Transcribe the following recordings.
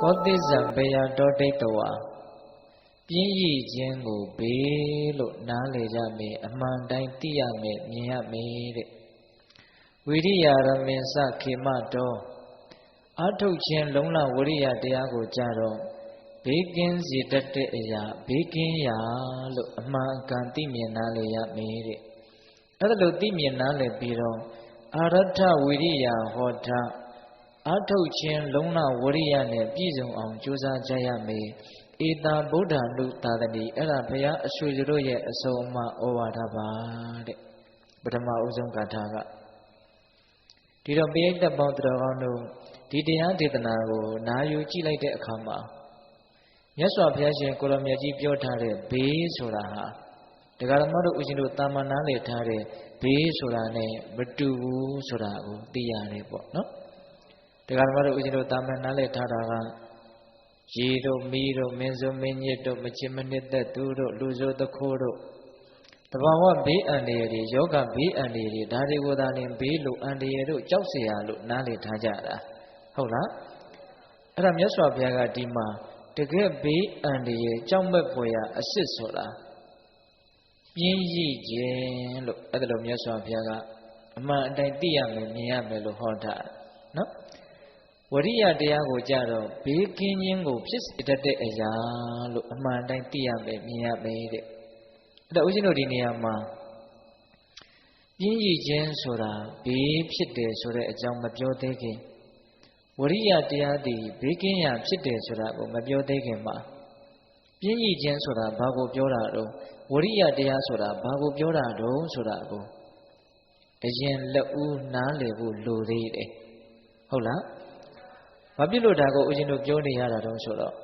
ကောသစ္စာဘေယတောဒိဋ္ဌဝါပြင်းရည်ခြင်းကိုဘေးလို့နားလေကြမယ်အမှန်တိုင်းသိရမယ်မြင်ရမယ်တဲ့ဝိရိယရမင်္စခေမတောအထုတ်ခြင်းလုံးလဝိရိယတရားကိုကြတော့ဘေးကင်းစေတတ်တဲ့အရာဘေးကင်းရာလို့အမှန်အကန်သိမြင်နားလေရမယ်တဲ့အဲ့ဒါလို့သိမြင်နားလေပြီးတော့အာရထဝိရိယဟောထအထုတ်ခြင်းလုံးလဝိရိယနဲ့ပြည့်စုံအောင်ကြိုးစားကြရမယ်ဧတာဗုဒ္ဓနုသာသတိအဲ့ဒါဘုရားအဆွေတို့ရဲ့အဆုံးအမဩဝါဒပါတဲ့ပထမဦးဆုံးဂါထာကဒီတော့ပိဋကပေါင်းတော်ကောင်းတို့ဒီတရားဒေသနာကိုနာယူကြည့်လိုက်တဲ့အခါမှာမြတ်စွာဘုရားရှင်ကိုရောမြတ်ကြီးပြောထားတဲ့ဘေးဆိုတာဟာတရားဓမ္မတို့ဦးဇင်းတို့တာမန်နာလေထားတဲ့ဘေးဆိုတာ ਨੇ မတူဘူးဆိုတာကိုသိရတယ်ပေါ့နော်တရားဓမ္မတို့ဦးဇင်းတို့တာမန်နာလေထားတာကရေတို့မီးတို့မင်းစိုးမင်းညစ်တို့မချစ်မနစ်သက်သူတို့လူဆိုးသခိုးတို့တဘာဝဘေးအန္တရာယ်တွေယောဂဘေးအန္တရာယ်တွေဒါတွေကိုသာလင်ဘေးလို့အန္တရာယ်တို့ကြောက်เสียရလို့နားလေထားကြတာဟုတ်လားအဲ့ဒါမြတ်စွာဘုရားကဒီမှာတကယ်ဘေးအန္တရာယ်ကြောက်မဲ့ဖွယ်ရာအစစ်ဆိုတာပြင်းရည်ခြင်းလို့အဲ့ဒါလိုမြတ်စွာဘုရားကအမှန်အတိုင်းသိရမယ်မြင်ရမယ်လို့ဟောတာနော်ဝရိယတရားကိုကြတော့ဘေးကင်းခြင်းကိုဖြစ်စေတတ်တဲ့အရာလို့အမှန်တိုင်းသိရမယ်မြင်ရမယ်တဲ့အဲ့ဒါဦးဇင်းတို့ဒီနေရာမှာပြင်းရည်ခြင်းဆိုတာဘေးဖြစ်တယ်ဆိုတဲ့အကြောင်းမပြောသေးခင်ဝရိယတရားသည်ဘေးကင်းရာဖြစ်တယ်ဆိုတာကိုမပြောသေးခင်မှာပြင်းရည်ခြင်းဆိုတာဘာကိုပြောတာတော့ဝရိယတရားဆိုတာဘာကိုပြောတာတော့ဆိုတာကိုအရင်လက်ဦးနားလည်ဖို့လိုသေးတယ်ဟုတ်လားဘာဖြစ်လို့ဒါကိုဦးဇင်းတို့ပြောနေရတာတုံးဆိုတော့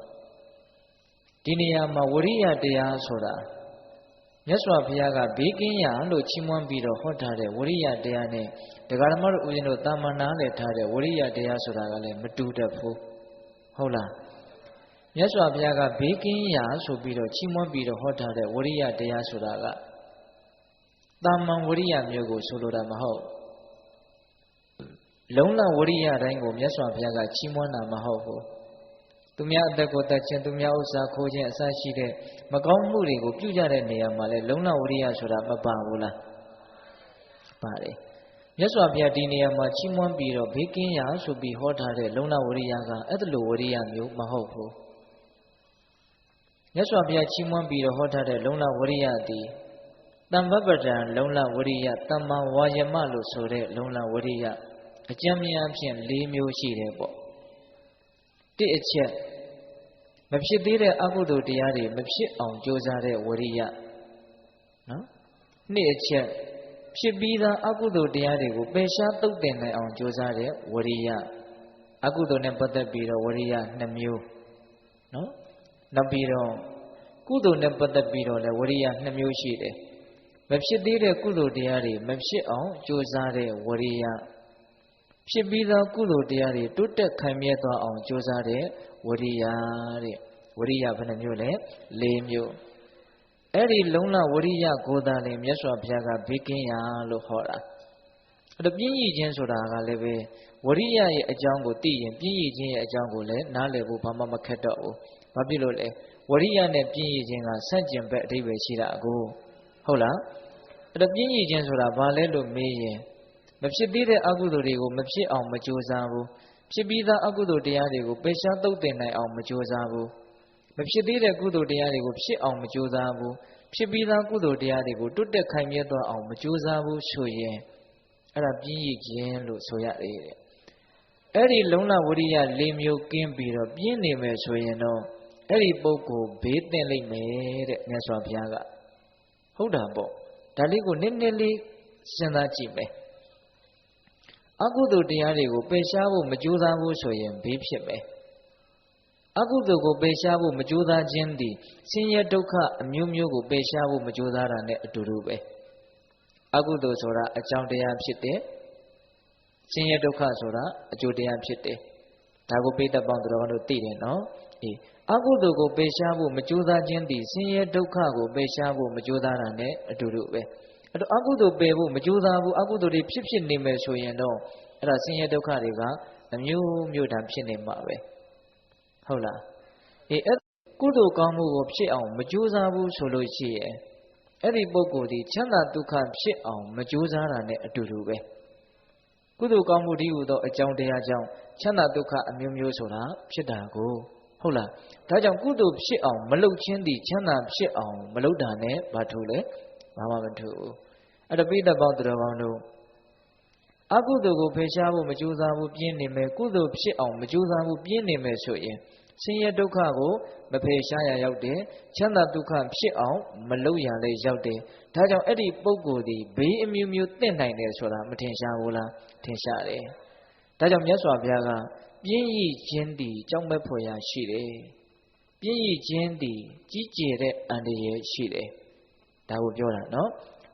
ဒီနေရာမှာဝရိယတရားဆိုတာမြတ်စွာဘုရားကဘေးကင်းရာလို့ချီးမွမ်းပြီးတော့ဟောထားတဲ့ဝရိယတရားနဲ့တရားဓမ္မတို့ဦးဇင်းတို့တာမန်နာနဲ့ထားတဲ့ဝရိယတရားဆိုတာကလည်းမတူတတ်ဘူးဟုတ်လားမြတ်စွာဘုရားကဘေးကင်းရာဆိုပြီးတော့ချီးမွမ်းပြီးတော့ဟောထားတဲ့ဝရိယတရားဆိုတာကတာမန်ဝရိယမျိုးကိုဆိုလိုတာမဟုတ်လုံးလဝရိယတိုင်းကိုမြတ်စွာဘုရားကချီးမွမ်းတာမဟုတ်ဘူးသူများအသက်ကိုတတ်ခြင်းသူများဥစ္စာခိုးခြင်းအစရှိတဲ့မကောင်းမှုတွေကိုပြုကြတဲ့နေရာမှာလဲလုံးလဝရိယဆိုတာမပါဘူးလားပါတယ်မြတ်စွာဘုရားဒီနေရာမှာချီးမွမ်းပြီးတော့ဘေးကင်းရာဆိုပြီးဟောထားတဲ့လုံးလဝရိယကအဲ့ဒါလိုဝရိယမျိုးမဟုတ်ဘူးမြတ်စွာဘုရားချီးမွမ်းပြီးတော့ဟောထားတဲ့လုံးလဝရိယသည်တမ္ပပဒံလုံးလဝရိယတမ္မာဝါယမလို့ဆိုတဲ့လုံးလဝရိယအကျဉ်းများဖြင့်၄မျိုးရှိတယ်ပေါ့တစ်အချက်မဖြစ်သေးတဲ့အကုသိုလ်တရားတွေမဖြစ်အောင်ကြိုးစားတဲ့ဝရိယနော်နှစ်အချက်ဖြစ်ပြီးသားအကုသိုလ်တရားတွေကိုပယ်ရှားသုတ်သင်နိုင်အောင်ကြိုးစားတဲ့ဝရိယအကုသိုလ်နဲ့ပတ်သက်ပြီးတော့ဝရိယ2မျိုးနော်နောက်ပြီးတော့ကုသိုလ်နဲ့ပတ်သက်ပြီးတော့လည်းဝရိယ2မျိုးရှိတယ်မဖြစ်သေးတဲ့ကုသိုလ်တရားတွေမဖြစ်အောင်ကြိုးစားတဲ့ဝရိယဖြစ်ပြီးသောကုသိုလ်တရားတွေတိုးတက်ခိုင်မြဲသွားအောင်ကြိုးစားတဲ့ဝရိယတဲ့ဝရိယဘယ်နှမျိုးလဲ၄မျိုးအဲ့ဒီလုံးလဝရိယကိုသာလေမြတ်စွာဘုရားကဘေးကင်းရာလို့ဟောတာအဲ့တော့ပြင်းရည်ခြင်းဆိုတာကလည်းပဲဝရိယရဲ့အကြောင်းကိုသိရင်ပြင်းရည်ခြင်းရဲ့အကြောင်းကိုလည်းနားလည်ဖို့ဘာမှမခက်တော့ဘူးဘာဖြစ်လို့လဲဝရိယနဲ့ပြင်းရည်ခြင်းကဆန့်ကျင်ဘက်အဓိပ္ပာယ်ရှိတာအကိုဟုတ်လားအဲ့တော့ပြင်းရည်ခြင်းဆိုတာဘာလဲလို့မေးရင်မဖြစ်သေးတဲ့အကုသိုလ်တွေကိုမဖြစ်အောင်မကြိုးစားဘူးဖြစ်ပြီးသားအကုသိုလ်တရားတွေကိုပယ်ရှားသုတ်သင်နိုင်အောင်မကြိုးစားဘူးမဖြစ်သေးတဲ့ကုသိုလ်တရားတွေကိုဖြစ်အောင်မကြိုးစားဘူးဖြစ်ပြီးသားကုသိုလ်တရားတွေကိုတွတ်တက်ခိုင်မြဲသွားအောင်မကြိုးစားဘူးဆိုရင်အဲ့ဒါပြင်းရည်ခြင်းလို့ဆိုရတယ်တဲ့အဲ့ဒီလုံးလဝရိယ၄မျိုးကင်းပြီးတော့ပြင်းနေမယ်ဆိုရင်တော့အဲ့ဒီပုဂ္ဂိုလ်ဘေးသင့်လိမ့်မယ်တဲ့မြတ်စွာဘုရားကဟုတ်တာပေါ့ဒါလေးကိုနည်းနည်းလေးစဉ်းစားကြည့်မယ်အကုသိုလ်တရားတွေကိုပယ်ရှားဖို့မကြိုးစားဘူးဆိုရင်ဘေးဖြစ်မယ်အကုသိုလ်ကိုပယ်ရှားဖို့မကြိုးစားခြင်းသည်ဆင်းရဲဒုက္ခအမျိုးမျိုးကိုပယ်ရှားဖို့မကြိုးစားတာနဲ့အတူတူပဲအကုသိုလ်ဆိုတာအကြောင်းတရားဖြစ်တယ်ဆင်းရဲဒုက္ခဆိုတာအကျိုးတရားဖြစ်တယ်ဒါကိုပိဋကပေါင်းတော်တို့သိတယ်နော်အေးအကုသိုလ်ကိုပယ်ရှားဖို့မကြိုးစားခြင်းသည်ဆင်းရဲဒုက္ခကိုပယ်ရှားဖို့မကြိုးစားတာနဲ့အတူတူပဲအဲ့တော့အကုသိုလ်ပယ်ဖို့မကြိုးစားဘူးအကုသိုလ်တွေဖြစ်နေမယ်ဆိုရင်တော့အဲ့ဒါဆင်းရဲဒုက္ခတွေကအမျိုးမျိုးတန်ဖြစ်နေမှာပဲဟ ဟုတ်လားအဲ့ကုသိုလ်ကောင်းမှုကိုဖြစ်အောင်မကြိုးစားဘူးဆိုလို့ရှိရဲ့အဲ့ဒီပုဂ္ဂိုလ်ဒီချမ်းသာဒုက္ခဖြစ်အောင်မကြိုးစားတာနဲ့အတူတူပဲကုသိုလ်ကောင်းမှုဒီဟူသောအကြောင်းတရားကြောင့်ချမ်းသာဒုက္ခအမျိုးမျိုးဆိုတာဖြစ်တာကိုဟုတ်လားဒါကြောင့်ကုသိုလ်ဖြစ်အောင်မလုပ်ခြင်းသည်ချမ်းသာဖြစ်အောင်မလုပ်တာနဲ့ဘာထူလဲဘာမှမထူဘူးအဲ့ဒါပိဋကပေါင်းတော်ကောင်းတို့အကုသိုလ်ကိုဖယ်ရှားဖို့မကြိုးစားဘူးပြင်းနေမယ်ကုသိုလ်ဖြစ်အောင်မကြိုးစားဘူးပြင်းနေမယ်ဆိုရင်ဆင်းရဲဒုက္ခကိုမဖယ်ရှားရရောက်တယ်ချမ်းသာဒုက္ခဖြစ်အောင်မလုပ်ရလဲရောက်တယ်ဒါကြောင့်အဲ့ဒီပုဂ္ဂိုလ်ဒီဘေးအမျိုးမျိုးတင့်နိုင်တယ်ဆိုတာမထင်ရှားဘူးလားထင်ရှားတယ်ဒါကြောင့်မြတ်စွာဘုရားကပြင်းရည်ခြင်းသည်ကြောင့်မဲ့ဖွယ်ရာရှိတယ်ပြင်းရည်ခြင်းသည်ကြီးကျယ်တဲ့အန္တရာယ်ရှိတယ်ဒါကိုပြောတာနော်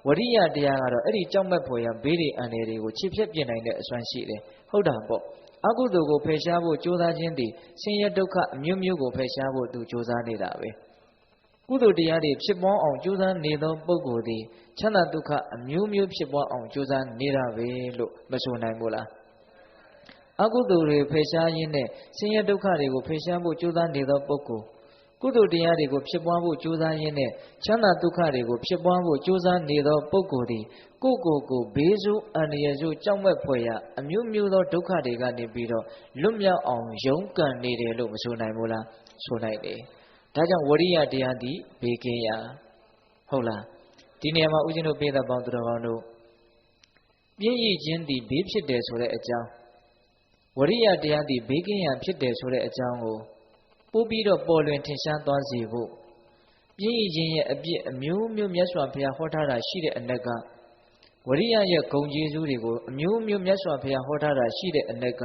ဝရိယတရားကတော့အဲ့ဒီကြောင့်မဲ့ဖွယ်ရာဘေးတွေအန္တရာယ်တွေကိုချစ်ဖြတ်ပြစ်နိုင်တဲ့အစွမ်းရှိတယ်ဟုတ်တာပေါ့အကုသိုလ်ကိုဖယ်ရှားဖို့ကြိုးစားခြင်းသည်ဆင်းရဲဒုက္ခအမျိုးမျိုးကိုဖယ်ရှားဖို့သူကြိုးစားနေတာပဲကုသိုလ်တရားတွေဖြစ်ပွားအောင်ကြိုးစားနေသောပုဂ္ဂိုလ်သည်ချမ်းသာဒုက္ခအမျိုးမျိုးဖြစ်ပွားအောင်ကြိုးစားနေတာပဲလို့မဆိုနိုင်ဘူးလားအကုသိုလ်တွေဖယ်ရှားရင်းနဲ့ဆင်းရဲဒုက္ခတွေကိုဖယ်ရှားဖို့ကြိုးစားနေသောပုဂ္ဂိုလ်ကုသိုလ်တရားတွေကိုဖြစ်ပွားဖို့ကြိုးစားရင်းနဲ့ချမ်းသာဒုက္ခတွေကိုဖြစ်ပွားဖို့ကြိုးစားနေသောပုဂ္ဂိုလ်သည်ကိုဘေးဆိုးအန္တရာယ်ဆိုးကြောက်မဲ့ဖွယ်ရာအမျိုးမျိုးသောဒုက္ခတွေကနေပြီးတော့လွတ်မြောက်အောင်ရုန်းကန်နေတယ်လို့မဆိုနိုင်ဘူးလားဆိုနိုင်တယ်ဒါကြောင့်ဝရိယတရားသည်ဘေးကင်းရာဟုတ်လားဒီနေရာမှာဦးဇင်းတို့ပိဋကပေါင်းသူတော်ကောင်းတို့ပြင်းရည်ခြင်းသည်ဘေးဖြစ်တယ်ဆိုတဲ့အကြောင်းဝရိယတရားသည်ဘေးကင်းရာဖြစ်တယ်ဆိုတဲ့အကြောင်းကိုပို့ပြီးတော့ပေါ်လွင်ထင်ရှားသွားစေဖို့ပြင်းရည်ခြင်းရဲ့အပြစ်အမျိုးမျိုးမြတ်စွာဘုရားဟောထားတာရှိတဲ့အနက်ကဝရိယရဲ့ဂုဏ်ကျေးဇူးတွေကိုအမျိုးမျိုးမြတ်စွာဘုရားဟောထားတာရှိတဲ့အနက်က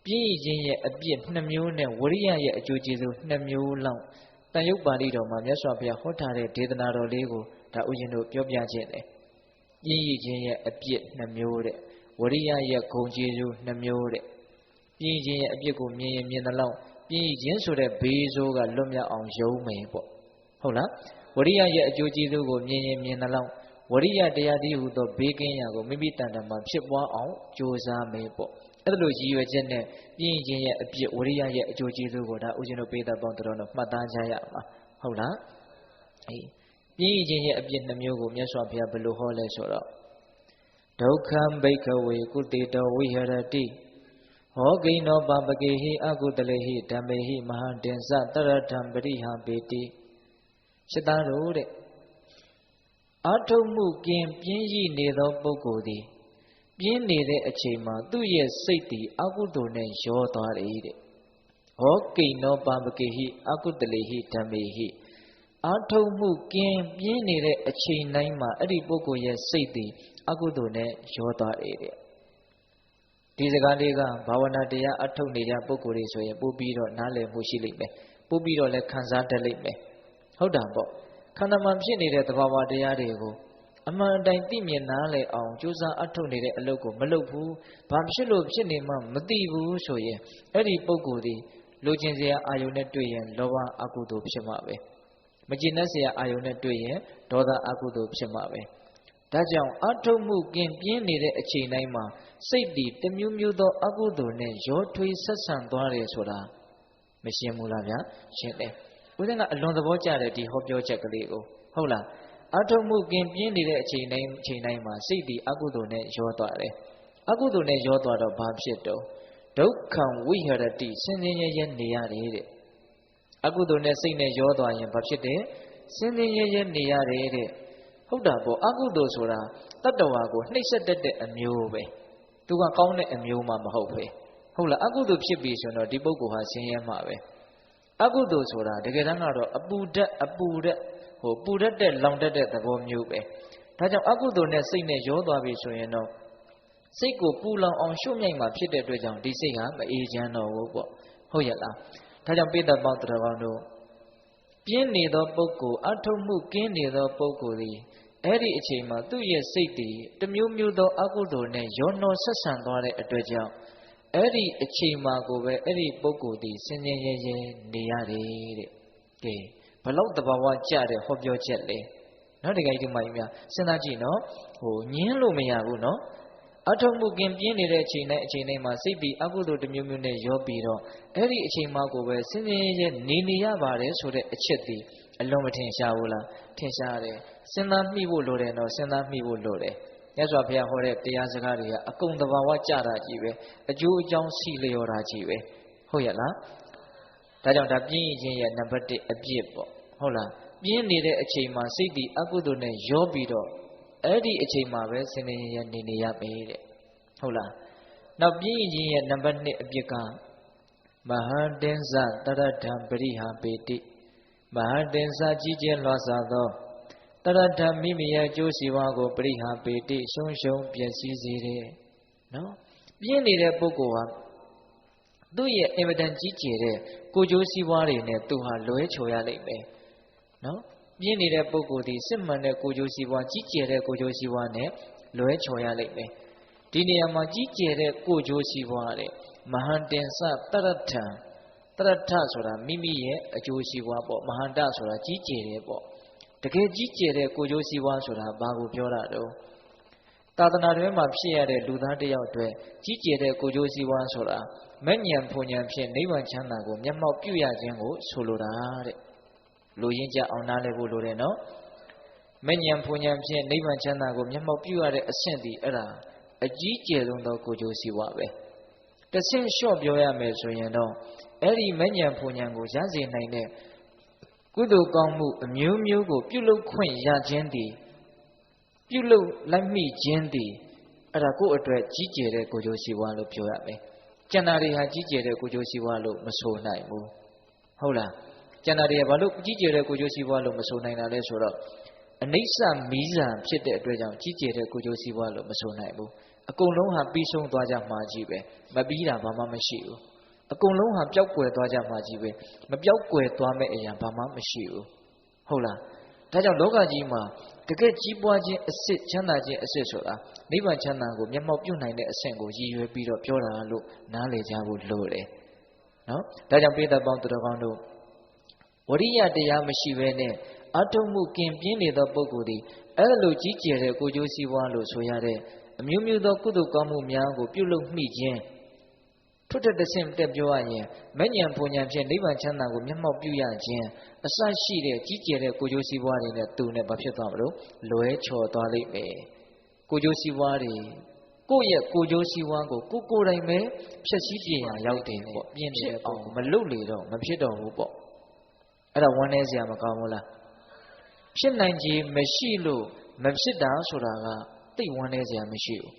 ပြင်းရည်ခြင်းရဲ့အပြစ်2မျိုးနဲ့ဝရိယရဲ့အကျိုးကျေးဇူး2မျိုးလောက်တန်ရုပ်ပါဠိတော်မှာမြတ်စွာဘုရားဟောထားတဲ့ဒေသနာတော်လေးကိုဒါဥရှင်တို့ပြောပြခြင်းတယ်ပြင်းရည်ခြင်းရဲ့အပြစ်2မျိုးတဲ့ဝရိယရဲ့ဂုဏ်ကျေးဇူး2မျိုးတဲ့ပြင်းရည်ခြင်းရဲ့အပြစ်ကိုမြင်ရင်မြင်သလောက်ပြင်းရည်ခြင်းဆိုတဲ့ဘေးဆိုးကလွတ်မြောက်အောင်ယုံမယ်ပေါ့ဟုတ်လားဝရိယရဲ့အကျိုးကျေးဇူးကိုမြင်ရင်မြင်သလောက်ဝရိယတရားတည်းဟူသောဘေးကင်းရာကိုမိမိတန်တမှာဖြစ်ပွားအောင်ကြိုးစားမယ်ပေါ့အဲ့ဒါလိုရည်ရွယ်ချက်နဲ့ပြင်းခြင်းရဲ့အပြစ်ဝရိယရဲ့အကျိုးကျေးဇူးကိုဒါဥရှင်တို့ပိဋကပေါင်းတော်တော်မှတ်သားကြရမှာဟုတ်လားအေးပြင်းခြင်းရဲ့အပြစ်2မျိုးကိုမြတ်စွာဘုရားဘယ်လိုဟောလဲဆိုတော့ဒုက္ခံဘိက္ခဝေကုတေတောဝိဟရတိဟောကိနောပပကေဟိအကုတလေဟိဓမ္မေဟိမဟာတင်္စတရထံပရိဟပေတိစိတ်သားတို့တဲ့အာထုံမှုကင်းပြင်းရည်နေသောပုဂ္ဂိုလ်သည်ပြင်းနေတဲ့အချိန်မှာသူ့ရဲ့စိတ်သည်အကုသိုလ်နဲ့ရောသွားတယ်တဲ့ဟောကိနောပပကေဟိအကုတလေဟိဓမ္မေဟိအာထုံမှုကင်းပြင်းနေတဲ့အချိန်တိုင်းမှာအဲ့ဒီပုဂ္ဂိုလ်ရဲ့စိတ်သည်အကုသိုလ်နဲ့ရောသွားတယ်တဲ့ဒီစကားလေးကဘာဝနာတရားအထုတ်နေကြပုဂ္ဂိုလ်တွေဆိုရင်ပို့ပြီးတော့နားလည်မှုရှိလိမ့်မယ်ပို့ပြီးတော့လည်းခံစားတတ်လိမ့်မယ်ဟုတ်တာပေါ့ခန္ဓာမှာဖြစ်နေတဲ့သဘာဝတရားတွေကိုအမှန်အတိုင်းသိမြင်နားလည်အောင်ကြိုးစားအထုတ်နေတဲ့အလုပ်ကိုမလုပ်ဘူးဘာဖြစ်လို့ဖြစ်နေမှမသိဘူးဆိုရင်အဲ့ဒီပုဂ္ဂိုလ်ဒီလိုချင်စရာအာယုန်နဲ့တွေ့ရင်လောဘအကုသိုလ်ဖြစ်မှာပဲမကျေနပ်စရာအာယုန်နဲ့တွေ့ရင်ဒေါသအကုသိုလ်ဖြစ်မှာပဲဒါကြောင့်အထုတ်မှုကင်းပြင်းနေတဲ့အချိန်တိုင်းမှာစိတ်တည်တမျိုးမျိုးသောအကုသိုလ်နဲ့ရောထွေးဆက်ဆံသွားတယ်ဆိုတာမရှင်းဘူးလားဗျာရှင်းတယ်ဦးဇင်းကအလွန်သဘောကျတယ်ဒီဟောပြောချက်ကလေးကိုဟုတ်လားအထုတ်မှုကင်းပြင်းနေတဲ့အချိန်တိုင်းမှာစိတ်တည်အကုသိုလ်နဲ့ရောသွားတယ်အကုသိုလ်နဲ့ရောသွားတော့ဘာဖြစ်တော့ဒုက္ခံဝိဟရတိဆင်းရဲရဲနေရတယ်တဲ့အကုသိုလ်နဲ့စိတ်နဲ့ရောသွားရင်ဘာဖြစ်တယ်ဆင်းရဲရဲနေရတယ်တဲ့ဟုတ်တာပေါ့အကုသိုလ်ဆိုတာတတ္တဝါကိုနှိပ်စက်တတ်တဲ့အမျိုးပဲသူကကောင်းတဲ့အမျိုးမှမဟုတ်ပဲဟုတ်လားအကုသိုလ်ဖြစ်ပြီဆိုတော့ဒီပုဂ္ဂိုလ်ဟာဆင်းရဲမှာပဲအကုသိုလ်ဆိုတာတကယ်တမ်းကတော့အပူဓာတ်ပူတတ်တဲ့လောင်တတ်တဲ့သဘောမျိုးပဲဒါကြောင့်အကုသိုလ်နဲ့စိတ်နဲ့ရောသွားပြီဆိုရင်တော့စိတ်ကိုပူလောင်အောင်ရှုမြိုက်မှာဖြစ်တဲ့အတွက်ကြောင့်ဒီစိတ်ဟာမအေးချမ်းတော့ဘူးပေါ့ဟုတ်ရဲ့လားဒါကြောင့်ပိဋကပေါင်းတော်ကောင်းတို့ပြင်းနေသောပုဂ္ဂိုလ်အထုတ်မှုကင်းနေသောပုဂ္ဂိုလ်သည်အဲ့ဒီအချိန်မှာသူ့ရဲ့စိတ်တည်တမျိုးမျိုးသောအကုသိုလ်နဲ့ရောနှောဆက်ဆံသွားတဲ့အတွက်ကြောင့်အဲ့ဒီအချိန်မှာကိုပဲအဲ့ဒီပုဂ္ဂိုလ်သည်ဆင်းရဲရဲနေရတယ်တဲ့ကဲဘလောက်တဘာဝကြတဲ့ဟောပြောချက်လဲနော်တကယ်ဒီမိုင်းများစဉ်းစားကြည့်နော်ညင်းလို့မရဘူးနော် အထုံမှုကင်ပြင်းနေတဲ့အချိန်တိုင်းမှာစိတ်ဒီအကုသိုလ်တစ်မျိုးမျိုးနဲ့ရောပြီးတော့အဲ့ဒီအချိန်မှကိုပဲစင်စင်ရဲနေရပါတယ်ဆိုတဲ့အချက်ဒီအလုံးမထင်ရှားဘူးလားထင်ရှားတယ်စဉ်းစားမိဖို့လိုတယ်နော်စဉ်းစားမိဖို့လိုတယ်မြတ်စွာဘုရားဟောတဲ့တရားစကားတွေကအကုန်တဘာဝကြတာကြီးပဲအကျိုးအကြောင်းစီလျော်တာကြီးပဲဟုတ်ရဲ့လားဒါကြောင့်ဒါပြင်းရင်ရဲ့နံပါတ်1အပြစ်ပေါ့ဟုတ်လားပြင်းနေတဲ့အချိန်မှာစိတ်ဒီအကုသိုလ်နဲ့ရောပြီးတော့အဲ့ဒီအချိန်မှာပဲစင်စင်ရဲနေရမယ်တဲ့ဟုတ်လားနောက်ပြင်းရင်ရဲ့နံပါတ်2အပြစ်ကမဟာတင်္စတရထံပရိဟာပေတိမဟာတင်္စကြီးကျယ်လွှားစွာသောတရထံမိမိရဲ့အကျိုးစီးပွားကိုပရိဟာပေတိရှုံးပျက်စီးစေတယ်နော်ပြင်းနေတဲ့ပုဂ္ဂိုလ်ဟာသူ့ရဲ့အင်မတန်ကြီးကျယ်တဲ့ကိုယ်ကျိုးစီးပွားတွေနဲ့သူဟာလွဲချော်ရလိမ့်မယ်နော်ပြင်းနေတဲ့ပုဂ္ဂိုလ်ဒီစစ်မှန်တဲ့ကိုယ်ကျိုးစီးပွားကြီးကျယ်တဲ့ကိုယ်ကျိုးစီးပွားနဲ့လွဲချော်ရလိမ့်မယ်ဒီနေရာမှာကြီးကျယ်တဲ့ကိုယ်ကျိုးစီးပွားတဲ့မဟာတင်္စတရထံတရထဆိုတာမိမိရဲ့အကျိုးစီးပွားပေါ့မဟာတဆိုတာကြီးကျယ်တယ်ပေါ့တကယ်ကြီးကျယ်တဲ့ကိုယ်ကျိုးစီးပွားဆိုတာဘာကိုပြောတာတော့သာသနာတွင်မှာဖြစ်ရတဲ့လူသားတစ်ယောက်အတွက်ကြီးကျယ်တဲ့ကိုယ်ကျိုးစီးပွားဆိုတာမဉ္ဇဉ်ဖွဉ္ဇဉ်ဖြင့်နိဗ္ဗာန်ချမ်းသာကိုမျက်မှောက်ပြုရခြင်းကိုဆိုလိုတာတဲ့လူရင်းကြအောင်နားလည်ဖို့လိုတယ်နော်မဉ္ဇဉ်ဖွဉ္ဇဉ်ဖြင့်နိဗ္ဗာန်ချမ်းသာကိုမျက်မှောက်ပြုရတဲ့အဆင့်ဒီအဲ့ဒါအကြီးကျယ်ဆုံးသောကိုယ်ကျိုးစီးပွားပဲတဆင့်လျှော့ပြောရမယ်ဆိုရင်တော့အဲ့ဒီမဉ္ဇဉ်ဖွဉ္ဇဉ်ကိုရစေနိုင်တဲ့ကုသိုလ်ကောင်းမှုအမျိုးမျိုးကိုပြုလုပ်ခွင့်ရခြင်းသည်ပြုလုပ်လိုက်မိခြင်းသည်အဲ့ဒါကိုယ့်အတွက်ကြီးကျယ်တဲ့ကိုယ်ကျိုးစီးပွားလို့ပြောရမယ်။ကျန်တာတွေဟာကြီးကျယ်တဲ့ကိုယ်ကျိုးစီးပွားလို့မဆိုနိုင်ဘူး။ဟုတ်လား။ကျန်တာတွေကဘာလို့ကြီးကျယ်တဲ့ကိုယ်ကျိုးစီးပွားလို့မဆိုနိုင်တာလဲဆိုတော့အနိစ္စမီးစံဖြစ်တဲ့အတွက်ကြောင့်ကြီးကျယ်တဲ့ကိုယ်ကျိုးစီးပွားလို့မဆိုနိုင်ဘူး။အကုန်လုံးဟာပြီးဆုံးသွားကြမှာကြီးပဲ။မပြီးတာဘာမှမရှိဘူး။အကုန်လုံးဟာပျောက်ကွယ်သွားကြမှာကြီးပဲ။မပျောက်ကွယ်သွားမဲ့အရာဘာမှမရှိဘူး။ဟုတ်လား။ဒါကြောင့်လောကကြီးမှာတကယ်ကြီးပွားခြင်းအစစ်ချမ်းသာခြင်းအစစ်ဆိုတာနိဗ္ဗာန်ချမ်းသာကိုမျက်မှောက်ပြုနိုင်တဲ့အဆင့်ကိုရည်ရွယ်ပြီးတော့ပြောတာလို့နားလည်ကြဖို့လိုတယ်နော်ဒါကြောင့်ပိဋကပေါင်းသူတော်ကောင်းတို့ဝရိယတရားမရှိဘဲနဲ့အထုံမှုကင်ပြင်းနေသောပုဂ္ဂိုလ်သည်အဲ့လိုကြီးကျယ်တဲ့ကိုယ်ကျိုးစီးပွားလို့ဆိုရတဲ့အမျိုးမျိုးသောကုသိုလ်ကောင်းမှုများကိုပြုလုပ်မိခြင်းထွတ်တဲ့တဆင့်တက်ပြောရရင်မဉ္ဇဉ်ဖွဉ္ဇဉ်ဖြင့်နိဗ္ဗာန်ချမ်းသာကိုမျက်မှောက်ပြုရခြင်းအစရှိတဲ့ကြီးကျယ်တဲ့ကိုယ်ကျိုးစီးပွားတွေနဲ့သူနဲ့ဘာဖြစ်သွားမလို့လွဲချော်သွားလိမ့်မယ်ကိုယ်ကျိုးစီးပွားတွေကိုယ့်ရဲ့ကိုယ်ကျိုးစီးပွားကိုကိုယ်တိုင်ပဲဖြည့်ဆည်းပြရရောက်တယ်ပေါ့ပြင်းနေတဲ့ပုံမလွတ်လေတော့မဖြစ်တော့ဘူးပေါ့အဲ့ဒါဝမ်းနည်းစရာမကောင်းဘူးလားဖြစ်နိုင်ခြင်းမရှိလို့မဖြစ်တာဆိုတာကသိဝမ်းနည်းစရာမရှိဘူး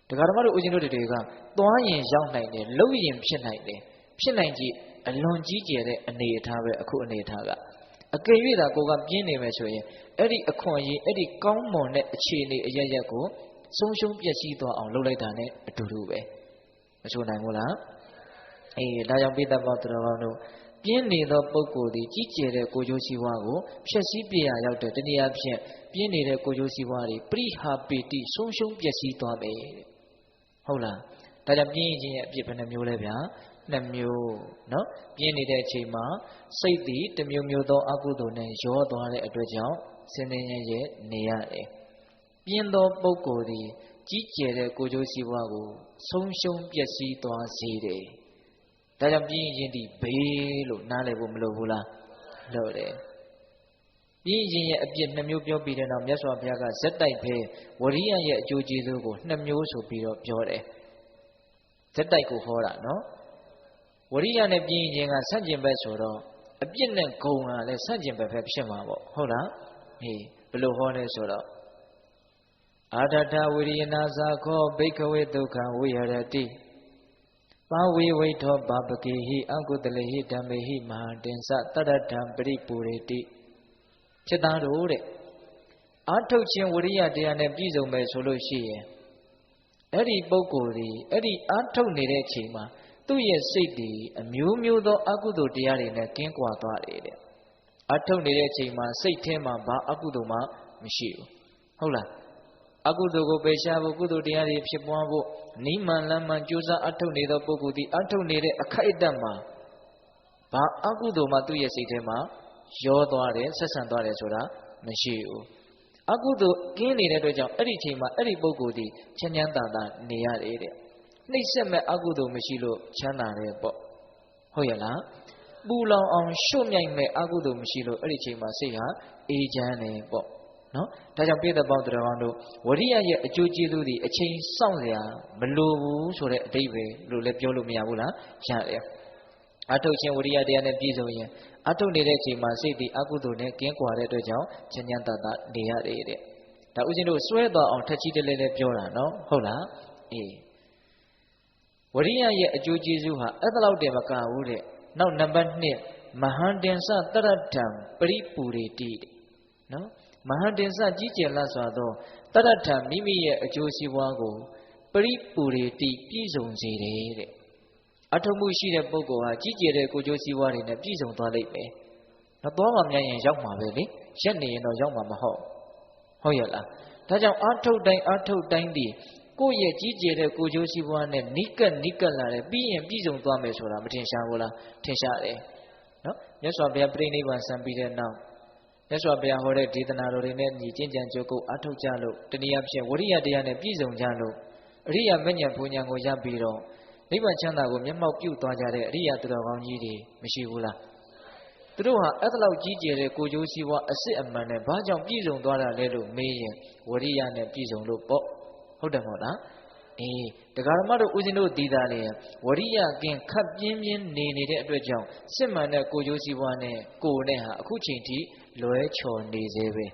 တရားဓမ္မတို့ဦးဇင်းတို့တွေကသွားရင်ရောက်နိုင်တယ်လှုပ်ရင်ဖြစ်နိုင်တယ်ဖြစ်နိုင်ကြီးအလွန်ကြီးကျယ်တဲ့အနေအထားပဲအခုအနေအထားကအကယ်၍သာကိုကပြင်းနေမယ်ဆိုရင်အဲ့ဒီအခွင့်အရေးအဲ့ဒီကောင်းမွန်တဲ့အခြေအနေအရရက်ကိုဆုံးရှုံးပျက်စီးသွားအောင်လုပ်လိုက်တာ ਨੇ အတူတူပဲမဆိုနိုင်ဘူးလားအေးဒါကြောင့်ပိဋကပေါင်းသူတော်ကောင်းတို့ပြင်းနေသောပုဂ္ဂိုလ်သည်ကြီးကျယ်တဲ့ကိုယ်ကျိုးစီးပွားကိုဖျက်ဆီးပြရရောက်တဲ့တနည်းအားဖြင့်ပြင်းနေတဲ့ကိုယ်ကျိုးစီးပွားတွေပရိဟာပေတိဆုံးရှုံးပျက်စီးသွားမယ်တဲ့ဟုတ်လားဒါကြောင့်ပြင်းရင်ချင်းရဲ့အဖြစ်ဘယ်နှမျိုးလဲဗျာနှစ်မျိုးเนาะပြင်းနေတဲ့အချိန်မှာစိတ်သည်တစ်မျိုးမျိုးသောအကုသိုလ်နဲ့ရောသွားတဲ့အတွက်ကြောင့်စင်နေရဲ့နေရတယ်ပြင်းသောပုဂ္ဂိုလ်သည်ကြီးကျယ်တဲ့ကိုယ်ကျိုးစီးပွားကိုဆုံးရှုံးပျက်စီးသွားစေတယ်ဒါကြောင့်ပြင်းရင်ဒီဘေးလို့နားလည်ဖို့မလိုဘူးလားလို့တယ်ပြင်းရင်ရဲ့အပြစ်နှစ်မျိုးပြောပြီးတဲ့နောက်မြတ်စွာဘုရားကဇက်တိုက်ပဲဝရိယရဲ့အကျိုးကျေးဇူးကိုနှစ်မျိုးဆိုပြီးတော့ပြောတယ်ဇက်တိုက်ကိုဟောတာနော်ဝရိယနဲ့ပြင်းရင်ကဆန့်ကျင်ဘက်ဆိုတော့အပြစ်နဲ့ဂုဏ်ကလည်းဆန့်ကျင်ဘက်ပဲဖြစ်မှာပေါ့ဟုတ်လားဟေးဘယ်လိုဟောလဲဆိုတော့အာထထဝိရိယနာဇာခောဘိက္ခဝေဒုက္ခဝိဟရတိပါဝေဝိထောပါပကေဟိအကုတလေဟိဓမ္မေဟိမဟာတင်္စတတ္ထံပရိပူရေတိဖြစ်သားတို့တဲ့အာထုတ်ခြင်းဝရိယတရားနဲ့ပြည့်စုံမယ်ဆိုလို့ရှိရင်အဲ့ဒီပုဂ္ဂိုလ်ဒီအဲ့ဒီအာထုတ်နေတဲ့အချိန်မှာသူ့ရဲ့စိတ်ဒီအမျိုးမျိုးသောအကုသိုလ်တရားတွေနဲ့ကင်းကွာသွားတယ်တဲ့အထုတ်နေတဲ့အချိန်မှာစိတ်ထဲမှာဘာအကုသိုလ်မှမရှိဘူးဟုတ်လားအကုသိုလ်ကိုပယ်ရှားဖို့ကုသိုလ်တရားတွေဖြစ်ပွားဖို့နိမန်လမ်းမှန်ကြိုးစားအထုတ်နေသောပုဂ္ဂိုလ်ဒီအထုတ်နေတဲ့အခိုက်အတန့်မှာဘာအကုသိုလ်မှသူ့ရဲ့စိတ်ထဲမှာရောသွားတယ်ဆက်ဆံသွားတယ်ဆိုတာမရှိဘူး အကုသိုလ်ကင်းနေတဲ့အတွက်ကြောင့်အဲ့ဒီအချိန်မှာအဲ့ဒီပုဂ္ဂိုလ်ဒီချမ်းချမ်းသာသာနေရတယ်တဲ့နှိမ့်ဆက်မဲ့အကုသိုလ်မရှိလို့ချမ်းသာတယ်ပေါ့ဟုတ်ရဲ့လားပူလောင်အောင်ရှုမြိုက်မဲ့အကုသိုလ်မရှိလို့အဲ့ဒီအချိန်မှာစိတ်ဟာအေးချမ်းတယ်ပေါ့နော်ဒါကြောင့်ပိဋကပေါင်းတော်ကောင်းတို့ဝရိယရဲ့အကျိုးကျေးဇူးတွေအချိန်စောင့်စရာမလိုဘူးဆိုတဲ့အဓိပ္ပာယ်လို့လည်းပြောလို့မရဘူးလားရတယ်အထုတ်ခြင်းဝရိယတရားနဲ့ပြည့်စုံရင်အထုတ်နေတဲ့အချိန်မှာစိတ်ဒီအကုသိုလ်နဲ့ကင်းကွာတဲ့အတွက်ကြောင့်ချမ်းချမ်းသာသာနေရတယ်တဲ့ဒါဥစဉ်တို့စွဲသွားအောင်ထက်ချီတလဲလဲပြောတာနော်ဟုတ်လားအေးဝရိယရဲ့အကျိုးကျေးဇူးဟာအဲ့ဒါလောက်တည်းမကဘူးတဲ့နောက်နံပါတ်2မဟာတင်္စတရထံပရိပူရိတိနော်မဟာတင်္စကြီးကျယ်လတ်စွာသောတရထံမိမိရဲ့အကျိုးစီးပွားကိုပရိပူရိတိပြည့်စုံစေတယ်တဲ့အထုံးမှုရှိတဲ့ပုဂ္ဂိုလ်ဟာကြီးကျယ်တဲ့ကိုယ်ကျိုးစီးပွားတွေနဲ့ပြည့်စုံသွားလိမ့်မယ်နော်သွားမှမြန်ရင်ရောက်မှာပဲလေရက်နေရင်တော့ရောက်မှာမဟုတ်ဟုတ်ရဲ့လားဒါကြောင့်အထုတ်တိုင်းဒီကိုယ့်ရဲ့ကြီးကျယ်တဲ့ကိုယ်ကျိုးစီးပွားနဲ့နိကက်လာတယ်ပြီးရင်ပြည့်စုံသွားမယ်ဆိုတာမထင်ရှားဘူးလားထင်ရှားတယ်နော်မြတ်စွာဘုရားပြိဋိဘံဆံပြီးတဲ့နောက်မြတ်စွာဘုရားဟောတဲ့ဒေသနာတော်တွေနဲ့ညီကျင့်ကြံကြိုးကိုအထုတ်ကြလို့တနည်းအားဖြင့်ဝရိယတရားနဲ့ပြည့်စုံကြလို့အရိယာမဉ္ဇဉ်ဘုံဉဏ်ကိုရပြီးတော့နိဗ္ဗာန်ချမ်းသာကိုမျက်မှောက်ပြုသွားကြတဲ့အရိယာသူတော်ကောင်းကြီးတွေမရှိဘူးလားသူတို့ဟာအဲ့ဒါလောက်ကြီးကျယ်တဲ့ကိုယ်ကျိုးစီးပွားအစစ်အမှန်နဲ့ဘာကြောင့်ပြည့်စုံသွားတာလဲလို့မေးရင်ဝရိယနဲ့ပြည့်စုံလို့ပေါ့ဟုတ်တယ်မဟုတ်လားအေးတရားဓမ္မတို့ဦးဇင်းတို့ဒီသားလေဝရိယကင်းခပ်ပြင်းပြင်းနေတဲ့အတွက်ကြောင့်စစ်မှန်တဲ့ကိုယ်ကျိုးစီးပွားနဲ့ကိုယ်နဲ့ဟာအခုချိန်ထိလွဲချော်နေသေးပဲ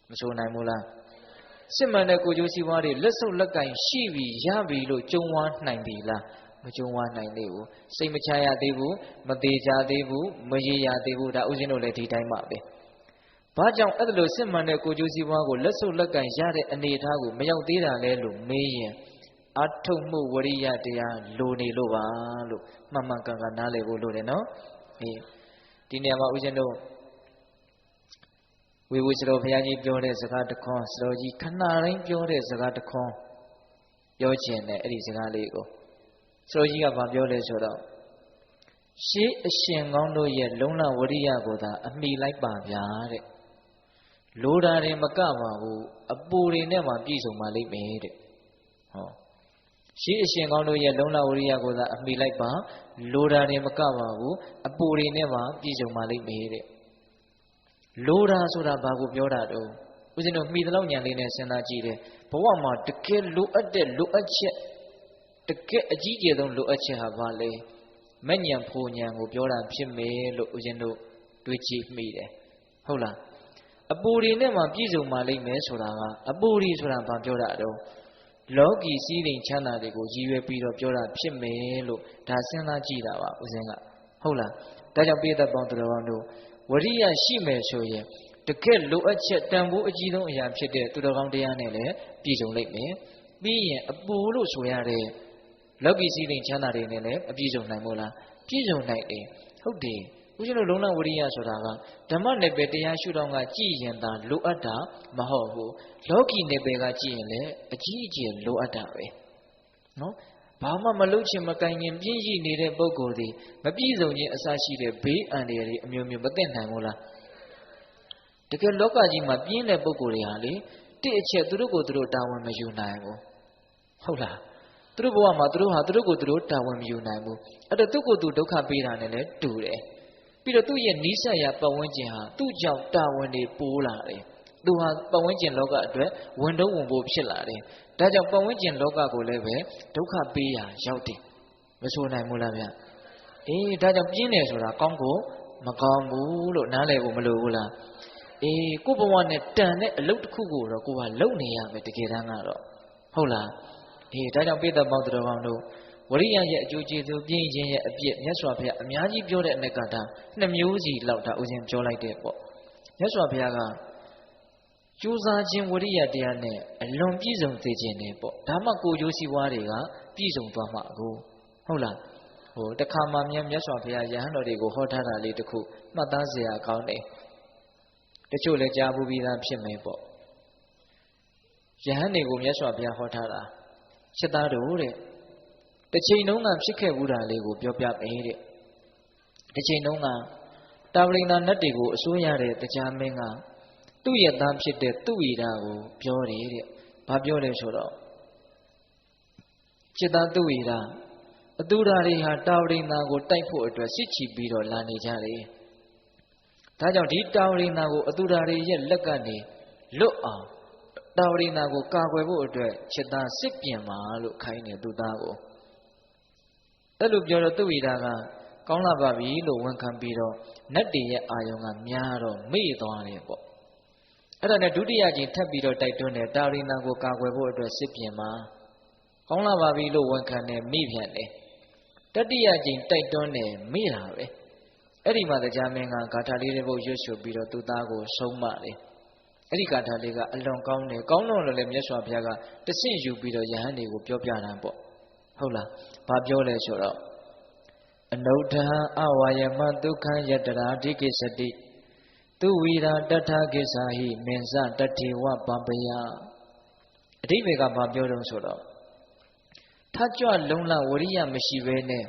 မဆိုနိုင်ဘူးလားစစ်မှန်တဲ့ကိုယ်ကျိုးစီးပွားတွေလက်ဆုပ်လက်ကင်ရှိပြီရပြီလို့ကြုံဝါနိုင်ပြီလားမကြုံဝါနိုင်သေးဘူးစိတ်မချရသေးဘူးမသေးကြသေးဘူးမရေရသေးဘူးဒါဥစဉ်တို့လည်းဒီတိုင်းပါပဲဘာကြောင့်အဲ့ဒါလိုစစ်မှန်တဲ့ကိုယ်ကျိုးစီးပွားကိုလက်ဆုပ်လက်ကင်ရတဲ့အနေအထားကိုမရောက်သေးတာလဲလို့မေးရင်အထုတ်မှုဝရိယတရားလိုနေလို့ပါလို့မှန်မှန်ကန်ကန်နားလည်ဖို့လိုတယ်နော်ဒီနေရာမှာဥစဉ်တို့ဝေဝစတော်ဘုရားကြီးပြောတဲ့စကားတခွန်းစတော်ကြီးခဏတိုင်းပြောတဲ့စကားတခွန်းပြောခြင်းနဲ့အဲ့ဒီစကားလေးကိုစတော်ကြီးကဘာပြောလဲဆိုတော့ရှေးအရှင်ကောင်းတို့ရဲ့လုံလဝရိယကိုသာအမိလိုက်ပါဗျာတဲ့လိုတာတွေမကပါဘူးအပူတွေနဲ့မှပြည့်စုံပါလိမ့်မယ်တဲ့ဟောရှေးအရှင်ကောင်းတို့ရဲ့လုံလဝရိယကိုသာအမိလိုက်ပါလိုတာတွေမကပါဘူးအပူတွေနဲ့မှပြည့်စုံပါလိမ့်မယ်တဲ့လိုတာဆိုတာဘာကိုပြောတာတော့ဦးဇင်းတို့မိသလောက်ညံလေးနဲ့စဉ်းစားကြည့်တယ်ဘဝမှာတကယ်လိုအပ်တဲ့လိုအပ်ချက်တကယ်အကြီးကျယ်ဆုံးလိုအပ်ချက်ဟာဘာလဲမဉ္ဇဉ်ဖူဉဏ်ကိုပြောတာဖြစ်မယ်လို့ဦးဇင်းတို့တွေးကြည့်မိတယ်ဟုတ်လားအပူတွေနဲ့မှပြည့်စုံပါလိမ့်မယ်ဆိုတာကအပူတွေဆိုတာဘာပြောတာတော့လောကီစည်းစိမ်ချမ်းသာတွေကိုရည်ရွယ်ပြီးတော့ပြောတာဖြစ်မယ်လို့ဒါစဉ်းစားကြည့်တာပါဦးဇင်းကဟုတ်လားဒါကြောင့်ပိဋကပေါင်းသူတော်ကောင်းတို့ဝရိယရှိမယ်ဆိုရင်တကယ်လိုအပ်ချက်တန်ဖိုးအကြီးဆုံးအရာဖြစ်တဲ့သူတော်ကောင်းတရားနဲ့လည်းပြည့်စုံလိမ့်မယ်ပြီးရင်အပူလို့ဆိုရတဲ့လောကီစည်းစိမ်ချမ်းသာတွေနဲ့လည်းအပြည့်စုံနိုင်မို့လားပြည့်စုံနိုင်တယ်ဟုတ်တယ်ဦးဇင်းတို့လုံလဝရိယဆိုတာကဓမ္မနယ်ပယ်တရားရှုထောင့်ကကြည်ရင်သာလိုအပ်တာမဟုတ်ဘူးလောကီနယ်ပယ်ကကြည်ရင်လည်းအကြီးအကျယ်လိုအပ်တာပဲနော်ဘာမှမလုပ်ချင်မကင်ရင်ပြင်းရှိနေတဲ့ပုဂ္ဂိုလ်တွေမပြည့်စုံခြင်းအစရှိတဲ့ဘေးအန္တရာယ်တွေအမျိုးမျိုးမသိနိုင်ဘူးလားတကယ်လောကကြီးမှာပြင်းတဲ့ပုဂ္ဂိုလ်တွေဟာလေတစ်အချက်သူတို့ကိုသူတို့တာဝန်မယူနိုင်ဘူးဟုတ်လားသူတို့ဘဝမှာသူတို့ဟာသူတို့ကိုသူတို့တာဝန်မယူနိုင်ဘူးအဲ့တော့သူ့ကိုယ်သူဒုက္ခပေးတာနဲ့လည်းတူတယ်ပြီးတော့သူ့ရဲ့နီးစပ်ရာပတ်ဝန်းကျင်ဟာသူ့ကြောင့်တာဝန်တွေပိုးလာတယ်သူဟာပတ်ဝန်းကျင်လောကအတွက်ဝန်တုံးဝန်ပိုးဖြစ်လာတယ်ဒါကြောင့်ပတ်ဝန်းကျင်လောကကိုလည်းပဲဒုက္ခပေးရာရောက်တယ်မဆိုနိုင်ဘူးလားဗျအေးဒါကြောင့်ပြင်းတယ်ဆိုတာကောင်းကိုမကောင်းဘူးလို့နားလည်ဖို့မလိုဘူးလားအေးကိုယ့်ဘဝနဲ့တန်တဲ့အလုပ်တစ်ခုကိုတော့ကိုကလုပ်နေရမယ်တကယ်တမ်းကတော့ဟုတ်လားအေးဒါကြောင့်ပိဋကပေါင်းတော်ကောင်းတို့ဝရိယရဲ့အကျိုးကျေးဇူးပြင်းခြင်းရဲ့အပြစ်မြတ်စွာဘုရားအများကြီးပြောတဲ့အနက်ကဒါ2မျိုးစီလောက်ဒါဥစဉ်ပြောလိုက်တဲ့ပေါ့မြတ်စွာဘုရားကကြိုးစားခြင်းဝရိယတရားနဲ့အလွန်ပြည့်စုံစေခြင်းနဲ့ပေါ့ဒါမှကိုယ်ကျိုးစီးပွားတွေကပြည့်စုံသွားမှာကိုဟုတ်လားဟိုတခါမှမြတ်စွာဘုရားယဟန်တော်တွေကိုဟောထားတာလေးတစ်ခုမှတ်သားစရာကောင်းတယ်တချို့လည်းကြားဘူးပြီးသားဖြစ်မယ်ပေါ့ယဟန်တွေကိုမြတ်စွာဘုရားဟောထားတာချက်သားတို့တဲ့တစ်ချိန်လုံးကဖြစ်ခဲ့ဘူးတာလေးကိုပြောပြမယ်တဲ့တစ်ချိန်လုံးကတာဝရိန္ဒနတ်တွေကိုအစိုးရတဲ့တရားမင်းက သူ့ရဲ့သားဖြစ်တဲ့သူဝိရာကိုပြောတယ်တဲ့ဘာပြောလဲဆိုတော့จิตတသူဝိရာအတူဓာတွေဟာတာဝရိနာကိုတိုက်ဖို့အတွက်စစ်ချီပြီးတော့လာနေကြတယ်ဒါကြောင့်ဒီတာဝရိနာကိုအတူဓာတွေရဲ့လက်ကနေလွတ်အောင်တာဝရိနာကိုကာကွယ်ဖို့အတွက်จิตတစစ်ပြင်ပါလို့ခိုင်းတယ်သူသားကိုအဲ့လိုပြောတော့သူဝိရာကကောင်းလာပါပြီလို့ဝန်ခံပြီးတော့နတ်တွေရဲ့အာယုံကများတော့မေ့သွားတယ်ပေါ့အဲ့ဒါနဲ့ဒုတိယကြိမ်ထပ်ပြီးတော့တိုက်တွန်းတယ်တာဝရိနာကိုကာကွယ်ဖို့အတွက်စစ်ပြင်ပါကောင်းလာပါပြီလို့ဝန်ခံတယ်မိပြန်တယ်တတိယကြိမ်တိုက်တွန်းတယ်မိတာပဲအဲ့ဒီမှာတရားမင်းကဂါထာလေးတွေပုတ်ရွတ်ဆိုပြီးတော့သူသားကိုဆုံးမတယ်အဲ့ဒီဂါထာလေးကအလွန်ကောင်းတယ်ကောင်းတော့လည်းမြတ်စွာဘုရားကတဆင့်ယူပြီးတော့ယဟန်တွေကိုပြောပြတာပေါ့ဟုတ်လားဘာပြောလဲဆိုတော့အနုဋ္ဌံအဝါယမဒုက္ခံယတရာဓိကိစ္စတိသူဝိရာတထကိစ္ဆာဟိမင်္စတထေဝပံပယအဓိပ္ပာယ်ကဘာပြောတော့ဆိုတော့ထကြွလုံးလဝရိယမရှိဘဲနဲ့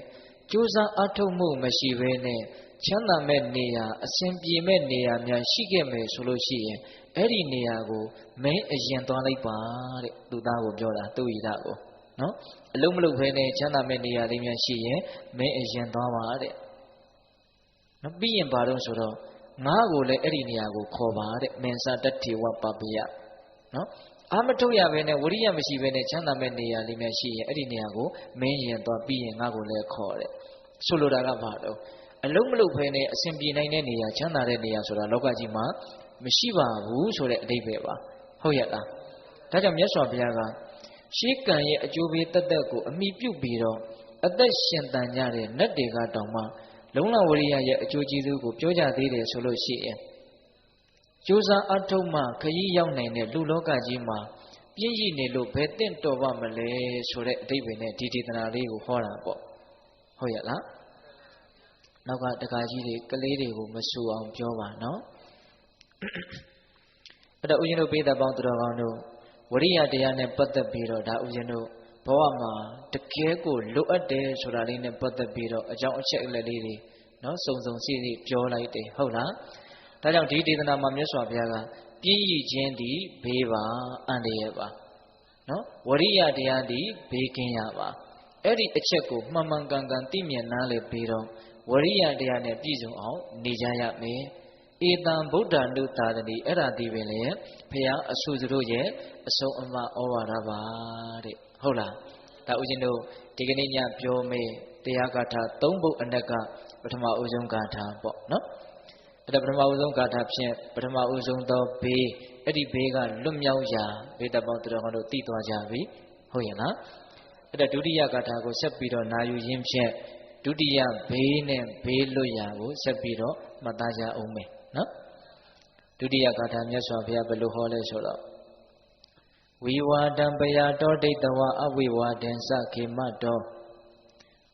ကြိုးစားအထုတ်မှုမရှိဘဲနဲ့ချမ်းသာမဲ့နေရာအစဉ်ပြေမဲ့နေရာများရှိခဲ့မယ်ဆိုလို့ရှိရင်အဲ့ဒီနေရာကိုမင်းအရင်သွားလိုက်ပါတဲ့သူသားကိုပြောတာသူဝိရာကိုနော်အလုံးမလုံးဘဲနဲ့ချမ်းသာမဲ့နေရာလေးများရှိရင်မင်းအရင်သွားပါတဲ့နော်ပြီးရင်ဘာလို့ဆိုတော့ငါ့ကိုလည်းအဲ့ဒီနေရာကိုခေါ်ပါတဲ့မင်္စတထေဝပပယနော်အာမထုတ်ရဘဲနဲ့ဝရိယမရှိဘဲနဲ့ချမ်းသာမဲ့နေရာလေးများရှိရင်အဲ့ဒီနေရာကိုမင်းရင်သွားပြီးရင်ငါ့ကိုလည်းခေါ်တဲ့ဆိုလိုတာကဘာတော့အလုံးမလုံးဘဲနဲ့အစဉ်ပြေနိုင်တဲ့နေရာချမ်းသာတဲ့နေရာဆိုတာလောကကြီးမှာမရှိပါဘူးဆိုတဲ့အဓိပ္ပာယ်ပါဟုတ်ရဲ့လားဒါကြောင့်မြတ်စွာဘုရားကရှေးကံရဲ့အကျိုးပေးတသက်ကိုအမိပြုပြီးတော့အသက်ရှင်တန်ကြတဲ့နတ်တွေကတောင်မှလုံလဝရိယရဲ့အကျိုးကျေးဇူးကိုပြောကြသေးတယ်ဆိုလို့ရှိရင်ကျိုးစားအထုတ်မှခရီးရောက်နိုင်တဲ့လူလောကကြီးမှာပြည့်ရည်နေလို့ဘယ်တင့်တော်ပါမလဲဆိုတဲ့အဓိပ္ပာယ်နဲ့ဒီဒေသနာလေးကိုဟောတာပေါ့ဟုတ်ရဲ့လားနောက်ကတကားကြီးတွေကလေးတွေကိုမဆူအောင်ပြောပါနော်အဲ့တော့ဦးဇင်းတို့ပိဿပေါင်းသူတော်ကောင်းတို့ဝရိယတရားနဲ့ပတ်သက်ပြီးတော့ဒါဦးဇင်းတို့ဘဝမှာတကယ်ကိုလိုအပ်တယ်ဆိုတာလေးနဲ့ပတ်သက်ပြီးတော့အကြောင်းအချက်အလက်လေးတွေနော်စုံစုံစီစီပြောလိုက်တယ်ဟုတ်လားဒါကြောင့်ဒီဒေသနာမှာမြတ်စွာဘုရားကပြည့်ရည်ခြင်းသည်ဘေးပါအန္တရာယ်ပါနော်ဝရိယတရားသည်ဘေးကင်းရပါအဲ့ဒီအချက်ကိုမှန်မှန်ကန်ကန်သိမြင်နားလည်ပြီးတော့ဝရိယတရားနဲ့ပြည့်စုံအောင်နေကြရမယ်ဧတံဗုဒ္ဓနုသာတတိအဲ့ဒါဒီပင်လေဘုရားအဆူစတို့ရဲ့အဆုံးအမဩဝါဒပါတဲ့ဟုတ်လားဒါဦးဇင်းတို့ဒီကနေ့ညပြောမေးတရားဂါထာ၃ပုဒ်အနက်ကပထမဦးဆုံးဂါထာပေါ့နော်အဲ့ဒါပထမဦးဆုံးဂါထာဖြင့်ပထမဦးဆုံးသောဘေးအဲ့ဒီဘေးကလွတ်မြောက်ရာဘေးတပေါင်းသူတော်ကောင်းတို့သိသွားကြပြီဟုတ်ရဲ့လားအဲ့ဒါဒုတိယဂါထာကိုဆက်ပြီးတော့နာယူရင်းဖြင့်ဒုတိယဘေးနဲ့ဘေးလွတ်ရာကိုဆက်ပြီးတော့မှတ်သားကြအောင်မယ်နော်ဒုတိယဂါထာမြတ်စွာဘုရားဘယ်လိုဟောလဲဆိုတော့ဝိဝါဒံပယတောဒိဋ္ဌဝအဝိဝါဒံစခေမတော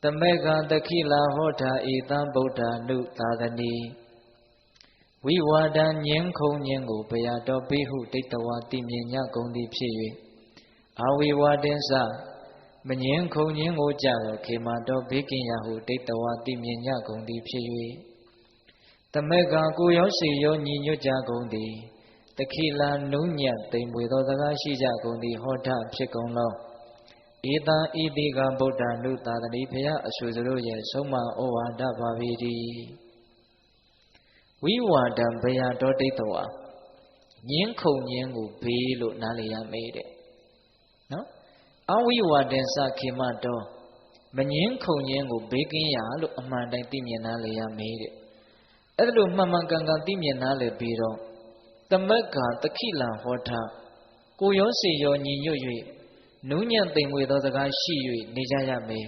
တမေကသခိလာဟောတာဧတံဗုဒ္ဓနုသာသနီဝိဝါဒံငင်းခုံငင်းကိုပယတောပိဟုဒိဋ္ဌဝတိမြညဂုံသည်ဖြစ်၍အဝိဝါဒံစမငင်းခုံငင်းကိုကြတော့ခေမတောဘေကင်ယဟုဒိဋ္ဌဝတိမြညဂုံသည်ဖြစ်၍တမေကကိုရောစေရောညီညွတ်ကြကုန်သည်တခိလာနုညံ့တိမ်မွေသောစကားရှိကြကုန်သည်ဟောထဖြစ်ကုန်လောဧတံဤတိကဗုဒ္ဓနုသာသတိဘုရားအဆူစတို့ရဲ့ဆုံးမဩဝါဒပါပေတည်းဝိဝါဒံဘယတောဒိဋ္ဌဝါညင်းခုန်ညင်းကိုဘေးလို့နားလည်ရမေးတဲ့နော်အဝိဝါဒံစခေမတောမညင်းခုန်ညင်းကိုဘေးကင်းရလို့အမှန်တိုင်းသိမြင်နားလည်ရမေးတဲ့အဲ့ဒါလို့မှန်မှန်ကန်ကန်သိမြင်နားလည်ပြီးတော့တမက္ကာတခိလံဟောထကိုရောစေရောညီညွတ်၍နုညံ့သိမ်မွေသောစကားရှိ၍နေကြရမယ်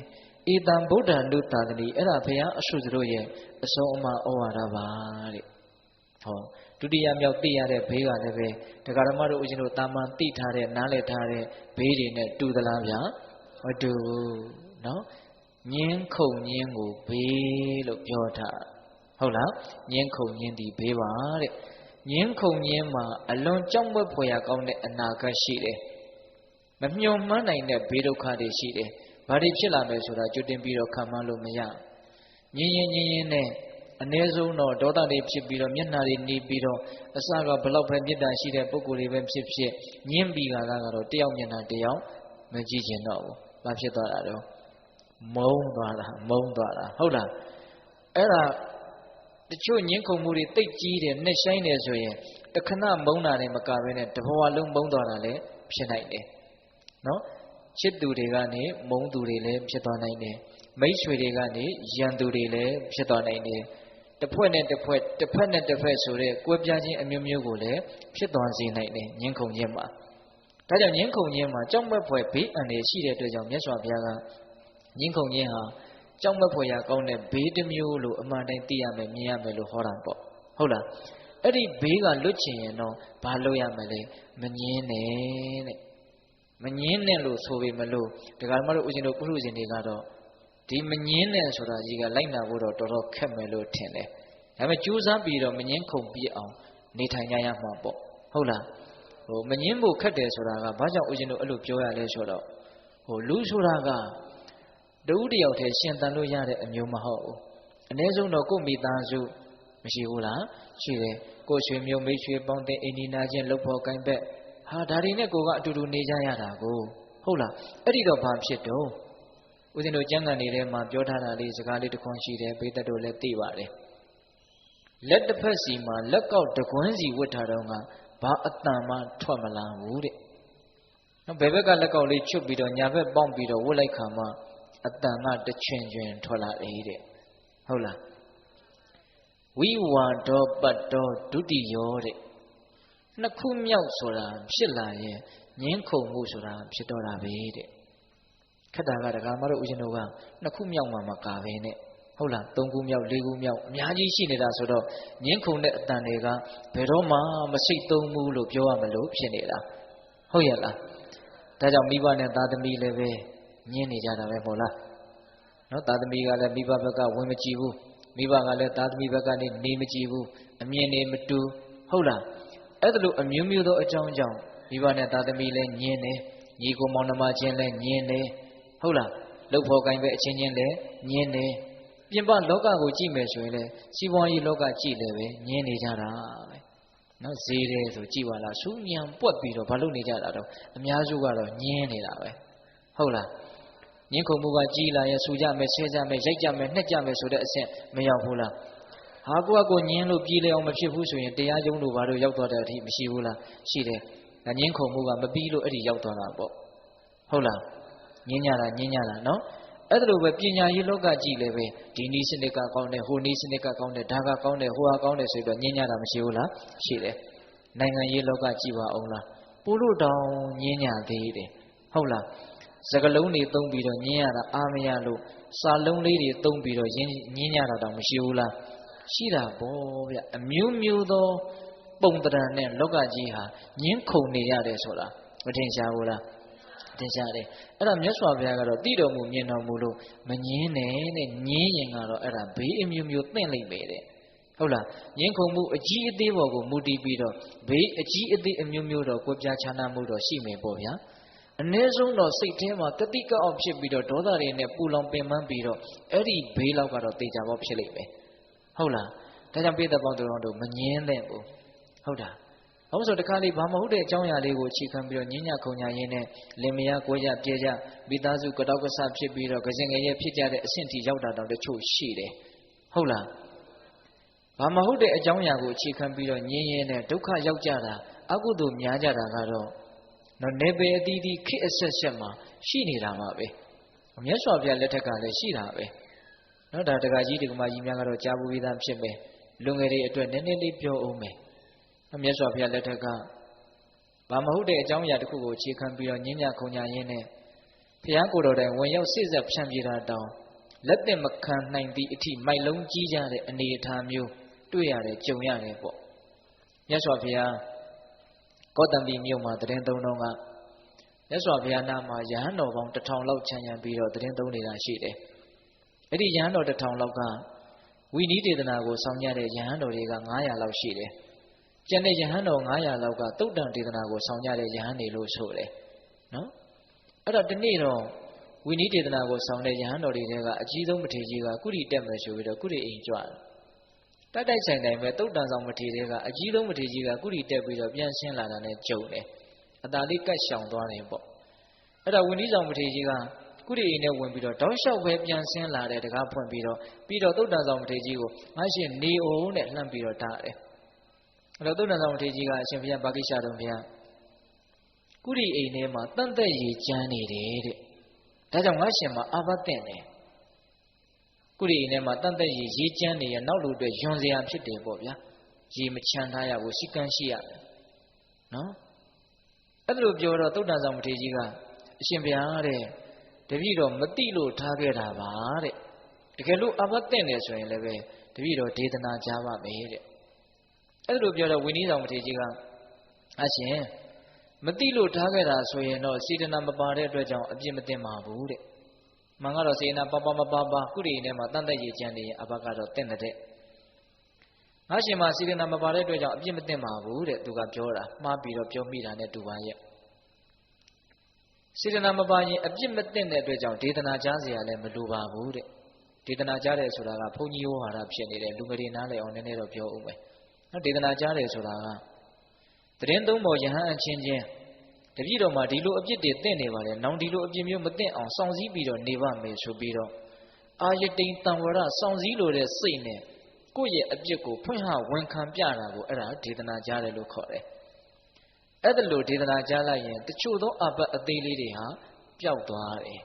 ဧတံဗုဒ္ဓနုသာသတိအဲ့ဒါဘုရားအဆုစတို့ရဲ့အဆုံးအမဩဝါဒပါတဲ့ဟောဒုတိယမြောက်သိရတဲ့ဘေးကလည်းပဲတရားဓမ္မတို့ဦးဇင်းတို့တာမန်သိထားတဲ့နားလည်ထားတဲ့ဘေးတွေနဲ့တူသလားဗျာမတူဘူးနော်ညင်းခုန်ညင်းကိုဘေးလို့ပြောထားဟုတ်လားညင်းခုန်ညင်းဒီဘေးပါတဲ့ညင်းခုန်ညင်းမှာအလွန်ကြောက်မက်ဖွယ်ရာကောင်းတဲ့အနာဂတ်ရှိတယ်မမျှော်မှန်းနိုင်တဲ့ဘေးဒုက္ခတွေရှိတယ်ဘာတွေဖြစ်လာမယ်ဆိုတာကြိုတင်ပြီးတော့ခံမှန်းလို့မရညင်းရင်နဲ့ အ ਨੇ ဆုံးတော့ဒေါသတွေဖြစ်ပြီးတော့မျက်နှာတွေနေပြီးတော့အစကဘလောက်ပဲမေတ္တာရှိတဲ့ပုဂ္ဂိုလ်တွေပဲဖြစ်ဖြစ်ညှင်းပြီးကတော့တယောက်မျက်နှာတယောက်မကြည့်ချင်တော့ဘူး။ဘာဖြစ်သွားတာတော့မုန်းသွားတာဟုတ်လားအဲ့ဒါတချို့ညှင်းခုန်မှုတွေတိတ်ကြီးတယ်နှက်ဆိုင်တယ်ဆိုရင်တခဏမုန်းတာနဲ့မကဘဲနဲ့တဘဝလုံးမုန်းသွားတာလည်းဖြစ်နိုင်တယ်နော်ချစ်သူတွေကနေမုန်းသူတွေလည်းဖြစ်သွားနိုင်တယ်မိတ်ဆွေတွေကနေရန်သူတွေလည်းဖြစ်သွားနိုင်တယ်တစ်ဖွဲ့နဲ့တစ်ဖွဲ့တစ်ဖက်နဲ့တစ်ဖက်ဆိုတဲ့ကွဲပြားခြင်းအမျိုးမျိုးကိုလည်းဖြစ်သွားစေနိုင်တယ်ညှင်းခုန်ခြင်းမှာဒါကြောင့်ညှင်းခုန်ခြင်းမှာကြောက်မက်ဖွယ်ဘေးအန္တရာယ်ရှိတဲ့အတွက်ကြောင့်မြတ်စွာဘုရားကညှင်းခုန်ခြင်းဟာကြောက်မက်ဖွယ်ရာကောင်းတဲ့ဘေးတစ်မျိုးလို့အမှန်တိုင်းသိရမယ်မြင်ရမယ်လို့ဟောတာပေါ့ဟုတ်လားအဲ့ဒီဘေးကလွတ်ချင်ရင်တော့ဘာလုပ်ရမလဲမငင်းနဲ့တဲ့မငင်းနဲ့လို့ဆိုပေမလို့ဒကာမတို့ဦးဇင်းတို့ပုရုဇဉ်တွေကတော့ဒီမငင်းနဲ့ဆိုတာကြီးကလိုက်နာဖို့တော့တော်တော်ခက်မယ်လို့ထင်တယ်ဒါပေမဲ့ကြိုးစားပြီးတော့မငင်းခုန်ပြအောင်နေထိုင်ကြရမှာပေါ့ဟုတ်လားမငင်းဖို့ခက်တယ်ဆိုတာကဘာကြောင့်ဦးဇင်းတို့အဲ့လိုပြောရလဲဆိုတော့လူဆိုတာကတူတယောက်တည်းရှင်သန်လို့ရတဲ့အမျိုးမဟုတ်ဘူးအ ਨੇ ဆုံးတော့ကိုယ့်မိသားစုမရှိဘူးလားရှိတယ်ကိုယ်ရွှေမျိုးမိတ်ရွှေပေါင်းတဲ့အိမ်ဒီနာချင်းလှုပ်ဖို့ကိုင်းဘက်ဟာဒါတွေနဲ့ကိုကအတူတူနေကြရတာကိုဟုတ်လားအဲ့ဒီတော့ဘာဖြစ်တော့ဦးဇင်းတို့ကျမ်းဂန်တွေထဲမှာပြောထားတာလေးစကားလေးတစ်ခွန်းရှိတယ်ဘိသက်တို့လည်းသိပါတယ်လက်တစ်ဖက်စီမှာလက်ကောက်တကွန်းစီဝတ်ထားတော့ကဘာအတန်မှထွက်မလာဘူးတဲ့နော်ဘယ်ဘက်ကလက်ကောက်လေးချွတ်ပြီးတော့ညာဘက်ပေါင်းပြီးတော့ဝတ်လိုက်ခါမှအတန်ကတချွင်ချွင်ထွက်လာတယ်တဲ့ဟုတ်လားဝိဝါဒောပတ်တောဒုတိယောတဲ့နှစ်ခုမြောက်ဆိုတာဖြစ်လာရင်ငင်းခုန်မှုဆိုတာဖြစ်တော့တာပဲတဲ့ခက်တာကဒကာမတို့ဦးဇင်းတို့ကနှစ်ခုမြောက်မှမကာပဲနဲ့ဟုတ်လားသုံးခုမြောက်လေးခုမြောက်အများကြီးရှိနေတာဆိုတော့ငင်းခုန်တဲ့အတန်တွေကဘယ်တော့မှမစိတ်သုံးဘူးလို့ပြောရမလို့ဖြစ်နေတာဟုတ်ရဲ့လားဒါကြောင့်မိဘနဲ့သားသမီးလည်းပဲညင်းနေကြတာပဲမဟုတ်လားနော်သားသမီးကလည်းမိဘဘက်ကဝင်မကြည့်ဘူးမိဘကလည်းသားသမီးဘက်ကနေနေမကြည့်ဘူးအမြင်နေမတူဟုတ်လားအဲ့ဒါလိုအမျိုးမျိုးသောအကြောင်းကြောင့်မိဘနဲ့သားသမီးလည်းညင်းနေညီကိုမောင်နှမချင်းလည်းညင်းနေဟုတ်လားလှုပ်ဖို့ကိုင်းပဲအချင်းချင်းလည်းညင်းနေပြင်ပလောကကိုကြည့်မယ်ဆိုရင်လည်းစီးပွားရေးလောကကြည့်လည်းပဲညင်းနေကြတာပဲနော်ဈေးတယ်ဆိုကြည့်ပါလားစူးညံပွက်ပြီးတော့ဘာလို့နေကြတာတော့အများစုကတော့ညင်းနေတာပဲဟုတ်လားညင်းခုန်မှုကကြီးလာရင်ဆူကြမယ်ဆဲကြမယ်ရိုက်ကြမယ်နှက်ကြမယ်ဆိုတဲ့အဆင့်မရောက်ဘူးလားဟာကိုညင်းလို့ပြေးလေအောင်မဖြစ်ဘူးဆိုရင်တရားရုံးလို့ဘာလို့ရောက်သွားတဲ့အထိမရှိဘူးလားရှိတယ်ဒါညင်းခုန်မှုကမပြီးလို့အဲ့ဒီရောက်သွားတာပေါ့ဟုတ်လားညင်းညတာနော်အဲ့ဒါလိုပဲပညာရေးလောကကြည့်လည်းပဲဒီနည်းစနစ်ကကောင်းတယ်ဟိုနည်းစနစ်ကကောင်းတယ်ဒါကကောင်းတယ်ဟိုဟာကောင်းတယ်ဆိုပြီးတော့ညင်းညတာမရှိဘူးလားရှိတယ်နိုင်ငံရေးလောကကြည့်ပါအောင်လားပို့လို့တောင်ညင်းညသေးတယ်ဟုတ်လားစကလုံးတွေသုံးပြီးတော့ညင်းရတာအာမရလို့စာလုံးလေးတွေသုံးပြီးတော့ညင်းညတာတောင်မရှိဘူးလားရှိတာပေါ့ဗျအမျိုးမျိုးသောပုံတရံနဲ့လောကကြီးဟာညင်းခုန်နေရတယ်ဆိုတာမထင်ရှားဘူးလားထင်ရှားတယ်အဲ့ဒါမြတ်စွာဘုရားကတော့သိတော်မူမြင်တော်မူလို့မငင်းနဲ့တဲ့ငင်းရင်ကတော့အဲ့ဒါဘေးအမျိုးမျိုးသင့်လိမ့်မယ်တဲ့ဟုတ်လားငင်းခုန်မှုအကြီးအသေးပေါ်ကိုမူတည်ပြီးတော့ဘေးအကြီးအသေးအမျိုးမျိုးတော့ကိုပြားခြားနာမှုတော့ရှိမယ်ပေါ့ဗျာအ ਨੇ ဆုံးတော့စိတ်ထဲမှာတတိကအောင်ဖြစ်ပြီးတော့ဒေါသတွေနဲ့ပူလောင်ပင်ပန်းပြီးတော့အဲ့ဒီဘေးလောက်ကတော့တေချာပေါက်ဖြစ်လိမ့်မယ်ဟုတ်လားဒါကြောင့်ပိဿပေါင်းတို့မငင်းတဲ့ဘူးဟုတ်တာဘာလို့ဆိုတခါလေးဘာမဟုတ်တဲ့အကြောင်းအရာလေးကိုအခြေခံပြီးတော့ညဉ့်ညခုံညာရင်းနဲ့လင်မယားကိုကြပြဲကြမိသားစုကတောက်ကဆဖြစ်ပြီးတော့ကစင်ငယ်ရဲ့ဖြစ်ကြတဲ့အဆင့်ထိရောက်တာတော့တချို့ရှိတယ်ဟုတ်လားဘာမဟုတ်တဲ့အကြောင်းအရာကိုအခြေခံပြီးတော့ညဉ့်ရင်းနဲ့ဒုက္ခရောက်ကြတာအကုသိုလ်များကြတာကတော့နော်နေပေအသီးသီးခေတ်အဆက်ဆက်မှာရှိနေတာပါပဲမြတ်စွာဘုရားလက်ထက်ကလည်းရှိတာပဲနော်ဒါတက္ကကြီးတက္ကမကြီးများကတော့ကြားပူပြီးသားဖြစ်မယ်လူငယ်တွေအတွက်နည်းနည်းလေးပြောအောင်မယ်မြတ်စွာဘုရားလက်ထက်ကဘာမဟုတ်တဲ့အကြောင်းအရာတစ်ခုကိုအခြေခံပြီးတော့ညဉ့်ညခုံညာရင်းနဲ့ဘုရားကိုယ်တော်တိုင်ဝင်ရောက်စိစက်ဖြန့်ပြေတာတောင်လက်သက်မခံနိုင်သည့်အထိမိုက်လုံးကြီးကြတဲ့အနေအထားမျိုးတွေ့ရတယ်ကြုံရတယ်ပေါ့မြတ်စွာဘုရားကောတံပိမြို့မှာတရင်သုံးတော့ကမြတ်စွာဘုရားနာမှာယဟန်တော်ပေါင်း1000လောက်ခြံရံပြီးတော့တရင်သုံးနေတာရှိတယ်အဲ့ဒီယဟန်တော်1000လောက်ကဝိနည်းဒေသနာကိုဆောင်ရတဲ့ယဟန်တော်တွေက900လောက်ရှိတယ်ကျန်တဲ့ယဟန်တော်900လောက်ကတုတ်တန်ဒေသနာကိုဆောင်ကြတဲ့ယဟန်တွေလို့ဆိုတယ်နော်အဲ့တော့ဒီနေ့တော့ဝိနည်းဒေသနာကိုဆောင်တဲ့ယဟန်တော်တွေကအကြီးဆုံးမထေရကြီးကကုရိတက်မယ်ဆိုပြီးတော့ကုရိအိမ်ကြွတယ် တိုက်ဆိုင်တိုင်းပဲတုတ်တန်ဆောင်မထေရကအကြီးဆုံးမထေရကြီးကကုရီတက်ပြီးတော့ပြန်ရှင်းလာတာနဲ့ကြုံတယ်အသာလေးကတ်ရှောင်သွားတယ်ပေါ့အဲ့ဒါဝင်းကြီးဆောင်မထေရကြီးကကုရီအိမ်နဲ့ဝင်ပြီးတော့တောက်လျှောက်ပဲပြန်ဆင်းလာတယ်တကားဖွင့်ပြီးတော့တုတ်တန်ဆောင်မထေရကြီးကိုငါရှင်နေအောင်နဲ့လှမ်းပြီးတော့တားတယ်အဲ့တော့တုတ်တန်ဆောင်မထေရကြီးကအရှင်ဘုရားဗာကိရှတော်ဘုရားကုရီအိမ်ထဲမှာတန်သက်ရည်ကျမ်းနေတယ်တဲ့ဒါကြောင့်ငါရှင်မှာအာဘတ်တဲ့တယ်ကုရီအိမ်ထဲမှာတန်သက်ရည်ကျမ်းနေရနောက်လူတွေယွန်စရာဖြစ်တယ်ပေါ့ဗျာရေမချမ်းထားရဘူးစီကံရှိရတယ်နော်အဲ့ဒါလိုပြောတော့တုတ်တန်ဆောင်မထေရကြီးကအရှင်ဘုရားတဲ့တပည့်တော်မတိလို့ထားခဲ့တာပါတဲ့တကယ်လို့အာဘတ်တဲ့တယ်ဆိုရင်လည်းပဲတပည့်တော်ဒေသနာကြားပါမယ်တဲ့အဲ့ဒါလိုပြောတော့ဝိနည်းဆောင်မထေရကြီးကအရှင်မတိလို့ထားခဲ့တာဆိုရင်တော့စေတနာမပါတဲ့အတွက်ကြောင့်အပြစ်မတင်ပါဘူးတဲ့မှန်ကတော့စေတနာပါကုရီထဲမှာတန်သက်ရည်ကျမ်းနေရင်အဘကတော့တင့်တဲ့ငါရှင်မှာစေတနာမပါတဲ့အတွက်ကြောင့်အပြစ်မတင်ပါဘူးတဲ့သူကပြောတာမှားပြီးတော့ပြောမိတာနဲ့တူပါရဲ့စေတနာမပါရင်အပြစ်မတင်တဲ့အတွက်ကြောင့်ဒေသနာကြားเสียလည်းမလိုပါဘူးတဲ့ဒေသနာကြားတယ်ဆိုတာကဘုန်းကြီးဟောဟာတာဖြစ်နေတယ်လူငယ်တွေနားလည်အောင်နည်းနည်းတော့ပြောဦးမယ်နော်ဒေသနာကြားတယ်ဆိုတာကသတင်းသုံးပေါ်ယဟန်အချင်းချင်းတပည့်တော်မှာဒီလိုအပြစ်တွေတင့်နေပါလေနောင်ဒီလိုအပြစ်မျိုးမတင့်အောင်စောင့်စည်းပြီးတော့နေပါမယ်ဆိုပြီးတော့အာယတိန်တံဝရစောင့်စည်းလိုတဲ့စိတ်နဲ့ကိုယ့်ရဲ့အပြစ်ကိုဖွင့်ဟဝန်ခံပြတာကိုအဲ့ဒါဒေသနာကြားတယ်လို့ခေါ်တယ်အဲ့ဒါလိုဒေသနာကြားလိုက်ရင်တချို့သောအပတ်အသေးလေးတွေဟာပျောက်သွားတယ်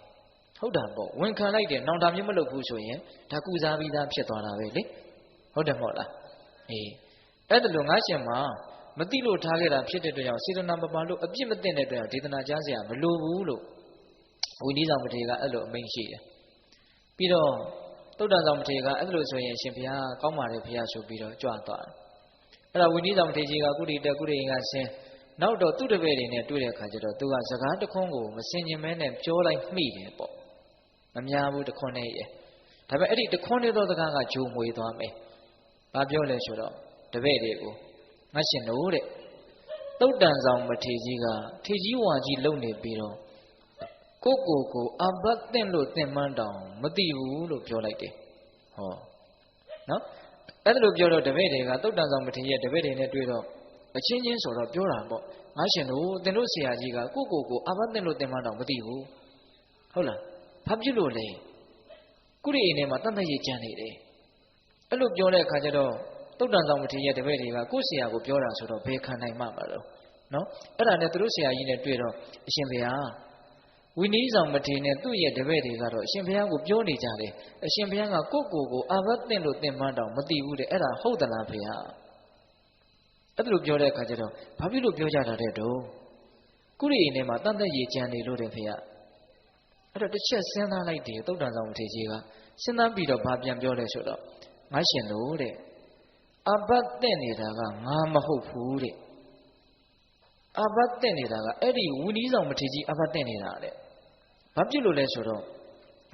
ဟုတ်တာပေါ့ဝန်ခံလိုက်တယ်နောင်ဒါမျိုးမလုပ်ဘူးဆိုရင်ဒါကုစားပြီးသားဖြစ်သွားတာပဲလေဟုတ်တယ်မဟုတ်လားအေးအဲ့ဒါလိုငါရှင်မှာမတိလို့ထားခဲ့တာဖြစ်တဲ့အတွက်ကြောင့်စေတနာမပါလို့အပြစ်မတင်တဲ့အတွက်ဒေသနာကြားเสียမလိုဘူးလို့ဝိနည်းဆောင်မထေရကအဲ့လိုအမိန့်ရှိတယ်ပြီးတော့တုတ်တန်ဆောင်မထေရကအဲ့လိုဆိုရင်ရှင်ဘုရားကောင်းပါတယ်ဘုရားဆိုပြီးတော့ကြွသွားတယ်အဲ့ဒါဝိနည်းဆောင်မထေရကြီးကကုရီတက်ကုရီကဆင်းနောက်တော့သူ့တပည့်တွေနဲ့တွေ့တဲ့အခါကျတော့သူကစကားတခွန်းကိုမစင်ញင်မဲနဲ့ပြောလိုက်မိတယ်ပေါ့မများဘူးတခွန်းနဲ့ရဲ့ဒါပေမဲ့အဲ့ဒီတခွန်းနဲ့သောစကားကဂျိုမွေသွားမယ်ဘာပြောလဲဆိုတော့တပည့်တွေကိုငါရှင်တို့တဲ့တုတ်တန်ဆောင်မထေရကြီးကထေကြီးဝါကြီးလုံနေပြီးတော့ကိုအာဘတ်တင်လို့တင်မှန်းတောင်မသိဘူးလို့ပြောလိုက်တယ်ဟောနော်အဲ့ဒါလိုပြောတော့တပည့်တွေကတုတ်တန်ဆောင်မထေရရဲ့တပည့်တွေနဲ့တွေ့တော့အချင်းချင်းဆိုတော့ပြောတာပေါ့ငါရှင်တို့သင်တို့ဆရာကြီးကကိုအာဘတ်တင်လို့တင်မှန်းတောင်မသိဘူးဟုတ်လားဘာဖြစ်လို့လဲကုရီအိမ်ထဲမှာတန်တရည်ကြံနေတယ်အဲ့လိုပြောတဲ့အခါကျတော့တုတ်တန်ဆောင်မထေရရဲ့တပည့်တွေကကိုယ့်ဆရာကိုပြောတာဆိုတော့ဘယ်ခံနိုင်မှမလို့နော်အဲ့ဒါနဲ့သူတို့ဆရာကြီးနဲ့တွေ့တော့အရှင်ဘုရားဝိနည်းဆောင်မထေရနဲ့သူ့ရဲ့တပည့်တွေကတော့အရှင်ဘုရားကိုပြောနေကြတယ်အရှင်ဘုရားကကိုအာဘတ်တင်လို့တင်မှန်းတောင်မသိဘူးတဲ့အဲ့ဒါဟုတ်သလားဘုရားအဲ့ဒါလိုပြောတဲ့အခါကျတော့ဘာဖြစ်လို့ပြောကြတာတဲ့တော့ကုရီအိမ်ထဲမှာတန်သက်ရည်ကြံနေလို့တဲ့ဘုရားအဲ့တော့တစ်ချက်စဉ်းစားလိုက်တယ်တုတ်တန်ဆောင်မထေရကြီးကစဉ်းစားပြီးတော့ဘာပြန်ပြောလဲဆိုတော့ငါရှင်တို့တဲ့အဘတ်တဲ့နေတာကငါမဟုတ်ဘူးတဲ့အဘတ်တဲ့နေတာကအဲ့ဒီဝီနီးဆောင်မထေရကြီးအဘတ်တဲ့နေတာတဲ့ဘာဖြစ်လို့လဲဆိုတော့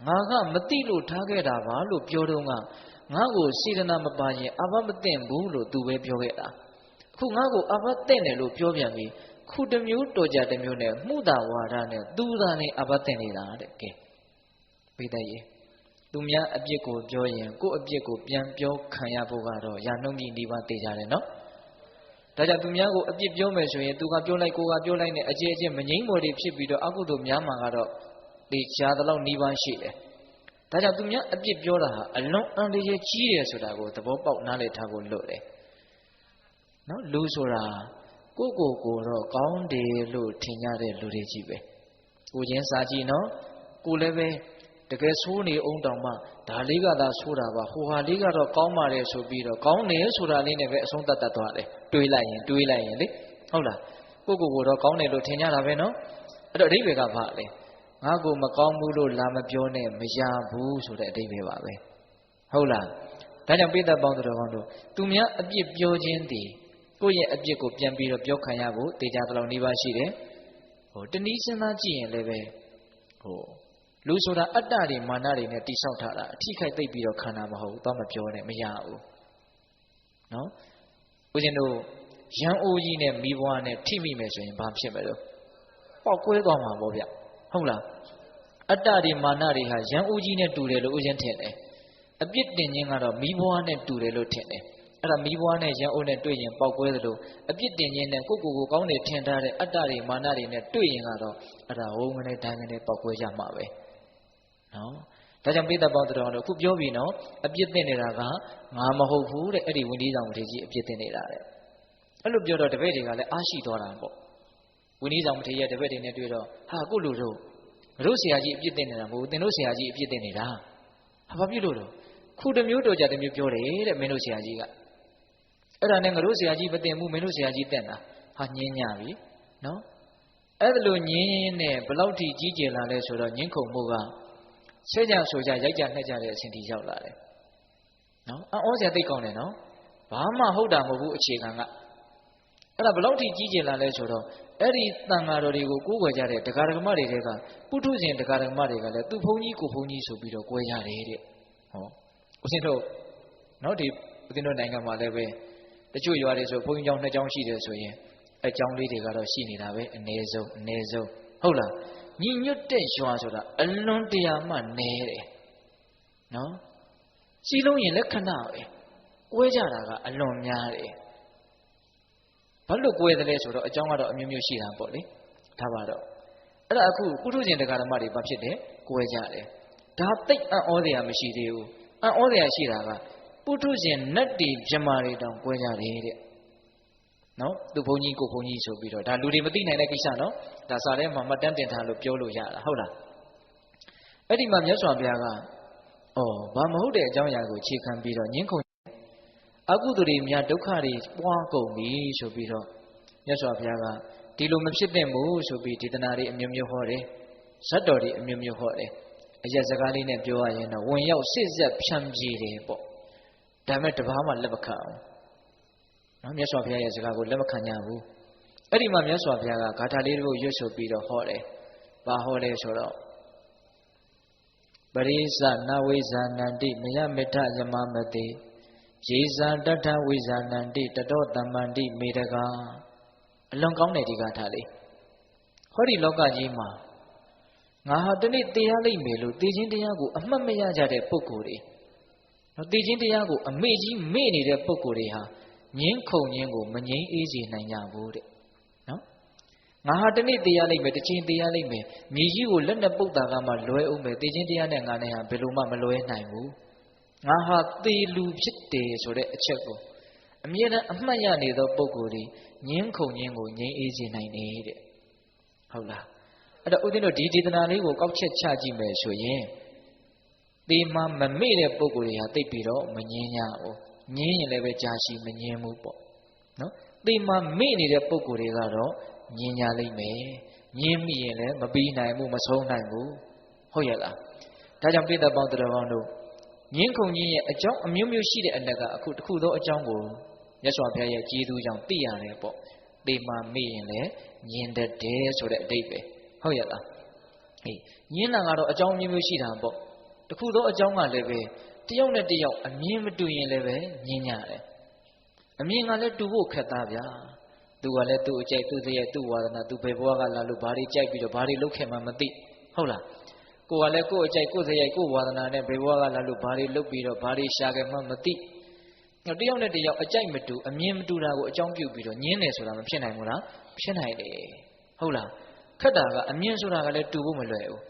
ငါကမတိလို့ထားခဲ့တာပါလို့ပြောတော့ငါကိုစေတနာမပါရင်အဘတ်မတဲ့ဘူးလို့သူပဲပြောခဲ့တာအခုငါကိုအဘတ်တဲ့တယ်လို့ပြောပြန်ပြီခုတစ်မျိုးတော်ကြတစ်မျိုးနဲ့မှုတာဝါဒနဲ့သူသာနေအဘတ်တဲ့နေတာတဲ့ကဲပိတရေသူများအပြစ်ကိုပြောရင်ကိုယ့်အပြစ်ကိုပြန်ပြောခံရဖို့ကတော့ရာနှုံးကြီးဒီပါသိကြတယ်နော်ဒါကြောင့်သူများကိုအပြစ်ပြောမယ်ဆိုရင်သူကပြောလိုက်ကိုကပြောလိုက်နဲ့အကျဉ်းချင်းမငြိမ့်မော်တွေဖြစ်ပြီးတော့အကုသိုလ်များမှာကတော့သိချာတဲ့လောက်နှီးပန်းရှိတယ်ဒါကြောင့်သူများအပြစ်ပြောတာဟာအလွန်အန္တရာယ်ကြီးတယ်ဆိုတာကိုသဘောပေါက်နားလည်ထားဖို့လိုတယ်နော်လူဆိုတာကိုတော့ကောင်းတယ်လို့ထင်ကြတဲ့လူတွေကြီးပဲကိုချင်းစားကြည့်နော်ကိုလည်းပဲတကယ်ဆိုးနေအောင်တောင်မှဒါလေးကသာဆိုးတာပါဟိုဟာလေးကတော့ကောင်းပါတယ်ဆိုပြီးတော့ကောင်းတယ်ဆိုတာလေးနဲ့ပဲအဆုံးသတ်တတ်သွားတယ်တွေးလိုက်ရင်လေဟုတ်လားကိုတော့ကောင်းတယ်လို့ထင်ကြတာပဲနော်အဲ့တော့အဓိပ္ပာယ်ကဘာလဲငါကိုမကောင်းဘူးလို့လာမပြောနဲ့မရဘူးဆိုတဲ့အဓိပ္ပာယ်ပါပဲဟုတ်လားဒါကြောင့်ပိဿပေါင်းတော်ကောင်းတို့သူများအပြစ်ပြောခြင်းတည်ကိုယ့်ရဲ့အပြစ်ကိုပြန်ပြီးတော့ပြောခံရဖို့တေချာတလုံးနှီးပါရှိတယ်ဟိုတနည်းစဉ်းစားကြည့်ရင်လည်းပဲဟိုလူဆိုတာအတ္တတွေမာနတွေနဲ့တိဆောက်ထားတာအထိခိုက်သိပ်ပြီးတော့ခံတာမဟုတ်ဘူးတော့မပြောနဲ့မရဘူးနော်ဦးဇင်းတို့ရန်အိုးကြီးနဲ့မိဘွားနဲ့ထိမိမယ်ဆိုရင်ဘာဖြစ်မလဲပေါက်ကွဲသွားမှာပေါ့ဗျဟုတ်လားအတ္တတွေမာနတွေဟာရန်အိုးကြီးနဲ့တူတယ်လို့ဦးဇင်းထင်တယ်အပြစ်တင်ခြင်းကတော့မိဘွားနဲ့တူတယ်လို့ထင်တယ် အဲ့ဒါမိဘွားနဲ့ရန်အိုးနဲ့တွေ့ရင်ပေါက်ကွဲသလိုအပြစ်တင်ခြင်းနဲ့ကိုကောင်းတယ်ထင်ထားတဲ့အတ္တတွေမာနတွေနဲ့တွေ့ရင်ကတော့အဲ့ဒါဝုန်းကနေတိုင်းကနေပေါက်ကွဲကြမှာပဲနော်ဒါကြောင့်ပိဋကပေါင်းတော်တို့အခုပြောပြီးနော်အပြစ်တင်နေတာကငါမဟုတ်ဘူးတဲ့အဲ့ဒီဝိနည်းဆောင်မထေရကြီးအပြစ်တင်နေတာတဲ့အဲ့လိုပြောတော့တပည့်တွေကလည်းအားရှိသွားတာပေါ့ဝိနည်းဆောင်မထေရရဲ့တပည့်တွေနဲ့တွေ့တော့ဟာကိုလူတို့ဆရာကြီးအပြစ်တင်နေတာမဟုတ်ဘူးသင်တို့ဆရာကြီးအပြစ်တင်နေတာဟာဘာဖြစ်လို့လဲခုတစ်မျိုးတော်ကြတစ်မျိုးပြောတယ်တဲ့မင်းတို့ဆရာကြီးကအဲ့ဒါနဲ့ငါတို့ဆရာကြီးမတင်ဘူးမင်းတို့ဆရာကြီးတက်တာဟာညင်းညပြီနော်အဲ့ဒါလိုညင်းနဲ့ဘလောက်ထိကြီးကျယ်လာလဲဆိုတော့ညင်းခုန်မှုကဆဲကြဆိုကြရိုက်ကြနှက်ကြတဲ့အဆင့်ထိရောက်လာတယ်နော်အော်ဆရာသိကောင်းတယ်နော်ဘာမှဟုတ်တာမဟုတ်ဘူးအခြေခံကအဲ့ဒါဘလောက်ထိကြီးကျယ်လာလဲဆိုတော့အဲ့ဒီတန်ဃာတော်တွေကိုကိုးကွယ်ကြတဲ့တရားဓမ္မတွေတဲကပုထုဇဉ်တရားဓမ္မတွေကလည်းသူ့ဘုန်းကြီးကိုဘုန်းကြီးဆိုပြီးတော့ကွဲကြတယ်တဲ့ဟောဦးဇင်းတို့နော်ဒီဦးဇင်းတို့နိုင်ငံမှာလည်းပဲတချို့ရွာတွေဆိုဘုန်းကြီးကျောင်း2ကျောင်းရှိတယ်ဆိုရင်အဲကျောင်းလေးတွေကတော့ရှိနေတာပဲအ ਨੇ ဆုံးဟုတ်လားညီညွတ်တဲ့ရွာဆိုတာအလွန်တရာမှနဲတယ်နော်စီလုံးရင်လည်းခဏပဲကွဲကြတာကအလွန်များတယ်ဘာလို့ကွဲတယ်လဲဆိုတော့အကြောင်းကတော့အမျိုးမျိုးရှိတာပေါ့လေဒါပါတော့အဲ့ဒါအခုပုထုဇဉ်တရားဓမ္မတွေဘာဖြစ်တယ်ကွဲကြတယ်ဒါသိအံ့ဩစရာမရှိသေးဘူးအံ့ဩစရာရှိတာကပုထုဇဉ်နတ်တီမြမာတွေတောင်ကွဲကြတယ်တဲ့နော်သူဘုန်းကြီးကိုဘုန်းကြီးဆိုပြီးတော့ဒါလူတွေမသိနိုင်တဲ့ကိစ္စနော်ဒါစာထဲမှာမှတ်တမ်းတင်ထားလို့ပြောလို့ရတာဟုတ်လားအဲ့ဒီမှာမြတ်စွာဘုရားကဘာမဟုတ်တဲ့အကြောင်းအရာကိုခြေခံပြီးတော့ညှင်းခုန်အကုသိုလ်တွေများဒုက္ခတွေပွားကုန်ပြီဆိုပြီးတော့မြတ်စွာဘုရားကဒီလိုမဖြစ်သင့်ဘူးဆိုပြီးဒေသနာတွေအမျိုးမျိုးဟောတယ်ဇတ်တော်တွေအမျိုးမျိုးဟောတယ်အရက်စကားလေးနဲ့ပြောရရင်တော့ဝင်ရောက်စစ်ဆက်ဖြန့်ပြေးတယ်ပေါ့ဒါမဲ့တဘာမှလက်မခံအောင်နော်မြတ်စွာဘုရားရဲ့စကားကိုလက်မခံကြဘူးအဲ့ဒီမှာမြတ်စွာဘုရားကဂါထာလေးတွေကိုရွတ်ဆိုပြီးတော့ဟောတယ်ဘာဟောလဲဆိုတော့ပရိစ္ဆနဝိဇာနန္တိမယမေထယမမတိယေဇာတထဝိဇာနန္တိတတောတမ္မန္တိမေတကာအလွန်ကောင်းတဲ့ဒီဂါထာလေးဟောဒီလောကကြီးမှာငါဟာတနေ့သိရလိမ့်မယ်လို့သိချင်းတရားကိုအမှတ်မရကြတဲ့ပုဂ္ဂိုလ်တွေနော်သိချင်းတရားကိုအမေ့ကြီးမေ့နေတဲ့ပုဂ္ဂိုလ်တွေဟာငင်းခုန်ခြင်းကိုမငြိမ်းအေးစေနိုင်ကြဘူးတဲ့နော်ငါဟာတနေ့သိရလိမ့်မယ်တစ်ချိန်သိရလိမ့်မယ်မြေကြီးကိုလက်နဲ့ပုတ်တာကမှလွဲအောင်မယ်သိချင်းတရားနဲ့ငါနဲ့ဟာဘယ်လိုမှမလွဲနိုင်ဘူးငါဟာသေလူဖြစ်တယ်ဆိုတဲ့အချက်ကိုအမြဲတမ်းအမှတ်ရနေသောပုဂ္ဂိုလ်တွေငင်းခုန်ခြင်းကိုငြိမ်းအေးစေနိုင်တယ်ဟုတ်လားအဲ့တော့ဦးဇင်းတို့ဒီဒေသနာလေးကိုကောက်ချက်ချကြည့်မယ်ဆိုရင်သေမှမမေ့တဲ့ပုဂ္ဂိုလ်တွေဟာသိပြီးတော့မငြင်းကြဘူးငြင်းရင်လည်းပဲကြာရှည်မငြင်းဘူးပေါ့နော်သေမှမေ့နေတဲ့ပုဂ္ဂိုလ်တွေကတော့ငြင်းကြလိမ့်မယ်ငြင်းမိရင်လည်းမပြီးနိုင်ဘူးမဆုံးနိုင်ဘူးဟုတ်ရဲ့လားဒါကြောင့်ပိဋကပေါင်းတော်ပေါင်းတို့ငင်းခုန်ခြင်းရဲ့အကြောင်းအမျိုးမျိုးရှိတဲ့အနက်ကအခုတစ်ခုသောအကြောင်းကိုမြတ်စွာဘုရားရဲ့ကျေးဇူးကြောင့်သိရတယ်ပေါ့သေမှမေ့ရင်လည်းငြင်းတတ်တယ်ဆိုတဲ့အဓိပ္ပာယ်ဟုတ်ရဲ့လားဟေးငင်းတာကတော့အကြောင်းမျိုးမျိုးရှိတာပေါ့တခုသောအကြောင်းကလည်းပဲတယောက်နဲ့တယောက်အမြင်မတူရင်လည်းပဲငင်းကြတယ်အမြင်ကလည်းတူဖို့ခက်သားဗျာသူကလည်းသူ့အကြိုက်သူ့စရိုက်သူ့ဝါဒနာသူဘယ်ဘဝကလာလို့ဘာတွေကြိုက်ပြီးတော့ဘာတွေလုပ်ခဲ့မှမသိဟုတ်လားကိုကလည်းကို့အကြိုက်ကို့စရိုက်ကို့ဝါဒနာနဲ့ဘယ်ဘဝကလာလို့ဘာတွေလုပ်ပြီးတော့ဘာတွေရှာခဲ့မှမသိတယောက်နဲ့တယောက်အကြိုက်မတူအမြင်မတူတာကိုအကြောင်းပြုပြီးတော့ငင်းတယ်ဆိုတာမဖြစ်နိုင်ဘူးလားဖြစ်နိုင်တယ်ဟုတ်လားခက်တာကအမြင်ဆိုတာကလည်းတူဖို့မလွယ်ဘူး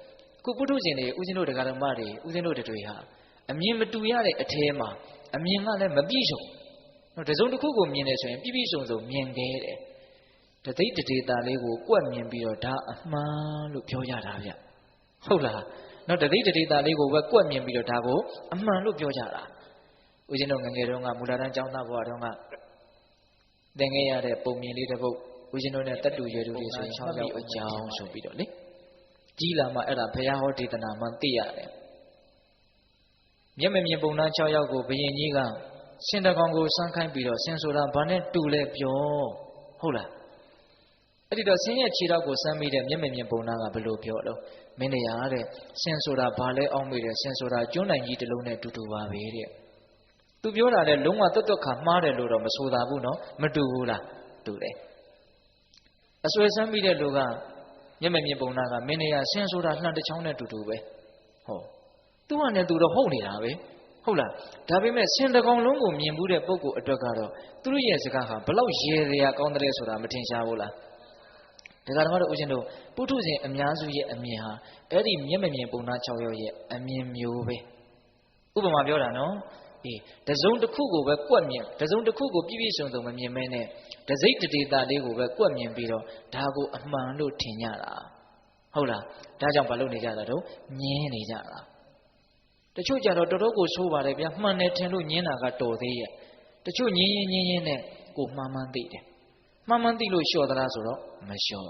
ခုပုထုဇဉ်တွေဦးဇင်းတို့တရားဓမ္မတွေဦးဇင်းတို့တွေဟာအမြင်မတူရတဲ့အထဲမှာအမြင်ကလည်းမပြည့်စုံတစုံတစ်ခုကိုမြင်တယ်ဆိုရင်ပြည့်ပြည့်စုံစုံမြင်ခဲ့တယ်တသိတဒေတာလေးကိုကွက်မြင်ပြီးတော့ဒါအမှန်လို့ပြောကြတာဗျဟုတ်လားနော်တသိတဒေတာလေးကိုပဲကွက်မြင်ပြီးတော့ဒါကိုအမှန်လို့ပြောကြတာဦးဇင်းတို့ငယ်ငယ်တုန်းကမူလတန်းကျောင်းသားဘဝတုန်းကသင်ခဲ့ရတဲ့ပုံမြင်လေးတစ်ပုဒ်ဦးဇင်းတို့နဲ့တတ်တူရွယ်တူတွေဆိုရင်6ရောက်အကြောင်းဆိုပြီးတော့လေကြီးလာမှအဲ့ဒါဘုရားဟောဒေသနာမှသိရတယ်မျက်မမြင်ပုံနှန်း6ယောက်ကိုဘုရင်ကြီးကရှင်တကောင်ကိုစမ်းခိုင်းပြီးတော့ဆင်ဆိုတာဘာနဲ့တူလဲပြောဟုတ်လားအဲ့ဒီတော့ဆင်းရဲ့ခြေတော့ကိုစမ်းမိတဲ့မျက်မမြင်ပုံနှန်းကဘယ်လိုပြောတော့မင်းတို့ရတဲ့ဆင်ဆိုတာဘာလဲအောင်းမိတယ်ဆင်ဆိုတာကျွန်းနိုင်ကြီးတစ်လုံးနဲ့တူတူပါပဲတဲ့သူပြောတာလည်းလုံးဝတွတ်တွတ်ခါမှားတယ်လို့တော့မဆိုတာဘူးနော်မတူဘူးလားတူတယ်အစွဲစမ်းမိတဲ့လူကမျက်မမြင်ပုံနှန်းကမင်းတို့ရဆင်ဆိုတာလှန်တစ်ချောင်းနဲ့တူတူပဲဟောသူကလည်းသူတော့ဟုတ်နေတာပဲ ဟုတ်လားဒါပေမဲ့ဆင်တကောင်လုံးကိုမြင်မှုတဲ့ပုဂ္ဂိုလ်အတွက်ကတော့သူတို့ရဲ့စကားဟာဘလောက်ရေရကောင်းတဲ့ဆိုတာမထင်ရှားဘူးလားဒါကတော့ဦးဇင်းတို့ပုထုဇဉ်အများစုရဲ့အမြင်ဟာအဲ့ဒီမျက်မမြင်ပုံနာ6ယောက်ရဲ့အမြင်မျိုးပဲဥပမာပြောတာနော်တစုံတစ်ခုကိုပဲကွက်မြင်တစုံတစ်ခုကိုပြည့်ပြည့်စုံစုံမမြင်မဲနဲ့တစိတ်တေတာလေးကိုပဲကွက်မြင်ပြီးတော့ဒါကိုအမှန်လို့ထင်ကြတာဟုတ်လားဒါကြောင့်ဘာလို့နေကြတာတော့ညင်းနေကြတာတချို့ကြတော့တော်တော်ကိုဆိုးပါတယ်ဗျာမှန်တယ်ထင်လို့ညင်းတာကတော်သေးရဲ့တချို့ညင်းနဲ့ကိုမှားမှန်းသိတယ်မှန်မှန်သိလို့လျှော့သလားဆိုတော့မလျှော့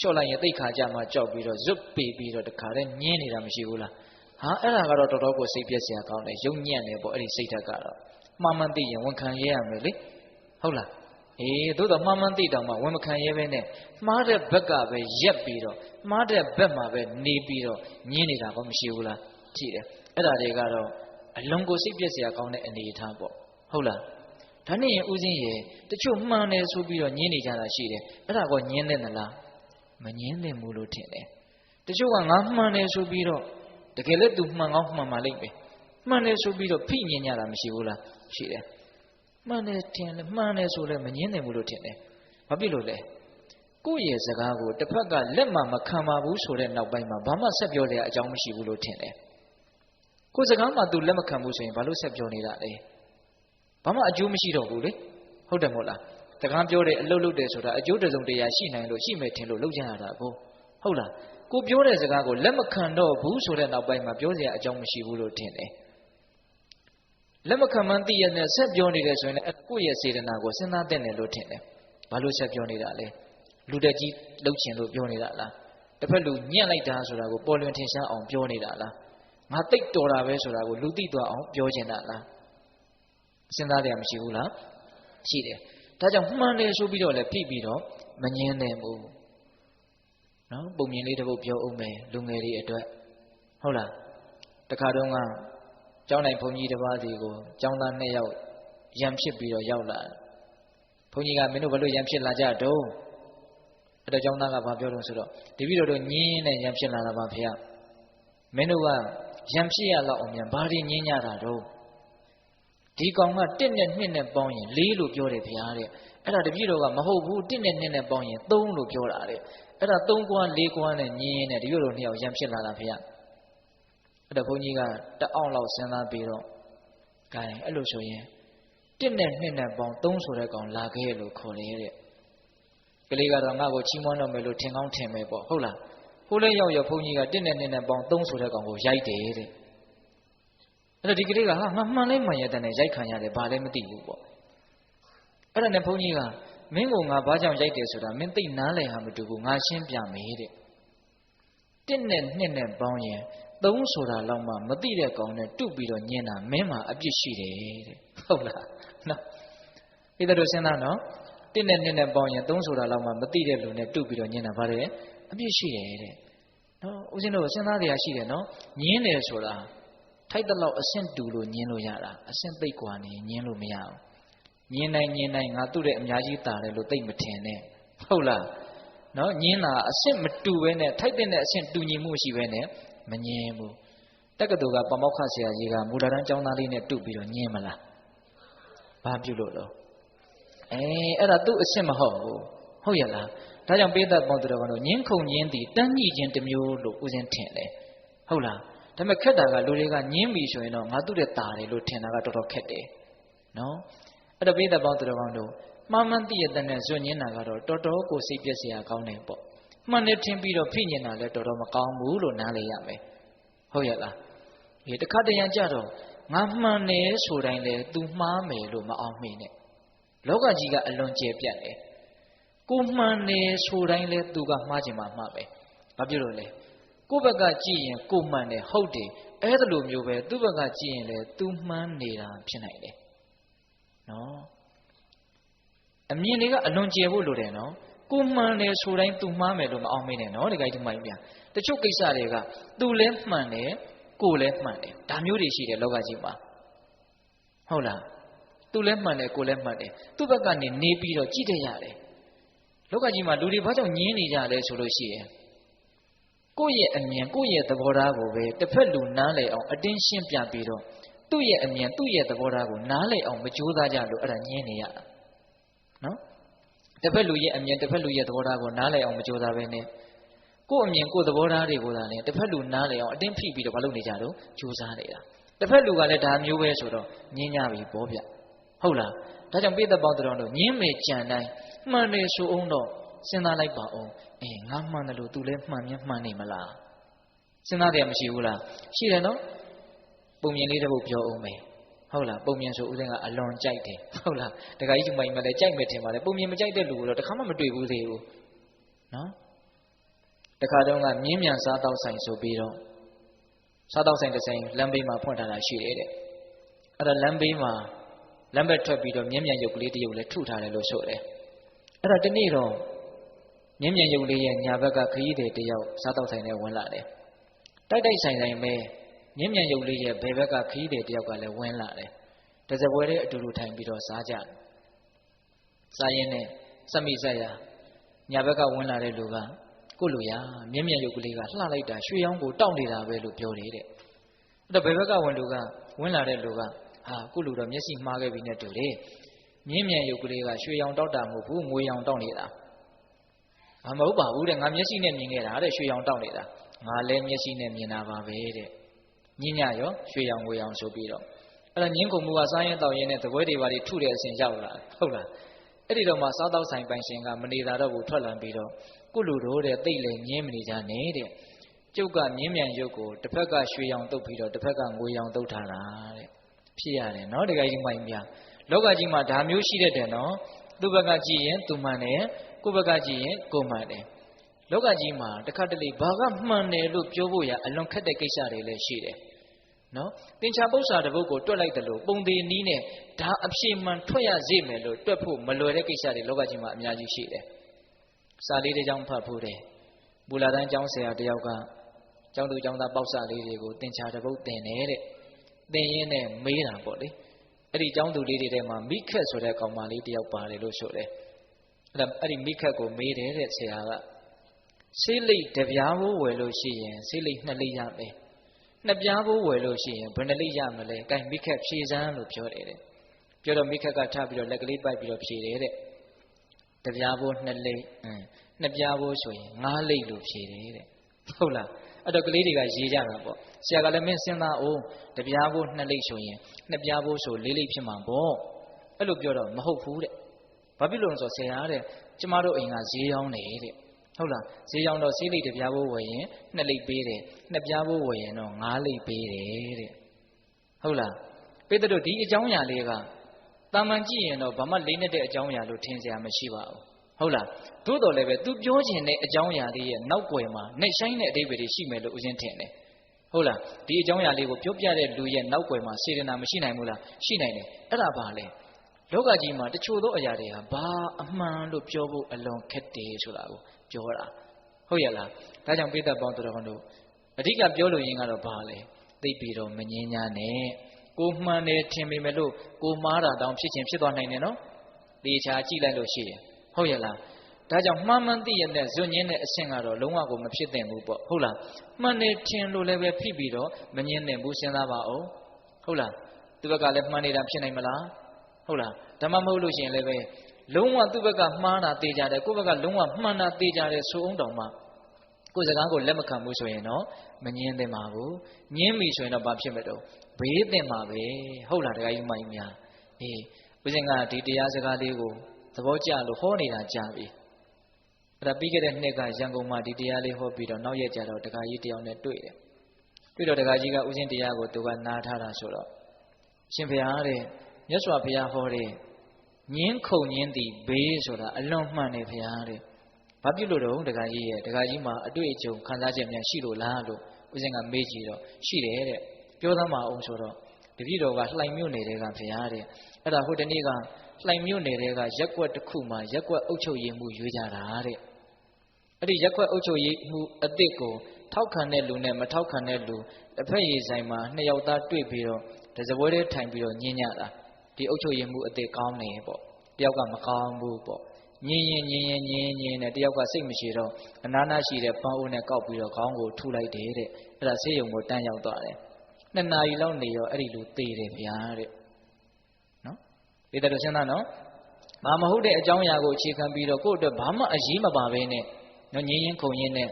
လျှော့လိုက်ရင်သိခါကြမှာကြောက်ပြီးတော့ဇွတ်ပေပြီးတော့တခါတည်းညင်းနေတာမရှိဘူးလားဟာအဲ့ဒါကတော့တော်တော်ကိုစိတ်ပြက်စရာကောင်းတယ်ယုံညံ့တယ်ပေါ့အဲ့ဒီစိတ်ဓာတ်ကတော့မှန်မှန်သိရင်ဝန်ခံရရမယ်လေဟုတ်လားသို့တော့မှန်မှန်သိတောင်မှဝန်မခံရဲပဲနဲ့မှားတဲ့ဘက်ကပဲရက်ပြီးတော့မှားတဲ့ဘက်မှာပဲနေပြီးတော့ညင်းနေတာကောမရှိဘူးလားရှိတယ်အဲ့ဒါတွေကတော့အလုံးကိုစိတ်ပြက်စရာကောင်းတဲ့အနေအထားပေါ့ဟုတ်လားဒါနဲ့ရင်ဦးစင်းရဲ့တချို့မှန်တယ်ဆိုပြီးတော့ညင်းနေကြတာရှိတယ်အဲ့ဒါကောညင်းတဲ့လားမညင်းသင့်ဘူးလို့ထင်တယ်တချို့ကငါမှန်တယ်ဆိုပြီးတော့တကယ်လည်းသူမှန်ကောင်းမှန်ပါလိမ့်မယ်မှန်တယ်ဆိုပြီးတော့ဖိညင်ကြတာမရှိဘူးလားရှိတယ်မှန်တယ်ထင်တယ်မှန်တယ်ဆိုလည်းမညင်းသင့်ဘူးလို့ထင်တယ်ဘာဖြစ်လို့လဲကိုယ့်ရဲ့စကားကိုတစ်ဖက်ကလက်မှမခံပါဘူးဆိုတဲ့နောက်ပိုင်းမှာဘာမှဆက်ပြောစရာအကြောင်းမရှိဘူးလို့ထင်တယ်ကိုယ်စကားမှသူလက်မခံဘူးဆိုရင်ဘာလို့ဆက်ပြောနေတာလဲဘာမှအကျိုးမရှိတော့ဘူးလေဟုတ်တယ်မဟုတ်လားစကားပြောတယ်အလုပ်လုပ်တယ်ဆိုတာအကျိုးတစုံတရာရှိနိုင်လို့ရှိမယ်ထင်လို့လုပ်ကြရတာကိုဟုတ်လားကိုပြောတဲ့စကားကိုလက်မခံတော့ဘူးဆိုတဲ့နောက်ပိုင်းမှာပြောစရာအကြောင်းမရှိဘူးလို့ထင်တယ်လက်မခံမှန်းသိရတဲ့ဆက်ပြောနေတယ်ဆိုရင်ကိုယ့်ရဲ့စေတနာကိုစဉ်းစားတဲ့တယ်လို့ထင်တယ်ဘာလို့ဆက်ပြောနေတာလဲလူတက်ကြီးလှုပ်ချင်လို့ပြောနေတာလားတစ်ဖက်လူညှက်လိုက်တာဆိုတာကိုပေါ်လွင်ထင်ရှားအောင်ပြောနေတာလားငါတိတ်တော်တာပဲဆိုတာကိုလူသိသွားအောင်ပြောချင်တာလားစဉ်းစားတယ်မရှိဘူးလားရှိတယ်ဒါကြောင့်မှန်တယ်ဆိုပြီးတော့လည်းဖိပြီးတော့မငင်းနိုင်ဘူးနော်ပုံမြင်လေးတစ်ပုဒ်ပြောအောင်မယ်လူငယ်တွေအတွက်ဟုတ်လားတခါတုန်းကကျောင်းတိုင်းဘုန်းကြီးတစ်ပါးစီကိုကျောင်းသား2ယောက်ရံဖြစ်ပြီးတော့ရောက်လာဘုန်းကြီးကမင်းတို့ဘယ်လိုရံဖြစ်လာကြတော့အဲ့တော့ကျောင်းသားကဘာပြောတော့ဆိုတော့တပည့်တော်တို့ညင်းနဲ့ရံဖြစ်လာတာပါဖေရမင်းတို့ကရံဖြစ်ရလောက်အောင်မြန်ဘာတွေညင်းကြတာတော့ဒီကောင်က1နဲ့2နဲ့ပေါင်းရင်4လို့ပြောတယ်ဗျာတဲ့အဲ့ဒါတပည့်တော်ကမဟုတ်ဘူး1နဲ့2နဲ့ပေါင်းရင်3လို့ပြောတာတဲ့အဲ့ဒါ3ကွာ4ကွာနဲ့ညင်းနဲ့တပည့်တော်2ယောက်ရံဖြစ်လာတာဗျာအဲ့တော့ဘုန်းကြီးကတအောင်လောက်စဉ်းစားပြီးတော့ဂိုင်းအဲ့လိုဆိုရင်1နဲ့2နဲ့ပေါင်း3ဆိုတဲ့ကောင်လာခဲ့လို့ခေါ်တယ်တဲ့ကလေးကတော့ငါ့ကိုချီးမွမ်းတော့မယ်လို့ထင်ကောင်းထင်မယ်ပေါ့ဟုတ်လားဟိုလဲရောက်ဘုန်းကြီးက1နဲ့2နဲ့ပေါင်း3ဆိုတဲ့ကောင်ကိုရိုက်တယ်တဲ့အဲ့တော့ဒီကလေးကဟာငါမှန်လဲမှန်ရတဲ့နဲ့ရိုက်ခံရတယ်ဘာလဲမသိဘူးပေါ့အဲ့ဒါနဲ့ဘုန်းကြီးကမင်းကငါဘာကြောင့်ရိုက်တယ်ဆိုတာမင်းသိနားလည်ဟာမတူဘူးငါရှင်းပြမယ်တဲ့1နဲ့2နဲ့ပေါင်းရင်3ဆိုတာလောက်မှမသိတဲ့ကောင်နဲ့တုပြီးတော့ညင်းတာမင်းမှာအပြစ်ရှိတယ်တဲ့ဟုတ်လားနော်ဒီတော့စဉ်းစားနော်1နဲ့2နဲ့ပေါင်းရင်3ဆိုတာလောက်မှမသိတဲ့လူနဲ့တုပြီးတော့ညင်းတာဗါတယ်အပြစ်ရှိတယ်တဲ့နော်ဦးဇင်းတို့စဉ်းစားတရားရှိတယ်နော်ညင်းတယ်ဆိုတာထိုက်တဲ့လောက်အဆင့်တူလို့ညင်းလို့ရတာအဆင့်သိပ်กว่าနေညင်းလို့မရဘူးညင်းနိုင်ငါသူ့တဲ့အများကြီးတာတယ်လို့သိမထင်နဲ့ဟုတ်လားနော်ညင်းတာအဆင့်မတူပဲနဲ့ထိုက်တဲ့အဆင့်တူညီမှုရှိပဲနဲ့မညင်းဘူးတက္ကသိုလ်ကပမောက္ခဆရာကြီးကမူလတန်းကျောင်းသားလေးနဲ့တူပြီးတော့ညင်းမလားဘာပြုလို့လဲအဲ့ဒါသူ့အဆင့်မဟုတ်ဘူးဟုတ်ရလားဒါကြောင့်ပိဿပေါင်းသူတော်ကတော့ညင်းခုန်ညင်းသည်တန်းညှိခြင်းတစ်မျိုးလို့ဦးဇင်းထင်တယ်ဟုတ်လားဒါပေမဲ့ခက်တာကလူတွေကညင်းပြီဆိုရင်တော့ငါသူ့တဲ့တာတယ်လို့ထင်တာကတော်တော်ခက်တယ်နော်အဲ့တော့ပိဿပေါင်းသူတော်ကောင်းတို့မှားမှန်းသိရတဲ့နဲ့ဇွတ်ညင်းတာကတော့တော်တော်ကိုစိတ်ပြည့်စရာကောင်းတယ်ပေါ့မှန်တယ်ထင်ပြီးတော့ဖိညင်တာလည်းတော်တော်မကောင်းဘူးလို့နားလည်ရမယ်ဟုတ်ရဲ့လားဒီတစ်ခါတရံကြတော့ငါမှန်တယ်ဆိုတိုင်းလေ तू မှားမယ်လို့မအောင်မိနဲ့လောကကြီးကအလွန်ကျယ်ပြန့်တယ်ကိုမှန်တယ်ဆိုတိုင်းလေ तू ကမှားချင်မှမှားပဲဘာဖြစ်လို့လဲကိုယ့်ဘက်ကကြည့်ရင်ကိုမှန်တယ်ဟုတ်တယ်အဲ့ဒါလိုမျိုးပဲသူ့ဘက်ကကြည့်ရင်လေ तू မှန်းနေတာဖြစ်နိုင်တယ်နော်အမြင်တွေကအလွန်ကျယ်ဖို့လိုတယ်နော်ကိုမှန်တယ်ဆိုတိုင်း तू မှားမယ်လို့မအောင်မိနဲ့နော်ဒီကိစ္စမိုင်းပြန်တချို့ကိစ္စတွေက तू လည်းမှန်တယ်ကိုလည်းမှန်တယ်ဒါမျိုးတွေရှိတယ်လောကကြီးမှာဟုတ်လား तू လည်းမှန်တယ်ကိုလည်းမှန်တယ်သူ့ဘက်ကနေနေပြီးတော့ကြည့်တဲ့ရတယ်လောကကြီးမှာလူတွေဘာကြောင့်ညင်းနေကြလဲဆိုလို့ရှိရင်ကိုယ့်ရဲ့အမြင်ကိုယ့်ရဲ့သဘောထားကိုပဲတစ်ဖက်လူနားလည်အောင်အတင်းရှင်းပြပြီးတော့ သူ့ရဲ့အမြင်သူ့ရဲ့သဘောထားကိုနားလည်အောင်မကြိုးစားကြလို့အဲ့ဒါညင်းနေရတာနော်တစ်ဖက်လူရဲ့အမြင်တစ်ဖက်လူရဲ့သဘောထားကိုနားလည်အောင်မကြိုးစားပဲနဲ့ကိုယ့်အမြင်ကိုယ့်သဘောထားတွေကိုသာလေတစ်ဖက်လူနားလည်အောင်အတင်းဖိပြီးတော့မလုပ်နေကြတော့ကြိုးစားနေတာတစ်ဖက်လူကလည်းဒါမျိုးပဲဆိုတော့ညင်းကြပြီပေါ့ဗျဟုတ်လားဒါကြောင့်ပိဿပေါင်းတော်တို့ညင်းမေကြံတိုင်းမှန်တယ်ဆိုအောင်တော့စဉ်းစားလိုက်ပါအောင်ငါမှန်တယ်လို့ तू လည်းမှန်နေမလားစဉ်းစားတယ်မရှိဘူးလားရှိတယ်နော်ပုံမြင်လေးတစ်ပုဒ်ပြောအောင်မယ်ဟုတ်လားပုံမြင်ဆိုဦးစင်းကအလွန်ကြိုက်တယ်ဟုတ်လားတခါကြီးမိုင်မလဲကြိုက်မယ်ထင်ပါလေပုံမြင်မကြိုက်တဲ့လူကိုတော့တခါမှမတွေ့ဘူးသေးဘူးနော်တခါတော့ကမြင်းမြန်စားတောက်ဆိုင်ဆိုပြီးတော့စားတောက်ဆိုင်တစ်ဆိုင်လမ်းဘေးမှာဖွင့်ထားတာရှိတယ်တဲ့အဲ့ဒါလမ်းဘေးမှာလမ်းဘက်ထွက်ပြီးတော့မြင်းမြန်ရုပ်ကလေးတစ်ရုပ်လည်းထုထားတယ်လို့ဆိုတယ်အဲ့ဒါတနေ့တော့မြင်းမြန်ရုပ်လေးရဲ့ညာဘက်ကခရီးသည်တစ်ယောက်စားတောက်ဆိုင်ထဲဝင်လာတယ်တိုက်ဆိုင်ပဲမြင်းမြန်ရုပ်လေးရဲ့ဘယ်ဘက်ကခရီးသည်တစ်ယောက်ကလည်းဝင်လာတယ်တစပွဲတဲ့အတူတူထိုင်ပြီးတော့စားကြတယ်စားရင်းနဲ့စက်မိဆက်ရညာဘက်ကဝင်လာတဲ့လူကကိုလူရမြင်းမြန်ရုပ်ကလေးကလှလိုက်တာရွှေရောင်းကိုတောက်နေတာပဲလို့ပြောတယ်တဲ့အဲ့တော့ဘယ်ဘက်ကဝင်လာတဲ့လူကကိုလူတော့မျက်စိမှားခဲ့ပြီနဲ့တူတယ်မြင်းမြန်ရုပ်ကလေးကရွှေရောင်တောက်တာမဟုတ်ဘူးငွေရောင်တောက်နေတာမဟုတ်ပါဘူးတဲ့ငါမျက်စိနဲ့မြင်ခဲ့တာတဲ့ရွှေရောင်တောက်နေတာငါလည်းမျက်စိနဲ့မြင်တာပါပဲတဲ့ညညရောရွှေရောင်ငွေရောင်ဆိုပြီးတော့အဲ့ဒါညင်းခုံမှုကစားရင်တောက်ရင်နဲ့သပွဲတွေပါတွေထုတဲ့အစဉ်ရောက်လာဟုတ်လားအဲ့ဒီတော့မှစားတောက်ဆိုင်ပိုင်ရှင်ကမနေတာတော့ဘူးထွက်လာပြီးတော့ကိုလူတို့တဲ့တိတ်လေညင်းမနေကြနဲ့တဲ့ကျုပ်ကမြင်းမြန်ရုပ်ကိုတစ်ဖက်ကရွှေရောင်တုပ်ပြီးတော့တစ်ဖက်ကငွေရောင်တုပ်ထားတာတဲ့ဖြစ်ရတယ်နော်တကယ်ကြီးမိုင်းပြလောကကြီးမှာဒါမျိုးရှိတတ်တယ်နော်သူ့ဘက်ကကြည့်ရင်သူမှန်တယ်ကိုယ့်ဘက်ကကြည့်ရင်ကိုမှန်တယ်လောကကြီးမှာတစ်ခါတလေဘာကမှန်တယ်လို့ပြောဖို့ရအလွန်ခက်တဲ့ကိစ္စတွေလည်းရှိတယ်နော်သင်္ချာပု္ပ္ပာတစ်ပုဒ်ကိုတွက်လိုက်တယ်လို့ပုံသေးနီးနဲ့ဒါအဖြေမှန်ထွက်ရစေမယ်လို့တွက်ဖို့မလွယ်တဲ့ကိစ္စတွေလောကကြီးမှာအများကြီးရှိတယ်စာလေးတစ်ကြောင်းဖတ်ဖို့တယ်ဘူလာတန်းကျောင်းဆရာတယောက်ကကျောင်းသူကျောင်းသားပေါက်စာလေးတွေကိုသင်္ချာတစ်ပုဒ်သင်တယ်တဲ့သင်ရင်းနဲ့မေးတာပေါ့လေအဲ့ဒီကျောင်းသူလေးတွေထဲမှာမိခက်ဆိုတဲ့ကောင်မလေးတယောက်ပါတယ်လို့ဆိုတယ်အဲ့ဒီမိခက်ကိုမေးတယ်တဲ့ဆရာကဆေးလိပ်တစ်ပြားဘိုးဝယ်လို့ရှိရင်ဆေးလိပ်2လိပ်ရမယ်2ပြားဘိုးဝယ်လို့ရှိရင်ဘယ်နှလိပ်ရမလဲ။ကဲမိခက်ဖြေစမ်းလို့ပြောတယ်တဲ့။ပြောတော့မိခက်ကထပြီးတော့လက်ကလေးပိုက်ပြီးတော့ဖြေတယ်တဲ့။တစ်ပြားဘိုး2လိပ်2ပြားဘိုးဆိုရင်5လိပ်လို့ဖြေတယ်တဲ့။ဟုတ်လား။အဲ့တော့ကလေးတွေကရေးကြတာပေါ့။ဆရာကလည်းမင်းစဉ်းစားအောင်တစ်ပြားဘိုး2လိပ်ဆိုရင်2ပြားဘိုးဆို4လိပ်ဖြစ်မှာပေါ့။အဲ့လိုပြောတော့မဟုတ်ဘူးတဲ့။ဘာဖြစ်လို့လဲဆိုတော့ဆရာတဲ့ကျမတို့အိမ်ကဈေးရောင်းတယ်တဲ့။ဟုတ်လားဈေးရောင်းတော့ဆေးလိပ်တစ်ပြားဘိုးဝယ်ရင်2လိပ်ပေးတယ်2ပြားဘိုးဝယ်ရင်တော့5လိပ်ပေးတယ်တဲ့ဟုတ်လားပေတတို့ဒီအကြောင်းအရာလေးကတာမန်ကြည့်ရင်တော့ဘာမှလေးနဲ့တဲ့အကြောင်းအရာလို့ထင်စရာမရှိပါဘူးဟုတ်လားသို့တော်လည်းပဲသူပြောချင်တဲ့အကြောင်းအရာလေးရဲ့နောက်ွယ်မှာနှိမ့်ဆိုင်တဲ့အဓိပ္ပာယ်တွေရှိမယ်လို့ဦးဇင်းထင်တယ်ဟုတ်လားဒီအကြောင်းအရာလေးကိုပြောပြတဲ့လူရဲ့နောက်ွယ်မှာစေတနာမရှိနိုင်ဘူးလားရှိနိုင်တယ်အဲ့ဒါပါလေလောကကြီးမှာတချို့သောအရာတွေဟာဘာအမှန်လို့ပြောဖို့အလွန်ခက်တယ်ဆိုတာကိုပြောတာဟုတ်ရလားဒါကြောင့်ပိဿပေါင်းတော်တို့အဓိကပြောလို့ရင်းကတော့ဘာလဲသိပြီးတော့မငြင်းညာနဲ့ကိုမှန်တယ်ထင်ပေမဲ့လို့ကိုမှားတာတောင်ဖြစ်ချင်းဖြစ်သွားနိုင်တယ်နော်ဒီချာကြည့်လိုက်လို့ရှိရင်ဟုတ်ရလားဒါကြောင့်မှန်မှန်သိရတဲ့ဇွတ်ညင်းတဲ့အဆင့်ကတော့လုံးဝကိုမဖြစ်သင့်ဘူးပေါ့ဟုတ်လားမှန်တယ်ထင်လို့လည်းပဲဖိပြီးတော့မငြင်းသင့်ဘူးစဉ်းစားပါအောင်ဟုတ်လားသူဘက်ကလည်းမှန်နေတာဖြစ်နိုင်မလားဟုတ်လားဓမ္မမဟုတ်လို့ရှိရင်လည်းပဲလုံးဝသူ့ဘက်ကမှားတာသိကြတယ်ကိုယ့်ဘက်ကလုံးဝမှန်တာသိကြတယ်ဆိုအောင်တောင်မှကိုယ်စကားကိုလက်မခံဘူးဆိုရင်တော့မငြင်းသင့်ပါဘူးငြင်းပြီဆိုရင်တော့ဘာဖြစ်မလို့ဘေးသင့်ပါပဲဟုတ်လားတခါကြီးမိုင်းများအေးဦးဇင်းကဒီတရားစကားလေးကိုသဘောကျလို့ဟောနေတာကြာပြီအဲ့ဒါပြီးခဲ့တဲ့နှစ်ကရန်ကုန်မှာဒီတရားလေးဟောပြီးတော့နောက်ရက်ကျတော့တခါကြီးတယောက်နဲ့တွေ့တယ်တွေ့တော့တခါကြီးကဦးဇင်းတရားကိုသူကနားထားတာဆိုတော့ရှင်ဘုရားတဲ့မြတ်စွာဘုရားဟောတဲ့ငင်းခုန်ငင်းသည်ဘေးဆိုတာအလွန်မှန်တယ်ဘုရားတဲ့ဘာဖြစ်လို့တော့တခါကြီးရဲ့တခါကြီးမှာအတွေ့အကြုံခံစားချက်များရှိလို့လားလို့ဦးဇင်းကမေးကြည့်တော့ရှိတယ်တဲ့ပြောသမှာအောင်ဆိုတော့တပည့်တော်ကလှိုင်မြို့နယ်တဲကဘုရားတဲ့အဲ့ဒါဟိုတနေ့ကလှိုင်မြို့နယ်တဲကရက်ကွက်တစ်ခုမှာရက်ကွက်အုပ်ချုပ်ရေးမှုရွေးကြတာတဲ့အဲ့ဒီရက်ကွက်အုပ်ချုပ်ရေးမှုအသစ်ကိုထောက်ခံတဲ့လူနဲ့မထောက်ခံတဲ့လူတစ်ဖက်ရေးဆိုင်မှာ2ယောက်သားတွေ့ပြီးတော့တစပွဲထဲထိုင်ပြီးတော့ညင်ညတာဒီအုပ်ချုပ်ရေးမှုအသစ်ကောင်းနေပေါ့တယောက်ကမကောင်းဘူးပေါ့ညင်နဲ့တယောက်ကစိတ်မရှိတော့အနားနာရှိတဲ့ပန်းအိုးနဲ့ကောက်ပြီးတော့ခေါင်းကိုထူလိုက်တယ်တဲ့အဲ့ဒါဆေးရုံကိုတန်းရောက်သွားတယ် 2 နာရီလောက်နေရောအဲ့ဒီလိုသေတယ်ဗျာတဲ့နော်ဒီတဲ့စဉ်းစားနော်ဘာမဟုတ်တဲ့အကြောင်းအရာကိုအခြေခံပြီးတော့ကိုယ့်အတွက်ဘာမှအရေးမပါဘဲနဲ့နော်ငြင်းရင်ခုန်ရင်နဲ့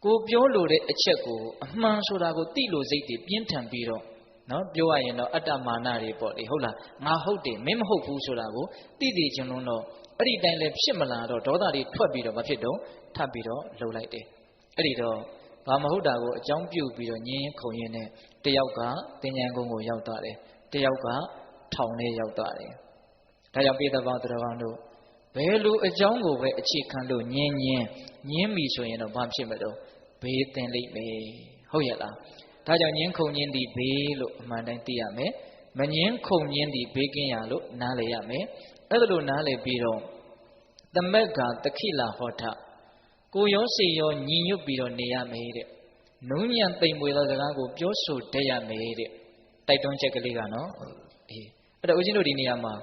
ကိုပြောလို့တဲ့အချက်ကိုအမှန်ဆိုတာကိုသိလို့စိတ်တွေပြင်းထန်ပြီးတော့နော်ပြောရရင်တော့အတ္တမာနတွေပေါ့လေဟုတ်လားငါဟုတ်တယ်မင်းမဟုတ်ဘူးဆိုတာကိုသိသိချင်းလုံးတော့အဲ့ဒီတိုင်းလည်းဖြစ်မလာတော့ဒေါသတွေထွက်ပြီးတော့မဖြစ်တော့ထပ်ပြီးတော့လှုပ်လိုက်တယ်အဲ့ဒီတော့ဘာမဟုတ်တာကိုအကြောင်းပြုပြီးတော့ငြင်းခုန်ရင်နဲ့တယောက်ကတင်ញံကုန်းကိုရောက်သွားတယ်တယောက်ကထောင်ထဲရောက်သွားတယ်ဒါကြောင့်ပိဿပေါင်းသူတော်ကောင်းတို့ဘယ်လိုအကြောင်းကိုပဲအခြေခံလို့ညင်းပြီဆိုရင်တော့ဘာဖြစ်မလို့ဘေးသင်လိမ့်မယ်ဟုတ်ရဲ့လားဒါကြောင့်ညင်းခုန်ညင်းသည်ဘေးလို့အမှန်တိုင်းသိရမယ်မညင်းခုန်ညင်းသည်ဘေးကင်းရလို့နားလည်ရမယ်အဲ့ဒါလို့နားလည်ပြီးတော့သမက်ကတခိလာဟောထကိုရောစိတ်ရောညီညွတ်ပြီးတော့နေရမယ်တဲ့နုညံ့သိမ်မွေသောစကားကိုပြောဆိုတတ်ရမယ်တဲ့တိုက်တွန်းချက်ကလေးကနော်အေးအဲ့တော့ဦးဇင်းတို့ဒီနေရာမှာ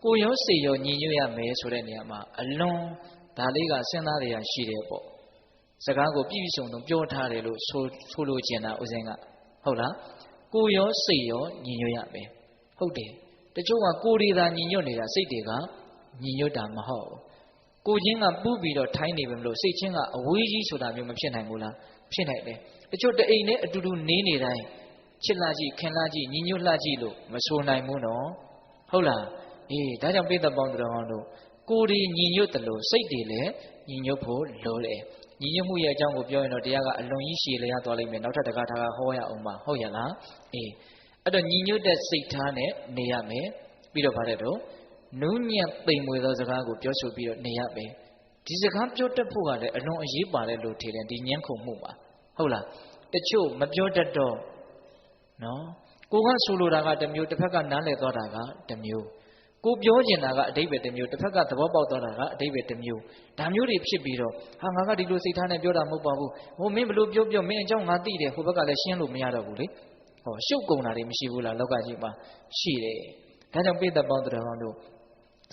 ကိုရောစိတ်ရောညီညွတ်ရမယ်ဆိုတဲ့နေရာမှာအလွန်ဒါလေးကစဉ်းစားရရှိတယ်ပေါ့စကားကိုပြည့်ပြည့်စုံစုံပြောထားတယ်လို့ဆိုလိုချင်တာဦးဇင်းကဟုတ်လားကိုရောစိတ်ရောညီညွတ်ရမယ်ဟုတ်တယ်တချို့ကကိုယ်တွေသာညီညွတ်နေတာစိတ်တွေကညီညွတ်တာမဟုတ်ဘူးကိုချင်းကပူးပြီးတော့ထိုင်းနေပြီမလို့စိတ်ချင်းကအဝေးကြီးဆိုတာမျိုးမဖြစ်နိုင်ဘူးလားဖြစ်နိုင်တယ်တချို့တအိမ်နဲ့အတူတူနေနေတိုင်းချစ်လာကြည့်ခင်လာကြည့်ညီညွတ်လာကြည့်လို့မဆိုနိုင်ဘူးနော်ဟုတ်လားအေးဒါကြောင့်ပိဿပေါင်းတော်ဟောင်းတို့ကိုယ်တွေညီညွတ်တယ်လို့စိတ်တွေလည်းညီညွတ်ဖို့လိုတယ်ညီညွတ်မှုရဲ့အကြောင်းကိုပြောရင်တော့တရားကအလွန်ကြီးရှည်လျားသွားလိမ့်မယ်နောက်ထပ်တကားထားဟောရအောင်ပါဟုတ်ရလားအေးအဲ့တော့ညီညွတ်တဲ့စိတ်ထားနဲ့နေရမယ်ပြီးတော့ဗါတဲ့တော့နုညံ့သိမ်မွေသောစကားကိုပြောဆိုပြီးတော့နေရမယ်ဒီစကားပြောတတ်ဖို့ကလည်းအလွန်အရေးပါတယ်လို့ထင်တယ်ဒီညံ့ခုန်မှုပါဟုတ်လားတချို့မပြောတတ်တော့နော်ကိုကဆိုလိုတာကတစ်မျိုးတစ်ဖက်ကနားလည်သွားတာကတစ်မျိုးကိုပြောကျင်တာကအတိပ္ပယ်တစ်မျိုးတစ်ဖက်ကသဘောပေါက်သွားတာကအတိပ္ပယ်တစ်မျိုးဒါမျိုးတွေဖြစ်ပြီးတော့ဟာငါကဒီလိုစိတ်ထားနဲ့ပြောတာမဟုတ်ပါဘူးဟိုမင်းဘလို့ပြောမင်းအကြောင်းငါသိတယ်ဟိုဘက်ကလည်းရှင်းလို့မရတော့ဘူးလေဟောရှုပ်ကုန်တာတွေမရှိဘူးလားလောကကြီးမှာရှိတယ်ဒါကြောင့်ပိဿပေါင်းတော်တို့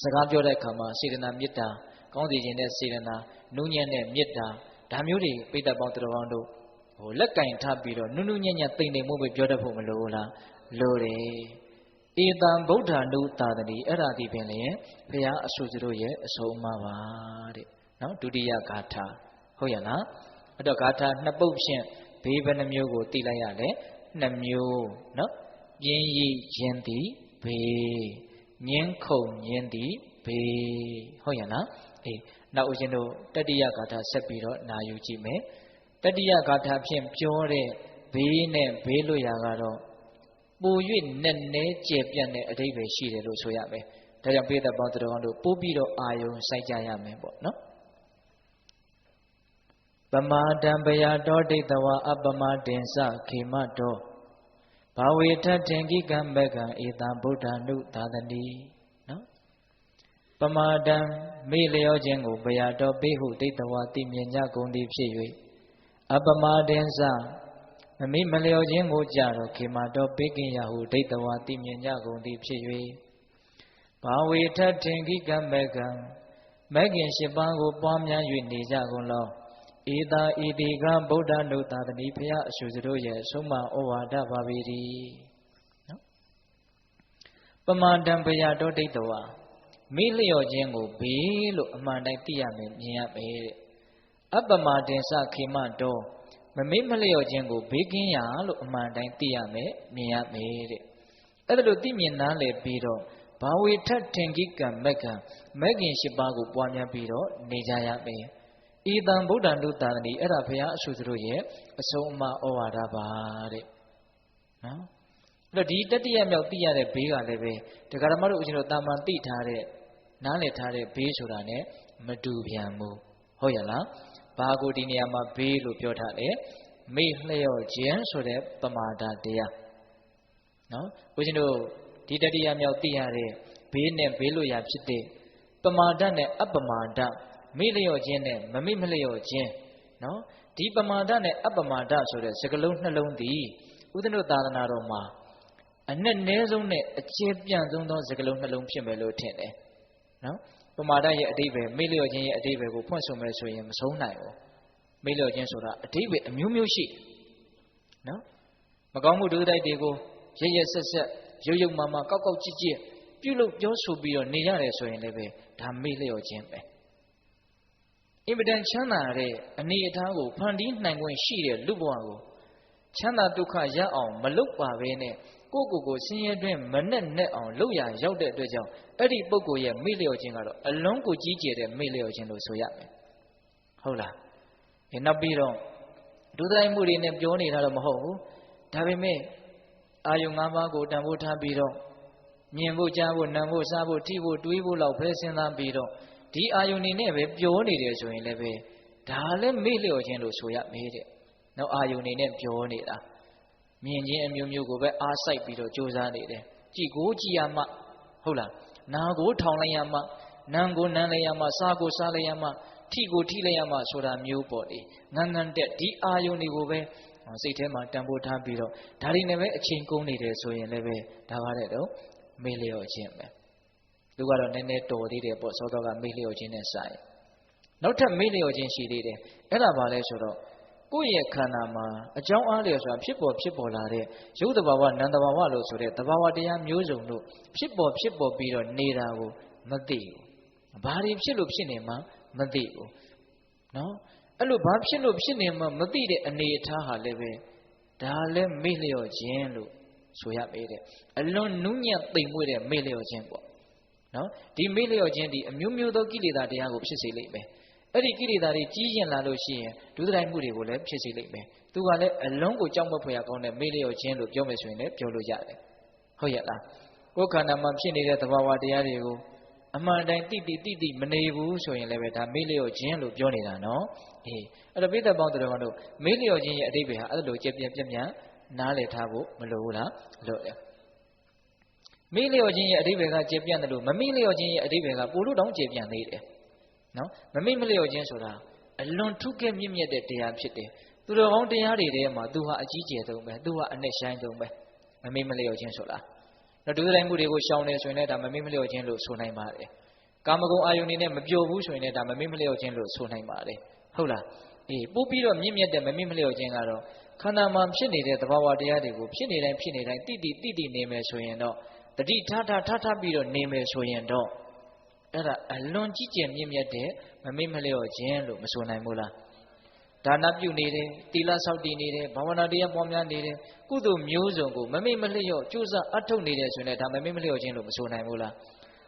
စကားပြောတဲ့အခါမှာစေတနာမေတ္တာကောင်းစီခြင်းနဲ့စေတနာနုညံ့တဲ့မေတ္တာဒါမျိုးတွေပိဿပေါင်းတော်တို့ဟိုလက်ကင်ထားပြီးတော့နုနုညံ့ညံ့တိမ်တိမ်မို့ပဲပြောတတ်ဖို့မလိုဘူးလားလိုတယ်ဧတံဗုဒ္ဓ ानु သာသတိအဲ့ဒါဒီပင်လည်းဘုရားအဆိုတို့ရဲ့အဆုံးအမပါတဲ့နော်ဒုတိယဂါထာဟုတ်ရလားအဲ့တော့ဂါထာနှစ်ပုဒ်ဖြင့်ဘေးဘယ်နှမျိုးကိုသိလိုက်ရလဲနှစ်မျိုးနော်ပြင်းရည်ခြင်းသည်ဘေးငင်းခုန်ခြင်းသည်ဘေးဟုတ်ရလားအေးနောက်ဦးဇင်းတို့တတိယဂါထာဆက်ပြီးတော့နာယူကြည့်မယ်တတိယဂါထာဖြင့်ပြောတဲ့ဘေးနဲ့ဘေးလွတ်ရာကတော့ပို၍နဲ့နဲကျယ်ပြန့်တဲ့အဓိပ္ပာယ်ရှိတယ်လို့ဆိုရမယ်။ဒါကြောင့်ပိဿပေါင်းတော်တို့ပို့ပြီးတော့အာယုံစိုက်ကြရမယ်ပေါ့နော်။ပမာဒံပယတောဒိဋ္ဌဝအပမတင်္စခေမတောဘာဝေထထင်ကိကံဘကံဧတံဗုဒ္ဓ ानु သာသတိနော်။ပမာဒံမေ့လျောခြင်းကိုပယတောပိဟုဒိဋ္ဌဝတိမြင်ကြကုန်သည်ဖြစ်၍အပမတင်္စမမိမလျော်ခြင်းကိုကြတော့ခေမတော်ပေကင်ရဟုဒိဋ္ဌဝါတိမြင်ကြကုန်သည်ဖြစ်၍ဘာဝေထထင်ကိကမကံမဂ်ခင်၈ပါးကိုပွားများ၍နေကြကုန်လောဧတာဣတိကဗုဒ္ဓ ानु သာသတိဖျားအရှုစတို့ရဲ့ဆုံးမဩဝါဒပါပေ၏နော်ပမာဒံပယတောဒိဋ္ဌဝါမိလျော်ခြင်းကိုဘေးလို့အမှန်တိုင်းသိရမယ်မြင်ရမယ်တဲ့အပမာတင်္စခေမတောမမေ့မလျော့ခြင်းကိုဘေးကင်းရာလို့အမှန်တိုင်းသိရမယ်မြင်ရမယ်တဲ့အဲ့ဒါလို့သိမြင်နားလည်ပြီးတော့ဘာဝေထထင်ကိကံမကံမဂ်ခင်၈ပါးကိုပွားများပြီးတော့နေကြရမယ်ဤတံဗုဒ္ဓ ानु သာသတိအဲ့ဒါဘုရားအရှုစတို့ရဲ့အဆုံးအမဩဝါဒပါတဲ့နော်အဲ့တော့ဒီတတိယမြောက်သိရတဲ့ဘေးကလည်းပဲတရားဓမ္မတို့ဦးဇင်းတို့တာမန်သိထားတဲ့နားလည်ထားတဲ့ဘေးဆိုတာ ਨੇ မတူပြန်ဘူးဟုတ်ရလားဘာကိုဒီနေရာမှာဘေးလို့ပြောထားလဲမေ့လျော့ခြင်းဆိုတဲ့ပမာဒတရားနော်ဦးဇင်းတို့ဒီတတိယမြောက်သိရတဲ့ဘေးနဲ့ဘေးလို့ရဖြစ်တဲ့ပမာဒနဲ့အပမာဒမေ့လျော့ခြင်းနဲ့မမေ့မလျော့ခြင်းနော်ဒီပမာဒနဲ့အပမာဒဆိုတဲ့စကားလုံးနှလုံးသည်ဦးဇင်းတို့သာသနာတော်မှာအနဲ့နည်းဆုံးနဲ့အကျယ်ပြန့်ဆုံးသောစကားလုံးနှလုံးဖြစ်မယ်လို့ထင်တယ်နော်ပမာဒရဲ့အဓိပ္ပာယ်မေ့လျော့ခြင်းရဲ့အဓိပ္ပာယ်ကိုဖွင့်ဆိုမယ်ဆိုရင်မဆုံးနိုင်ဘူးမေ့လျော့ခြင်းဆိုတာအဓိပ္ပာယ်အမျိုးမျိုးရှိနော် မကောင်းမှုဒုတိုက်တွေကိုရရဆက်ဆက်ရုပ်ရုပ်မာမာကောက်ကောက်ကြည့်ကြည့်ပြုလုပ်ပြောဆိုပြီးတော့နေရတယ်ဆိုရင်လည်းပဲဒါမေ့လျော့ခြင်းပဲအင်မတန်ချမ်းသာတဲ့အနေအထားကိုဖန်တီးနိုင်ခွင့်ရှိတဲ့လူဘဝကိုချမ်းသာဒုက္ခရအောင်မလုပ်ပါဘဲနဲ့ကိုယ့်ကိုယ်ဆင်းရဲတွင်မနဲ့အောင်လုပ်ရရောက်တဲ့အတွက်ကြောင့်အဲ့ဒီပုဂ္ဂိုလ်ရဲ့မေ့လျော့ခြင်းကတော့အလုံးကိုကြီးကျယ်တဲ့မေ့လျော့ခြင်းလို့ဆိုရမယ်ဟုတ်လားနောက်ပြီးတော့ဒုစရိုက်မှုတွေနဲ့ပြောနေတာတော့မဟုတ်ဘူးဒါပေမဲ့အာယုံ၅ပါးကိုတန်ဖိုးထားပြီးတော့မြင်ဖို့ကြားဖို့နားဖို့စားဖို့ထိဖို့တွေးဖို့လောက်ပဲစဉ်းစားပြီးတော့ဒီအာယုန်နေနဲ့ပဲပြောနေတယ်ဆိုရင်လည်းပဲဒါလည်းမေ့လျော့ခြင်းလို့ဆိုရမယ်တဲ့နောက်အာယုန်နေနဲ့ပြောနေတာမြင်ခြင်းအမျိုးမျိုးကိုပဲအားစိုက်ပြီးတော့ကြိုးစားနေတယ်ကြည်ကိုကြည်ရမှဟုတ်လားနာကိုထောင်လိုက်ရမှနာကိုနမ်းလိုက်ရမှစားကိုစားလိုက်ရမှထိကိုထိလိုက်ရမှဆိုတာမျိုးပေါ့လေငန်းငန်းတက်ဒီအာယုန်တွေကိုပဲစိတ်ထဲမှာတန်ဖိုးထားပြီးတော့ဒါတွေနဲ့ပဲအချိန်ကုန်နေတယ်ဆိုရင်လည်းပဲဒါပါတဲ့တော့မေ့လျော့ခြင်းပဲသူကတော့နည်းနည်းတော်သေးတယ်ပေါ့စောစောကမေ့လျော့ခြင်းနဲ့ဆိုင်နောက်ထပ်မေ့လျော့ခြင်းရှိသေးတယ်အဲ့ဒါပါလဲဆိုတော့ကိုယ့်ရဲ့ခန္ဓာမှာအကြောင်းအားလျော်စွာဖြစ်ပေါ်လာတဲ့ရုပ်တဘာဝနာမ်တဘာဝလို့ဆိုတဲ့တဘာဝတရားမျိုးစုံတို့ဖြစ်ပေါ်ပြီးတော့နေတာကိုမသိဘူးဘာတွေဖြစ်လို့ဖြစ်နေမှမသိဘူးနော်အဲ့လိုဘာဖြစ်လို့ဖြစ်နေမှမသိတဲ့အနေအထားဟာလည်းပဲဒါလည်းမေ့လျော့ခြင်းလို့ဆိုရပေတဲ့အလွန်နုညံ့သိမ်မွေ့တဲ့မေ့လျော့ခြင်းပေါ့နော်ဒီမေ့လျော့ခြင်းဒီအမျိုးမျိုးသောကိလေသာတရားကိုဖြစ်စေလိမ့်မယ်အဲ့ဒီကိလေသာတွေကြီးရင်လာလို့ရှိရင်ဒုစရိုက်မှုတွေကိုလည်းဖြစ်စေလိမ့်မယ်သူကလည်းအလုံးကိုကြောက်မက်ဖွယ်ရကောင်းတဲ့မေ့လျော့ခြင်းလို့ပြောမယ်ဆိုရင်လည်းပြောလို့ရတယ်ဟုတ်ရဲ့လားကိုယ်ခန္ဓာမှာဖြစ်နေတဲ့သဘာဝတရားတွေကိုအမှန်တိုင်းတိမနေဘူးဆိုရင်လည်းပဲဒါမေ့လျော့ခြင်းလို့ပြောနေတာနော်အဲ့တော့ပိဋကပေါင်းတော်တို့မေ့လျော့ခြင်းရဲ့အဓိပ္ပာယ်ဟာအဲ့လိုကြပြန့်နားလည်ထားဖို့မလိုဘူးလားလို့တယ်မေ့လျော့ခြင်းရဲ့အဓိပ္ပာယ်ကကြပြန့်တယ်လို့မမေ့လျော့ခြင်းရဲ့အဓိပ္ပာယ်ကပိုလို့တောင်းကြပြန့်သေးတယ်နော်မမေ့မလျော့ခြင်းဆိုတာအလွန်ထုခဲ့မြင့်မြတ်တဲ့တရားဖြစ်တယ်သူတော်ကောင်းတရားတွေထဲမှာသူဟာအကြီးကျယ်ဆုံးပဲသူဟာအနဲ့ရှိုင်းဆုံးပဲမမေ့မလျော့ခြင်းဆိုတာတော့ဒုစရိုက်မှုတွေကိုရှောင်နေဆိုရင်လည်းဒါမမေ့မလျော့ခြင်းလို့ဆိုနိုင်ပါတယ်ကာမဂုဏ်အာယုန်နေနဲ့မပျော်ဘူးဆိုရင်လည်းဒါမမေ့မလျော့ခြင်းလို့ဆိုနိုင်ပါတယ်ဟုတ်လားပို့ပြီးတော့မြင့်မြတ်တဲ့မမေ့မလျော့ခြင်းကတော့ခန္ဓာမှာဖြစ်နေတဲ့သဘာဝတရားတွေကိုဖြစ်နေတိုင်းတိနေမယ်ဆိုရင်တော့တတိထားပြီးတော့နေမယ်ဆိုရင်တော့အဲ့ဒါအလွန်ကြီးကျယ်မြင့်မြတ်တဲ့မမေ့မလျော့ခြင်းလို့မဆိုနိုင်ဘူးလားဒါနပြုနေတယ်သီလဆောက်တည်နေတယ်ဘာဝနာတရားပွားများနေတယ်ကုသိုလ်မျိုးစုံကိုမမေ့မလျော့ကြိုးစားအထုတ်နေတယ်ဆိုရင်ဒါမမေ့မလျော့ခြင်းလို့မဆိုနိုင်ဘူးလား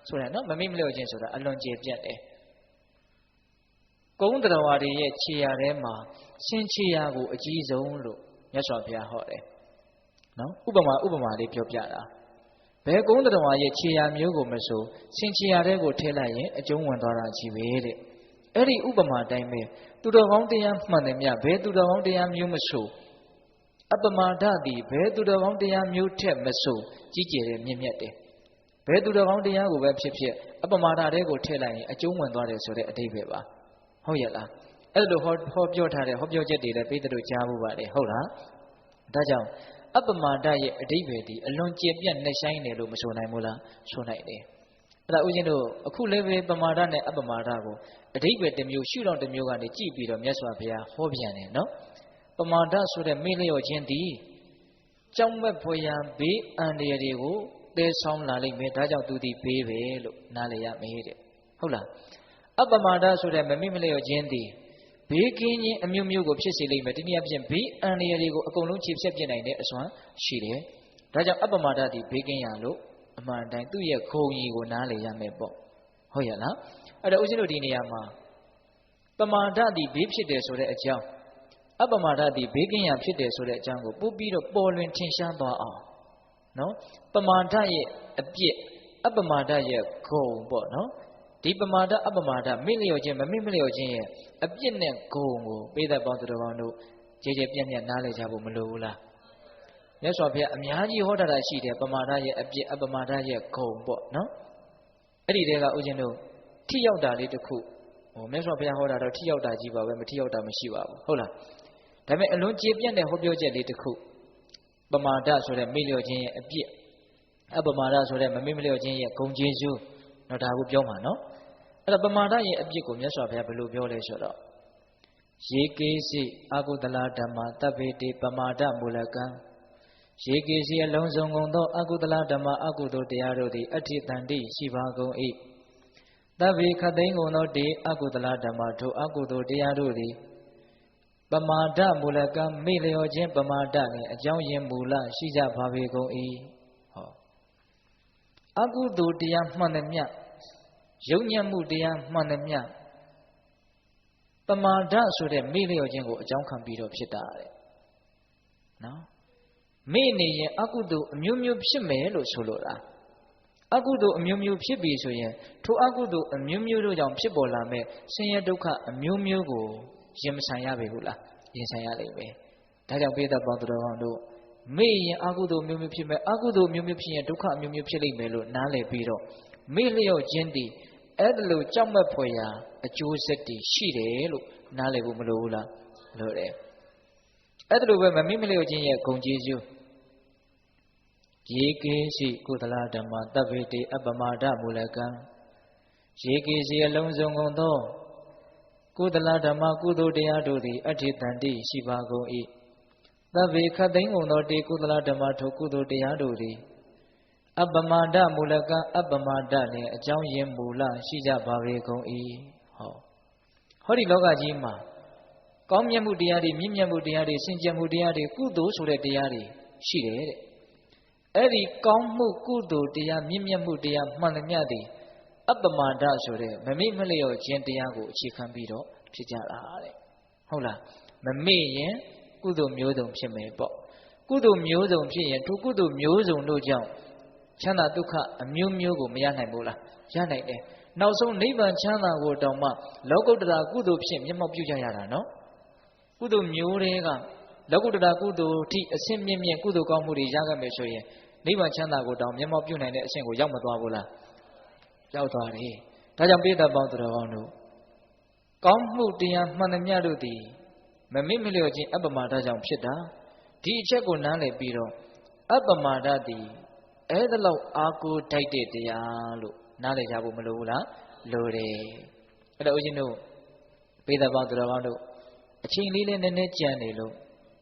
ဆိုရနော်မမေ့မလျော့ခြင်းဆိုတာအလွန်ကျယ်ပြန့်တယ်ကုန်းတော်ဝါတွေရဲ့ခြေရာထဲမှာရှင်းခြေရာကိုအကြီးဆုံးလို့မြတ်စွာဘုရားဟောတယ်နော်ဥပမာလေးပြောပြတာဘယ်ကုန်းတော်ဝါရဲ့ခြေရာမျိုးကိုမဆိုရှင်းခြေရာထဲကိုထည့်လိုက်ရင်အကျုံးဝင်သွားတာကြီးပဲတဲ့အဲ့ဒီဥပမာတိုင်းပဲသူတော်ကောင်းတရားမှန်တယ်မြဘယ်သူတော်ကောင်းတရားမျိုးမဆိုအပမာဒသည်ဘယ်သူတော်ကောင်းတရားမျိုးထက်မဆိုကြီးကျယ်တဲ့မြင့်မြတ်တယ်ဘယ်သူတော်ကောင်းတရားကိုပဲဖြစ်အပမာဒတဲကိုထည့်လိုက်ရင်အကျုံးဝင်သွားတယ်ဆိုတဲ့အဓိပ္ပာယ်ပါဟုတ်ရဲ့လားအဲ့လိုဟောပြောထားတဲ့ဟောပြောချက်တွေလည်းပိဋကတို့ကြားဖို့ပါတယ်ဟုတ်လားဒါကြောင့်အပမာဒရဲ့အဓိပ္ပာယ်ဒီအလွန်ကျယ်ပြန့်နှက်ဆိုင်တယ်လို့မဆိုနိုင်ဘူးလားဆိုနိုင်တယ်အဲ့ဒါဦးဇင်းတို့အခုလည်းပဲပမာဒနဲ့အပမာဒကိုအဓိပ္ပာယ်တစ်မျိုးရှုထောင့်တစ်မျိုးကနေကြည့်ပြီးတော့မြတ်စွာဘုရားဟောပြန်တယ်နော်ပမာဒဆိုတဲ့မေ့လျော့ခြင်းဒီကြောက်မက်ဖွယ်ရာဘေးအန္တရာယ်တွေကိုသဲဆောင်လာလိမ့်မယ်ဒါကြောင့်သူဒီဘေးပဲလို့နားလည်ရမယ်တဲ့ဟုတ်လားအပမာဒဆိုတဲ့မမေ့မလျော့ခြင်းဒီဘေးကင်းခြင်းအမျိုးမျိုးကိုဖြစ်စေလိမ့်မယ်တနည်းအားဖြင့်ဘေးအန္တရာယ်တွေကိုအကုန်လုံးခြေဖြတ်ပြနိုင်တဲ့အစွမ်းရှိတယ်ဒါကြောင့်အပမာဒဒီဘေးကင်းရလို့အမှန်တိုင်းသူ့ရဲ့ဂုဏ်ကြီးကိုနားလည်ရမယ်ပေါ့ဟုတ်ရဲ့လားအဲ့တော့ဦးဇင်းတို့ဒီနေရာမှာပမာဒဒီဘေးဖြစ်တယ်ဆိုတဲ့အကြောင်းအပမာဒဒီဘေးကင်းရာဖြစ်တယ်ဆိုတဲ့အကြောင်းကိုပို့ပြီးတော့ပေါ်လွင်ထင်ရှားသွားအောင်နော်ပမာဒရဲ့အပြစ်အပမာဒရဲ့ဂုဏ်ပေါ့နော်ဒီပမာဒအပမာဒမေ့လျော့ခြင်းမမေ့မလျော့ခြင်းရဲ့အပြစ်နဲ့ဂုဏ်ကိုပိဋကပေါင်းသူတော်ကောင်းတို့ကြည်ကြည်ပြန့်ပြန့်နားလည်ကြဖို့မလိုဘူးလားမြတ်စွာဘုရားအများကြီးဟောတာရှိတယ်ပမာဒရဲ့အပြစ်အပမာဒရဲ့ဂုဏ်ပေါ့နော်အဲ့ဒီတဲကဦးဇင်းတို့ထိရောက်တာလေးတစ်ခုမြတ်စွာဘုရားဟောတာတော့ထိရောက်တာကြီးပါပဲမထိရောက်တာမရှိပါဘူးဟုတ်လားဒါပေမဲ့အလွန်ကျေပြန့်တဲ့ဟောပြောချက်လေးတစ်ခုပမာဒဆိုတဲ့မေ့လျော့ခြင်းရဲ့အပြစ်အပမာဒဆိုတဲ့မမေ့မလျော့ခြင်းရဲ့ဂုဏ်ကျေးဇူးတော့ဒါကိုပြောမှာနော်အဲ့တော့ပမာဒရဲ့အပြစ်ကိုမြတ်စွာဘုရားဘယ်လိုပြောလဲဆိုတော့ယေကေစီအာဂုတလဓမ္မတပ်ပေတိပမာဒမူလကံ ရေကေစီအလုံးစုံကုန်သောအကုသလဓမ္မအကုသိုလ်တရားတို့သည်အဋ္ဌိတန္တိရှိပါကုန်၏တဗ္ဗေခတ်သိမ်းကုန်သောတေအကုသလဓမ္မထိုအကုသိုလ်တရားတို့သည်ပမာဒမူလကမေ့လျော်ခြင်းပမာဒနှင့်အကြောင်းရင်းမူလရှိကြပါပေကုန်၏ဟောအကုသိုလ်တရားမှန်သမျှယုံညံ့မှုတရားမှန်သမျှပမာဒဆိုတဲ့မေ့လျော်ခြင်းကိုအကြောင်းခံပြီးတော့ဖြစ်တာတဲ့နော်မေ့နေရင်အကုသိုလ်အမျိုးမျိုးဖြစ်မယ်လို့ဆိုလိုတာအကုသိုလ်အမျိုးမျိုးဖြစ်ပြီဆိုရင်ထိုအကုသိုလ်အမျိုးမျိုးတို့ကြောင့်ဖြစ်ပေါ်လာမဲ့ဆင်းရဲဒုက္ခအမျိုးမျိုးကိုရင်မဆိုင်ရပေဘူးလားရင်ဆိုင်ရလိမ့်မယ်ဒါကြောင့်ပိဿပေါင်းသူတော်ကောင်းတို့မေ့ရင်အကုသိုလ်မျိုးမျိုးဖြစ်မယ်အကုသိုလ်မျိုးမျိုးဖြစ်ရင်ဒုက္ခအမျိုးမျိုးဖြစ်လိမ့်မယ်လို့နားလည်ပြီးတော့မေ့လျော့ခြင်းတည်အဲ့ဒါလို့ကြောက်မဲ့ဖွယ်ရာအကျိုးဆက်တည်ရှိတယ်လို့နားလည်ဖို့မလိုဘူးလားလို့တယ်အဲ့ဒါလိုပဲမမေ့မလျော့ခြင်းရဲ့ဂုဏ်ကျေးဇူးရေကေစီကုသလဓမ္မတဗ္ဗေတေအပမဒမူလကံရေကေစီအလုံးစုံကုန်သောကုသလဓမ္မကုသိုလ်တရားတို့သည်အဋ္ဌိတန္တိရှိပါကုန်၏တဗ္ဗေခတ်သိမ်းကုန်သောတေကုသလဓမ္မထိုကုသိုလ်တရားတို့သည်အပမဒမူလကံအပမဒနှင့်အကြောင်းရင်းမူလရှိကြပါပေကုန်၏ဟောဒီလောကကြီးမှာကောင်းမြတ်မှုတရားတွေမြင့်မြတ်မှုတရားတွေစင်ကြယ်မှုတရားတွေကုသိုလ်ဆိုတဲ့တရားတွေရှိတယ်တဲ့အဲ့ဒီကောင်းမှုကုသိုလ်တရားမြင့်မြတ်မှုတရားမှန်သမျှသည်အပမဒဆိုတဲ့မမေ့မလျော့ခြင်းတရားကိုအခြေခံပြီးတော့ဖြစ်ကြတာတဲ့ဟုတ်လားမမေ့ရင်ကုသိုလ်မျိုးစုံဖြစ်မယ်ပေါ့ကုသိုလ်မျိုးစုံဖြစ်ရင်ထိုကုသိုလ်မျိုးစုံတို့ကြောင့်ချမ်းသာဒုက္ခအမျိုးမျိုးကိုမရနိုင်ဘူးလားရနိုင်တယ်နောက်ဆုံးနိဗ္ဗာန်ချမ်းသာကိုတောင်မှလောကုတ္တရာကုသိုလ်ဖြင့်မျက်မှောက်ပြုကြရတာနော်ကုသိုလ်မျိုးတွေကလောကုတ္တရာကုသိုလ်အထိအဆင့်မြင့်မြင့်ကုသိုလ်ကောင်းမှုတွေရခဲ့မယ်ဆိုရင်နိဗ္ဗာန်ချမ်းသာကိုတောင်မျက်မှောက်ပြုနိုင်တဲ့အဆင့်ကိုရောက်မသွားဘူးလားရောက်သွားတယ်ဒါကြောင့်ပိဋကပေါင်းသူတော်ကောင်းတို့ကောင်းမှုတရားမှန်သမျှတို့သည်မမေ့မလျော့ခြင်းအပမဒကြောင့်ဖြစ်တာဒီအချက်ကိုနားလည်ပြီးတော့အပမဒသည်အဲ့ဒါလောက်အာကိုထိုက်တဲ့တရားလို့နားလည်ကြဖို့မလိုဘူးလားလိုတယ်အဲ့တော့ဦးဇင်းတို့ပိဋကပေါင်းသူတော်ကောင်းတို့အချိန်လေးလေးနည်းနည်းကြံနေလို့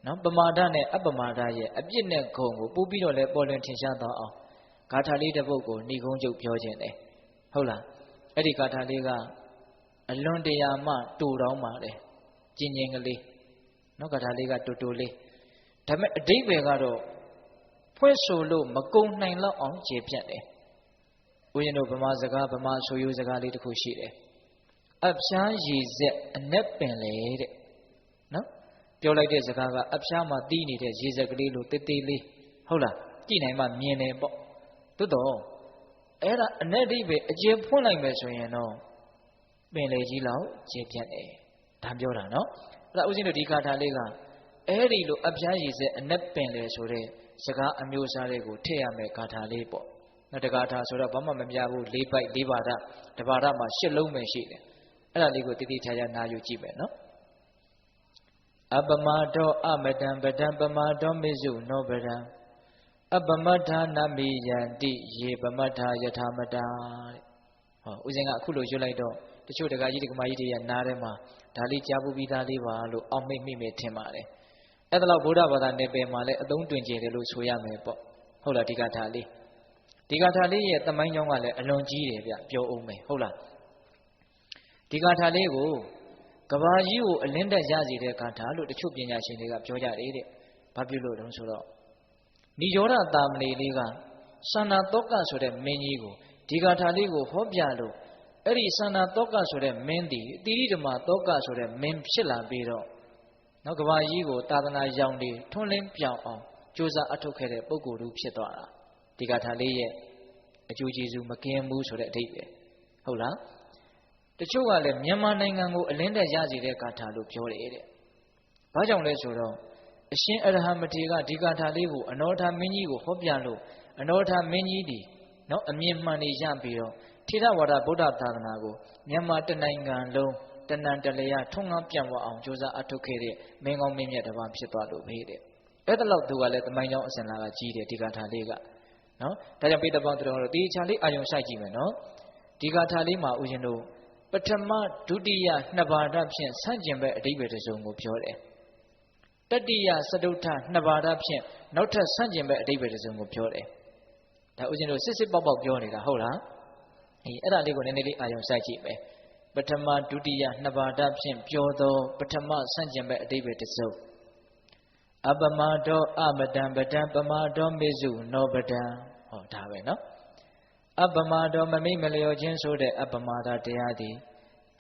နော်ပမာဒနဲ့အပမာဒရဲ့အပြစ်နဲ့ဂုဏ်ကိုပို့ပြီးတော့လဲပေါ်လွင်ထင်ရှားသွားအောင်ဂါထာလေးတစ်ပုဒ်ကိုဏိကုံးချုပ်ပြောခြင်းတယ်ဟုတ်လားအဲ့ဒီဂါထာလေးကအလွန်တရာမှတူတောင်းပါတယ်ကျင်ကျင်ကလေးနော်ဂါထာလေးကတူတူလေးဒါပေမဲ့အဓိပ္ပာယ်ကတော့ဖွဲ့ဆိုလို့မကုံနိုင်လောက်အောင်ကျေပြတ်တယ်ဦးဇင်းတို့ဗမာစကားဗမာဆိုရိုးစကားလေးတစ်ခုရှိတယ်အဖျားရည်ဆက်အနက်ပင်လေတဲ့နော်ပြောလိုက်တဲ့စကားကအဖျားမှာတီးနေတဲ့ရေစက်ကလေးလိုတေးသေးလေးဟုတ်လားကြည့်နိုင်မှမြင်တယ်ပေါ့သို့တော့အဲ့ဒါအနက်အိပဲအကျေဖွင့်လိုက်မယ်ဆိုရင်တော့ပင်လေကြီးလောက်ကျေပြတ်တယ်ဒါပြောတာနော်အဲ့ဒါဦးဇင်းတို့ဒီဂါထာလေးကအဲ့ဒီလိုအဖျားရည်ဆက်အနက်ပင်လေဆိုတဲ့စကားအမျိုးအစားတွေကိုထည့်ရမယ်ဂါထာလေးပေါ့နောက်တဂါထာဆိုတော့ဘာမှမများဘူး၄ပိုက်၄ပါဒတပါဒမှာ၈လုံးပဲရှိတယ်အဲ့ဒါလေးကိုတိတိကျကျနာယူကြည့်မယ်နော်အပမတောအမတံပဒံပမတောမေစုနောပဒံအပမထာနမိယံတိယေပမထာယထာမတာတဲ့ဟောဦးဇင်းကအခုလိုရွတ်လိုက်တော့တချို့တက္ကကြီးတက္ကမကြီးတွေရဲ့နားထဲမှာဒါလေးကြားဖို့ပြီးသားလေးပါလို့အောက်မိတ်မိမယ်ထင်ပါတယ်အဲ့ဒါတော့ဗုဒ္ဓဘာသာနယ်ပယ်မှာလည်းအသုံးတွင်ကျတယ်လို့ဆိုရမယ်ပေါ့ဟုတ်လားဒီဂါထာလေးရဲ့သမိုင်းကြောင်းကလည်းအလွန်ကြီးတယ်ဗျပြောအောင်မယ်ဟုတ်လားဒီဂါထာလေးကိုကဘာကြီးကိုအလင်းတက်ရစီတဲ့ဂါထာလို့တချို့ပညာရှင်တွေကပြောကြတယ်တဲ့ဘာဖြစ်လို့တုံးဆိုတော့နိရောဓတာမဏေလေးကသန္နာတောကဆိုတဲ့မင်းကြီးကိုဒီဂါထာလေးကိုဟောပြလို့အဲ့ဒီသန္နာတောကဆိုတဲ့မင်းဒီအတိရိဓမ္မတောကဆိုတဲ့မင်းဖြစ်လာပြီးတော့နောက်ကဘာကြီးကိုသာသနာရောင်တွေထွန်းလင်းပြောင်းအောင်ကြိုးစားအထောက်ခဲ့တဲ့ပုဂ္ဂိုလ်တို့ဖြစ်သွားတာဒီဂါထာလေးရဲ့အကျိုးကျေးဇူးမကင်းဘူးဆိုတဲ့အဓိပ္ပာယ်ဟုတ်လားတချို့ကလည်းမြန်မာနိုင်ငံကိုအလင်းတက်ရစီတဲ့ဂါထာလို့ပြောတယ်တဲ့။ဘာကြောင့်လဲဆိုတော့အရှင်အရဟံမထေရကဒီဂါထာလေးကိုအနောထာမင်းကြီးကိုဟောပြလို့အနောထာမင်းကြီးဒီနော်အမြင်မှန်နေရပြီးတော့ထေရဝါဒဗုဒ္ဓသာသနာကိုမြန်မာတနိုင်ငံလုံးတဏ္ဍတလျာထုံငန်းပြန့်ဝအောင်ကြိုးစားအထောက်ခဲ့တဲ့မင်းကောင်းမင်းမြတ်တစ်ပါးဖြစ်သွားလို့ပဲတဲ့။အဲ့ဒါလောက်သူကလည်းသမိုင်းကြောင်းအစဉ်လာကကြီးတယ်ဒီဂါထာလေးကနော်။ဒါကြောင့်ပိဋကပေါင်းတို့တေချာလေးအာယုံစိုက်ကြည့်မယ်နော်။ဒီဂါထာလေးမှာဦးဇင်းတို့ပထမဒုတိယနှစ်ပါဒဖြင့်ဆန့်ကျင်ဘက်အဓိပ္ပာယ်တစ်စုံကိုပြောတယ် တတိယစတုထနှစ်ပါးဖြင့်နောက်ထပ်ဆန့်ကျင်ဘက်အဓိပ္ပာယ်တစ်စုံကိုပြောတယ်ဒါဦးဇင်းတို့စစ်စစ်ပေါက်ပေါက်ပြောနေတာဟုတ်လားအဲ့ဒါလေးကိုနည်းနည်းလေးအာရုံစိုက်ကြည့်မယ်ပထမဒုတိယနှစ်ပါးဖြင့်ပြောသောပထမဆန့်ကျင်ဘက်အဓိပ္ပာယ်တစ်စုံအပမတောအမတံပတံပမာတောမေစုနောပတံဟောဒါပဲနော်အပမတောမမိတ်မလျော်ခြင်းဆိုတဲ့အပမာဒတရားသည်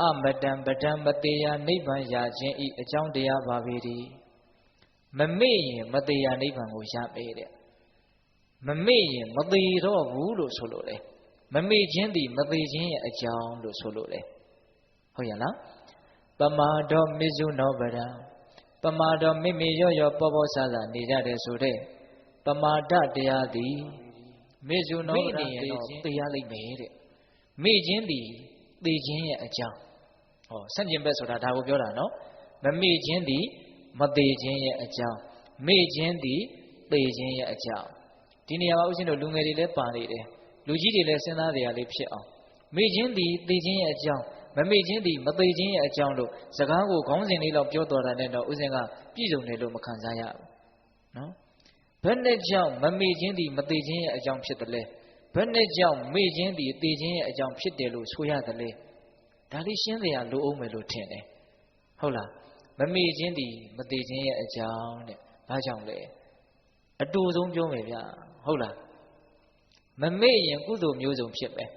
အမတံပတံမသေးရာနိဗ္ဗာန်ရခြင်းဤအကြောင်းတရားပါပေသည်မမေ့ရင်မသေးရာနိဗ္ဗာန်ကိုရပေတဲ့မမေ့ရင်မသေးတော့ဘူးလို့ဆိုလို့လေမမေ့ခြင်းသည်မသေးခြင်းရဲ့အကြောင်းလို့ဆိုလို့လေဟုတ်ရလားပမာတောမေစုနောပတံပမာဒမိမိရော့ရော့ပေါ်ပေါ်ဆာဆာနေကြတယ်ဆိုတဲ့ပမာဒတရားသည်မေဇုနောပတံသိရလိမ့်မယ်တဲ့မေ့ခြင်းသည်သိခြင်းရဲ့အကြောင်းဟောဆန့်ကျင်ဘက်ဆိုတာဒါကိုပြောတာနော်မမေ့ခြင်းသည်မသိခြင်းရဲ့အကြောင်းမေ့ခြင်းသည်သိခြင်းရဲ့အကြောင်းဒီနေရာမှာဦးဇင်းတို့လူငယ်တွေလည်းပါနေတယ်လူကြီးတွေလည်းစဉ်းစားကြရလေးဖြစ်အောင်မေ့ခြင်းသည်သိခြင်းရဲ့အကြောင်းမမေ့ခြင်းသည်မသိခြင်းရဲ့အကြောင်းလို့စကားကိုခေါင်းစဉ်လေးလောက်ပြောတော်တာနဲ့တော့ဦးဇင်းကပြည့်စုံတယ်လို့မခံစားရဘူးနော်ဘယ်နဲ့ကြောင့်မမေ့ခြင်းသည်မသိခြင်းရဲ့အကြောင်းဖြစ်တယ်လဲဘယ်နဲ့ကြောင့်မေ့ခြင်းသည်သိခြင်းရဲ့အကြောင်းဖြစ်တယ်လို့ဆိုရတယ်လဲဒါလေးရှင်းစရာလိုအောင်မယ်လို့ထင်တယ်ဟုတ်လားမမေ့ခြင်းသည်မသိခြင်းရဲ့အကြောင်းတဲ့ဘာကြောင့်လဲအတူဆုံးပြောမယ်ဗျာဟုတ်လားမမေ့ရင်ကုသိုလ်မျိုးစုံဖြစ်မယ်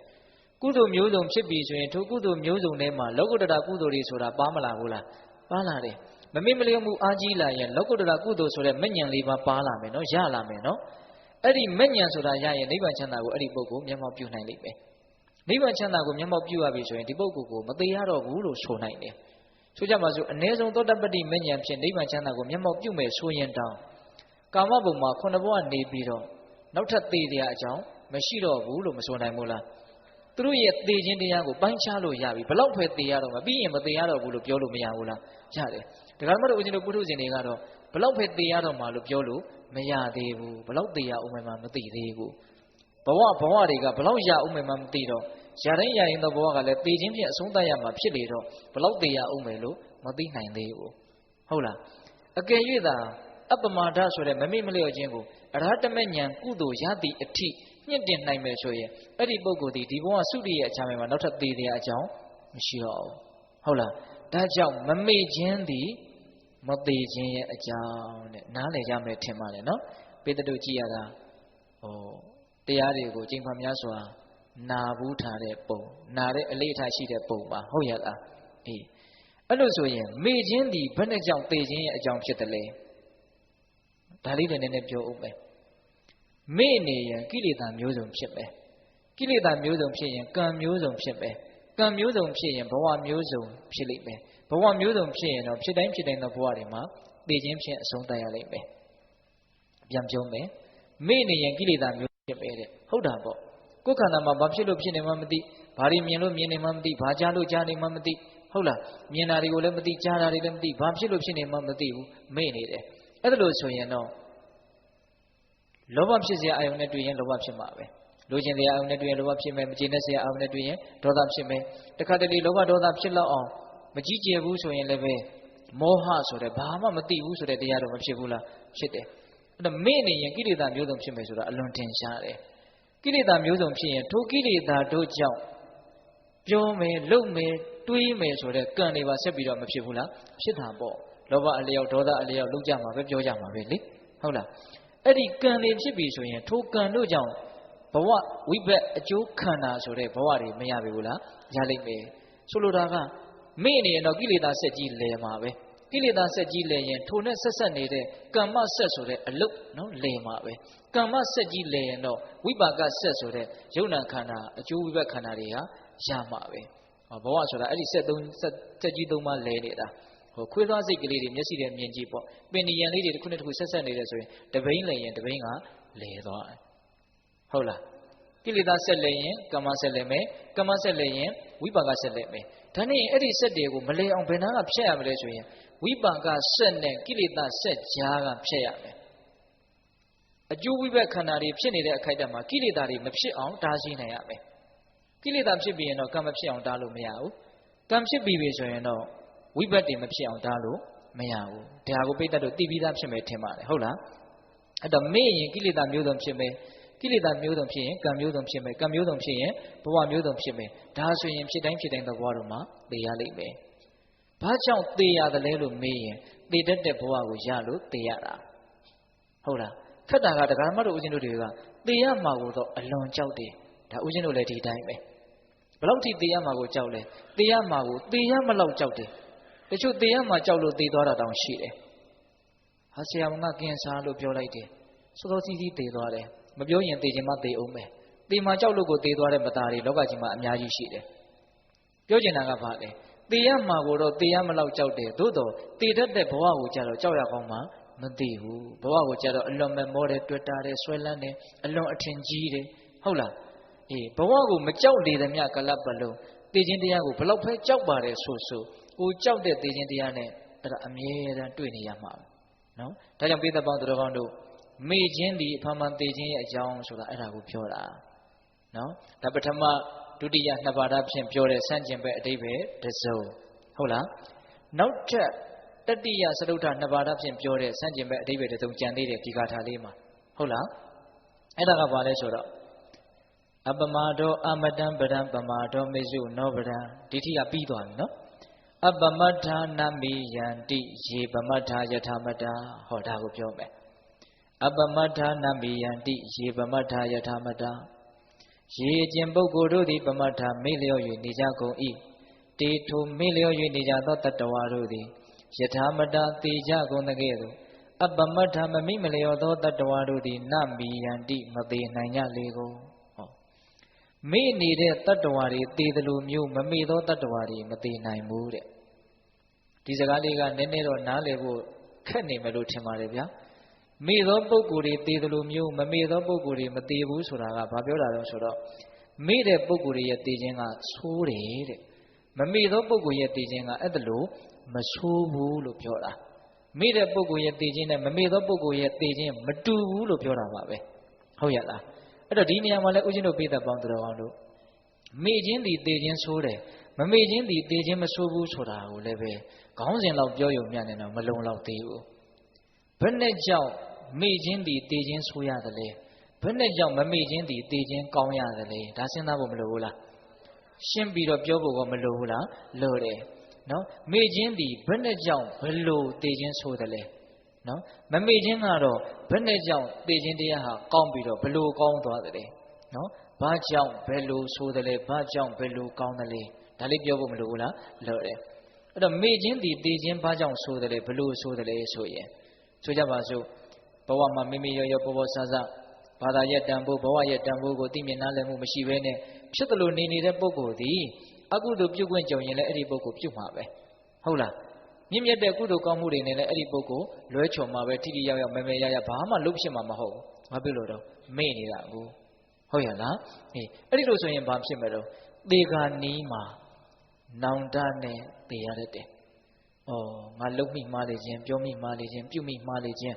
ကုသိုလ်မျိုးစုံဖြစ်ပြီဆိုရင်ထိုကုသိုလ်မျိုးစုံထဲမှာလောကုတ္တရာကုသိုလ်တွေဆိုတာပါမလာဘူးလားပါလာတယ်မမေ့မလျော်မှုအားကြီးလာရင်လောကုတ္တရာကုသိုလ်ဆိုတဲ့မဉ္ဇဉ်လေးပါလာမယ်နော်ရလာမယ်နော်အဲ့ဒီမဉ္ဇဉ်ဆိုတာရရင်နိဗ္ဗာန်ချမ်းသာကိုအဲ့ဒီပုဂ္ဂိုလ်မျက်မှောက်ပြုနိုင်လိမ့်မယ်နိဗ္ဗာန်ချမ်းသာကိုမျက်မှောက်ပြုရပြီဆိုရင်ဒီပုဂ္ဂိုလ်ကိုမသေးရတော့ဘူးလို့ဆိုနိုင်တယ်ဆိုကြပါစို့အ ਨੇ ဆုံးသောတပတ္တိမဉ္ဇဉ်ဖြင့်နိဗ္ဗာန်ချမ်းသာကိုမျက်မှောက်ပြုမယ်ဆိုရင်တောင်ကာမဘုံမှာခုနှစ်ဘဝနေပြီးတော့နောက်ထပ်သေတရားအကြောင်းမရှိတော့ဘူးလို့မဆိုနိုင်ဘူးလားသူတို့ရဲ့သေခြင်းတရားကိုပိုင်းခြားလို့ရပြီဘလောက်ပဲသေရတော့မပြီးရင်မသေရတော့ဘူးလို့ပြောလို့မရဘူးလားရတယ်ဒါကြမှာတော့ဦးဇင်းတို့ပုထုဇဉ်တွေကတော့ဘလောက်ပဲသေရတော့မှလို့ပြောလို့မရသေးဘူးဘလောက်သေရအောင်မှမသိသေးဘူးဘဝတွေကဘလောက်ရအောင်မှမသိတော့ရတိုင်းသောဘဝကလည်းသေခြင်းဖြင့်အဆုံးသတ်ရမှာဖြစ်လေတော့ဘလောက်သေရအောင်မယ်လို့မသိနိုင်သေးဘူးဟုတ်လားအကယ်၍သာအပမာဒဆိုတဲ့မမေ့မလျော့ခြင်းကိုအရဟတမေဉဏ်ကုသိုလ်ရသည့်အထိညှင့်တင်နိုင်မယ်ဆိုရင်အဲ့ဒီပုဂ္ဂိုလ်ဒီဘဝသုတိရဲ့အချမ်းမှာနောက်ထပ်သေတဲ့အကြောင်းမရှိတော့ဘူးဟုတ်လားဒါကြောင့်မမေ့ခြင်းသည်မသေးခြင်းရဲ့အကြောင်းတဲ့နားလည်ကြမယ်ထင်ပါတယ်နော်ပေတတုကြည့်ရတာတရားတွေကိုကျင့်ဖန်များစွာနာဘူးထားတဲ့ပုံနာတဲ့အလေးအထားရှိတဲ့ပုံပါဟုတ်ရလားအေးအဲ့လိုဆိုရင်မေ့ခြင်းသည်ဘယ်နဲ့ကြောင့်သေခြင်းရဲ့အကြောင်းဖြစ်တယ်လဲဒါလေးတွေနည်းနည်းပြောဦးမယ်မေ့နေရင်ကိလေသာမျိုးစုံဖြစ်မယ်ကိလေသာမျိုးစုံဖြစ်ရင်ကံမျိုးစုံဖြစ်မယ်ကံမျိုးစုံဖြစ်ရင်ဘဝမျိုးစုံဖြစ်လိမ့်မယ်ဘဝမျိုးစုံဖြစ်ရင်တော့ဖြစ်တိုင်းသောဘဝတွေမှာသိခြင်းဖြင့်အဆုံးသတ်ရလိမ့်မယ်ပြန်ပြောမယ်မေ့နေရင်ကိလေသာမျိုးဖြစ်ပဲတဲ့ဟုတ်တာပေါ့ကိုယ်ခန္ဓာမှာဘာဖြစ်လို့ဖြစ်နေမှမသိဘာတွေမြင်လို့မြင်နေမှမသိဘာကြားလို့ကြားနေမှမသိဟုတ်လားမြင်တာတွေကိုလည်းမသိကြားတာတွေလည်းမသိဘာဖြစ်လို့ဖြစ်နေမှမသိဘူးမေ့နေတယ်အဲ့ဒါလို့ဆိုရင်တော့လောဘဖြစ်စရာအာယုန်နဲ့တွေ့ရင်လောဘဖြစ်မှာပဲလိုချင်စရာအာယုန်နဲ့တွေ့ရင်လောဘဖြစ်မယ်မကျေနပ်စရာအာယုန်နဲ့တွေ့ရင်ဒေါသဖြစ်မယ်တခါတလေလောဘဒေါသဖြစ်လောက်အောင်မကြီးကျယ်ဘူးဆိုရင်လည်းပဲမောဟဆိုတဲ့ဘာမှမသိဘူးဆိုတဲ့တရားတော့မဖြစ်ဘူးလားဖြစ်တယ်အဲ့တော့မေ့နေရင်ကိလေသာမျိုးစုံဖြစ်မယ်ဆိုတာအလွန်ထင်ရှားတယ်ကိလေသာမျိုးစုံဖြစ်ရင်ထိုကိလေသာတို့ကြောင့်ပြောမယ်လုပ်မယ်တွေးမယ်ဆိုတဲ့ကံတွေပါဆက်ပြီးတော့မဖြစ်ဘူးလားဖြစ်တာပေါ့လောဘအလျောက်ဒေါသအလျောက်လုပ်ကြမှာပဲပြောကြမှာပဲလေဟုတ်လားအဲ့ဒီကံတွေဖြစ်ပြီဆိုရင်ထိုကံတို့ကြောင့်ဘဝဝိဘတ်အကျိုးခန္ဓာဆိုတဲ့ဘဝတွေမရပြီဘူးလားရလိမ့်မယ်ဆိုလိုတာကမေ့နေရင်တော့ကိလေသာဆက်ကြီးလဲမှာပဲကိလေသာဆက်ကြီးလဲရင်ထိုနဲ့ဆက်ဆက်နေတဲ့ကမ္မဆက်ဆိုတဲ့အလုတ်နော်လဲမှာပဲကမ္မဆက်ကြီးလဲရင်တော့ဝိပါကဆက်ဆိုတဲ့ယုံနာခန္ဓာအကျိုးဝိဘတ်ခန္ဓာတွေဟာရမှာပဲဘဝဆိုတာအဲ့ဒီဆက်ကြီးသုံးပါးလဲနေတာခွေးသွားစိတ်ကလေးတွေမျက်စိနဲ့မြင်ကြည့်ပေါ့ပင်ဒီရန်လေးတွေတစ်ခုနဲ့တစ်ခုဆက်ဆက်နေတယ်ဆိုရင်တပိန်းလဲရင်တပိန်းကလဲသွားတယ်ဟုတ်လားကိလေသာဆက်လဲရင်ကမ္မဆက်လဲမယ်ကမ္မဆက်လဲရင်ဝိပါကဆက်လဲမယ်ဒါနဲ့အဲ့ဒီဆက်တွေကိုမလဲအောင်ဘယ်နှကဖြတ်ရမလဲဆိုရင်ဝိပါကဆက်နဲ့ကိလေသာဆက်ကြားကဖြတ်ရမယ်အကျိုးဝိဘတ်ခန္ဓာတွေဖြစ်နေတဲ့အခိုက်အတန့်မှာကိလေသာတွေမဖြစ်အောင်တားဆီးနိုင်ရမယ်ကိလေသာဖြစ်ပြီးရင်တော့ကံမဖြစ်အောင်တားလို့မရဘူးကံဖြစ်ပြီးပြီဆိုရင်တော့ဝိဘတ်တွေမဖြစ်အောင်တားလို့ မရဘူးဒါကိုပိဋကတ်တို့သိပြီးသားဖြစ်မယ်ထင်ပါတယ်ဟုတ်လားအဲ့တော့မေ့ရင်ကိလေသာမျိုးစုံဖြစ်မယ်ကိလေသာမျိုးစုံဖြစ်ရင်ကံမျိုးစုံဖြစ်မယ်ကံမျိုးစုံဖြစ်ရင်ဘဝမျိုးစုံဖြစ်မယ်ဒါဆိုရင်ဖြစ်တိုင်းသဘောတော်မှာသိရလိမ့်မယ်ဘာကြောင့်သိရတယ်လဲလို့မေးရင်သိတတ်တဲ့ဘဝကိုရလို့သိရတာဟုတ်လားခက်တာကဒကာမတို့ဦးဇင်းတို့တွေကသိရမှာကိုတော့အလွန်ကြောက်တယ်ဒါဦးဇင်းတို့လည်းဒီတိုင်းပဲဘယ်လောက်ထိသိရမှာကိုကြောက်လဲသိရမှာကိုသိရမလောက်ကြောက်တယ်တချို့သိရမှာကြောက်လို့သိသွားတာတောင်ရှိတယ်ဟာဆရာမကကင်ဆာလို့ပြောလိုက်တယ်စောစောစီးစီးသိသွားတယ်မပြောရင်သိခြင်းမသိအောင်ပဲသိမှကြောက်လို့ကိုသိသွားတဲ့မသားတွေလောကကြီးမှာအများကြီးရှိတယ်ပြောချင်တာကဘာလဲသိရမှာကိုတော့သိရမလောက်ကြောက်တယ်သို့တော့သိတတ်တဲ့ဘဝကိုကြတော့ကြောက်ရကောင်းမှမသိဘူးဘဝကိုကြတော့အလွန်ပဲမောတယ်တွေ့တာတယ်ဆွဲလန်းတယ်အလွန်အထင်ကြီးတယ်ဟုတ်လားအေးဘဝကိုမကြောက်လေသမျှကလပ်ပလုံးသိခြင်းတရားကိုဘလောက်ပဲကြောက်ပါတယ်ဆိုကိုကြောက်တဲ့သိခြင်းတရားနဲ့အဲ့ဒါအမြဲတမ်းတွေ့နေရမှာနော်ဒါကြောင့်ပိဿပေါင်းသူတော်ကောင်းတို့မေ့ခြင်းဒီအဖမှန်သိခြင်းရဲ့အကြောင်းဆိုတာအဲ့ဒါကိုပြောတာနော်ဒါပထမဒုတိယနှစ်ပါးဖြင့်ပြောတဲ့စန့်ကျင်ဘက်အဓိပ္ပာယ်တစ်စုံဟုတ်လားနောက်ထပ်တတိယစတုတ္ထနှစ်ပါးဖြင့်ပြောတဲ့စန့်ကျင်ဘက်အဓိပ္ပာယ်တစ်စုံကြံသေးတယ်ဒီဂါထာလေးမှာဟုတ်လားအဲ့ဒါကဘာလဲဆိုတော့အပမဒောအမတံပဒံပမာဒောမေစုနောပဒံဒီထိကပြီးသွားပြီနော်အပမတ္ထာနမိယန္တိယေပမတ္ထာယထာမတ္တာဟောဒါကိုပြောမယ်အပမတ္ထာနမိယန္တိယေပမတ္ထာယထာမတ္တာရေကျင်ပုဂ္ဂိုလ်တို့သည်ပမတ္ထာမေ့လျော့၍နေကြကုန်၏တေထိုမေ့လျော့၍နေကြသောတတ္တဝါတို့သည်ယထာမတ္တာသေကြကုန်တဲ့ကဲ့သို့အပမတ္ထာမမိမလျော့သောတတ္တဝါတို့သည်နမိယန္တိမသေးနိုင်ကြလေကုန်မေ့နေတဲ့တတ္တဝါတွေသေတယ်လို့မျိုးမမေ့သောတတ္တဝါတွေမသေးနိုင်ဘူးတဲ့ဒီစကားလေးကနည်းနည်းတော့နားလည်ဖို့ခက်နေမယ်လို့ထင်ပါတယ်ဗျာမေ့သောပုဂ္ဂိုလ်တွေသေတယ်လို့မျိုးမမေ့သောပုဂ္ဂိုလ်တွေမသေးဘူးဆိုတာကဘာပြောတာလဲဆိုတော့မေ့တဲ့ပုဂ္ဂိုလ်တွေရဲ့သေခြင်းကဆိုးတယ်တဲ့မမေ့သောပုဂ္ဂိုလ်ရဲ့သေခြင်းကအဲ့ဒါလို့မဆိုးဘူးလို့ပြောတာမေ့တဲ့ပုဂ္ဂိုလ်ရဲ့သေခြင်းနဲ့မမေ့သောပုဂ္ဂိုလ်ရဲ့သေခြင်းမတူဘူးလို့ပြောတာပါပဲဟုတ်ရဲ့လားအဲ့တော့ဒီနေရာမှာလဲဦးဇင်းတို့ပိဿပေါင်းသူတော်ကောင်းတို့မေ့ခြင်းသည်သေခြင်းဆိုးတယ်မမေ့ခြင်းသည်သေခြင်းမဆိုးဘူးဆိုတာကိုလည်းပဲခေါင်းစဉ်လောက်ပြောရုံမျှနေတော့မလုံလောက်သေးဘူးဘယ်နဲ့ကြောင့်မေ့ခြင်းသည်သေခြင်းဆိုးရတယ်လဲဘယ်နဲ့ကြောင့်မမေ့ခြင်းသည်သေခြင်းကောင်းရတယ်လဲဒါစဉ်းစားဖို့မလိုဘူးလားရှင်းပြီးတော့ပြောဖို့ကမလိုဘူးလားလိုတယ်နော်မေ့ခြင်းသည်ဘယ်နဲ့ကြောင့်ဘယ်လိုသေခြင်းဆိုးတယ်လဲနော်မမေ့ခြင်းကတော့ဘယ်နဲ့ကြောင့်သေခြင်းတရားဟာကောင်းပြီးတော့ဘယ်လိုကောင်းသွားတယ်လဲနော်ဘာကြောင့်ဘယ်လိုဆိုးတယ်လဲဘာကြောင့်ဘယ်လိုကောင်းတယ်လဲဒါလေးပြောဖို့မလိုဘူးလားလိုတယ်အဲ့တော့မေ့ခြင်းသည်သေခြင်းဘာကြောင့်ဆိုးတယ်လဲဘယ်လိုဆိုးတယ်လဲဆိုရင်ဆိုကြပါစို့ဘဝမှာမိမိရောပေါ်ဆဆဘာသာရဲ့တန်ဖိုးဘဝရဲ့တန်ဖိုးကိုသိမြင်နားလည်မှုမရှိဘဲနဲ့ဖြစ်တယ်လို့နေတဲ့ပုဂ္ဂိုလ်သည်အကုသိုလ်ပြုခွင့်ကြုံရင်လည်းအဲ့ဒီပုဂ္ဂိုလ်ပြုမှာပဲဟုတ်လားမြင့်မြတ်တဲ့ကုသိုလ်ကောင်းမှုတွေနဲ့လည်းအဲ့ဒီပုဂ္ဂိုလ်လွဲချော်မှာပဲထိထိရောက်ရောက်မဲရဘာမှလုပ်ဖြစ်မှာမဟုတ်ဘူးဘာဖြစ်လို့တော့မေ့နေတာကိုဟုတ်ရလားအေးအဲ့ဒီလိုဆိုရင်ဘာဖြစ်မလို့သေခါနီးမှာနောင်တနဲ့သေရတဲ့တဲ့ဩငါလုံမိမှားလေခြင်းပြောမိမှားလေခြင်းပြုမိမှားလေခြင်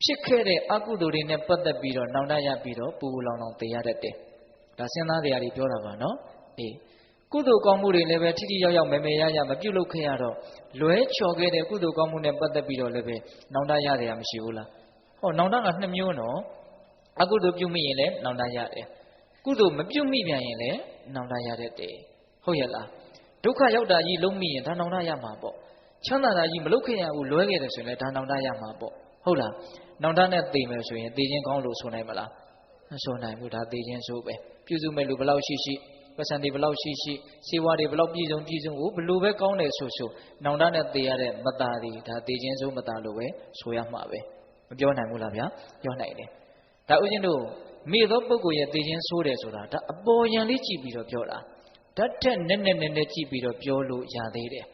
းဖြစ်ခဲ့တဲ့အကုသိုလ်တွေနဲ့ပတ်သက်ပြီးတော့နောင်တရပြီးတော့ပူပူလောင်လောင်သေရတဲ့တဲ့ဒါစဉ်းစားကြရည်ပြောတာပါနော်အေးကုသိုလ်ကောင်းမှုတွေလည်းပဲထိထိရောက်ရောက်မဲရမပြုတ်လုပ်ခဲ့ရတော့လွဲချော်ခဲ့တဲ့ကုသိုလ်ကောင်းမှုနဲ့ပတ်သက်ပြီးတော့လည်းပဲနောင်တရရမရှိဘူးလားဟောနောင်တက2မျိုးနော်အကုသိုလ်ပြုမိရင်လည်းနောင်တရတယ်ကုသိုလ်မပြုမိပြန်ရင်လည်းနောင်တရတဲ့တဲ့ဟုတ်ရဲ့လားဒုက္ခရောက်တာကြီးလုံးမိရင်ဒါနောင်တရမှာပေါ့ချမ်းသာတာကြီးမလုပ်ခဲ့ရဘူးလွဲခဲ့တယ်ဆိုရင်လည်းဒါနောင်တရမှာပေါ့ဟုတ်လားနောင်တနဲ့သေမယ်ဆိုရင်သေခြင်းကောင်းလို့ဆိုနိုင်မလားမဆိုနိုင်ဘူးဒါသေခြင်းဆိုပဲပြုစုမဲ့လူဘလောက်ရှိပစံတွေဘလောက်ရှိစေဝါတွေဘလောက်ပြည့်စုံကိုဘလို့ပဲကောင်းတယ်ဆိုနောင်တနဲ့သေရတဲ့မตาတွေဒါသေခြင်းဆိုမตาလို့ပဲဆိုရမှာပဲမပြောနိုင်ဘူးလားဗျာပြောနိုင်တယ်ဒါဥစဉ်တို့မိသောပုဂ္ဂိုလ်ရဲ့သေခြင်းဆိုးတယ်ဆိုတာဒါအပေါ်ယံလေးကြည့်ပြီးတော့ပြောတာဓာတ်ထက်နည်းနည်းကြည့်ပြီးတော့ပြောလို့ရသေးတယ်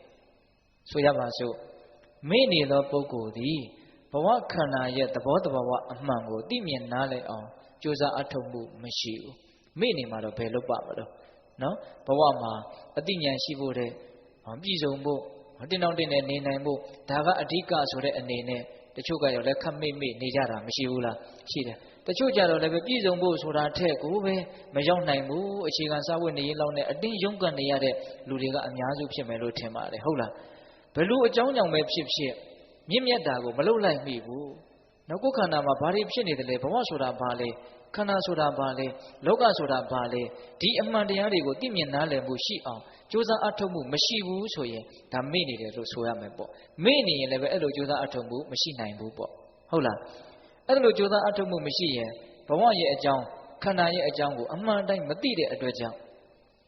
ဆိုရပါစို့မိနေသောပုဂ္ဂိုလ်သည်ဘဝခန္ဓာရဲ့သဘောတဘာဝအမှန်ကိုသိမြင်နားလည်အောင်ကြိုးစားအထောက်မှုမရှိဘူးမိနေမှာတော့ဘယ်လုပ်ပါမလို့နော်ဘဝမှာအသိဉာဏ်ရှိဖို့တဲ့ပြည့်စုံဖို့တင်းတောင်းတင်းနဲ့နေနိုင်ဖို့ဒါကအဓိကဆိုတဲ့အနေနဲ့တချို့ကရောလည်းခက်မိတ်နေကြတာမရှိဘူးလားရှိတယ်တချို့ကြတော့လည်းပဲပြည့်စုံဖို့ဆိုတာထက်ကိုပဲမရောက်နိုင်ဘူးအခြေခံစာဝတ်နေရေးလောက်နဲ့အတင်းရုန်းကန်နေရတဲ့လူတွေကအများစုဖြစ်မယ်လို့ထင်ပါတယ်ဟုတ်လား ဘယ်လိုအကြောင်းကြောင့်ပဲဖြစ်ဖြစ်မြင့်မြတ်တာကိုမလုပ်လိုက်မိဘူးနောက်ကိုယ်ခန္ဓာမှာဘာတွေဖြစ်နေတယ်လဲဘဝဆိုတာဘာလဲခန္ဓာဆိုတာဘာလဲလောကဆိုတာဘာလဲဒီအမှန်တရားတွေကိုသိမြင်နားလည်မှုရှိအောင်ကြိုးစားအထောက်မှုမရှိဘူးဆိုရင်ဒါမေ့နေတယ်လို့ဆိုရမယ်ပေါ့မေ့နေရင်လည်းပဲအဲ့လိုကြိုးစားအထောက်မှုမရှိနိုင်ဘူးပေါ့ဟုတ်လားအဲ့လိုကြိုးစားအထောက်မှုမရှိရင်ဘဝရဲ့အကြောင်းခန္ဓာရဲ့အကြောင်းကိုအမှန်တိုင်းမသိတဲ့အတွက်ကြောင့်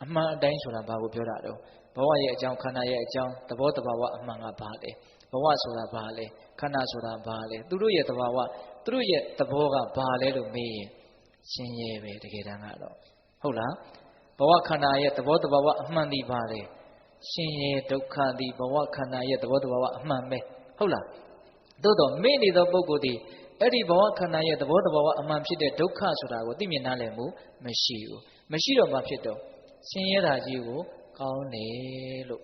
အမှန်အတိုင်းဆိုတာဘာကိုပြောတာတော့ဘဝရဲ့အကြောင်းခန္ဓာရဲ့အကြောင်းသဘောတဘာဝအမှန်ကဘာလဲဘဝဆိုတာဘာလဲခန္ဓာဆိုတာဘာလဲသူတို့ရဲ့သဘာဝသူတို့ရဲ့သဘောကဘာလဲလို့မေးရင်ရှင်းရဲပဲတကယ်တမ်းကတော့ဟုတ်လားဘဝခန္ဓာရဲ့သဘောတဘာဝအမှန်ဒီဘာလဲရှင်းရဲဒုက္ခဒီဘဝခန္ဓာရဲ့သဘောတဘာဝအမှန်ပဲဟုတ်လားသို့တော့မေ့နေသောပုဂ္ဂိုလ်ဒီအဲ့ဒီဘဝခန္ဓာရဲ့သဘောတဘာဝအမှန်ဖြစ်တဲ့ဒုက္ခဆိုတာကိုသိမြင်နားလည်မှုမရှိဘူးမရှိတော့မှဖြစ်တော့ဆင်းရဲတာကြီးကိုကောင်းတယ်လို့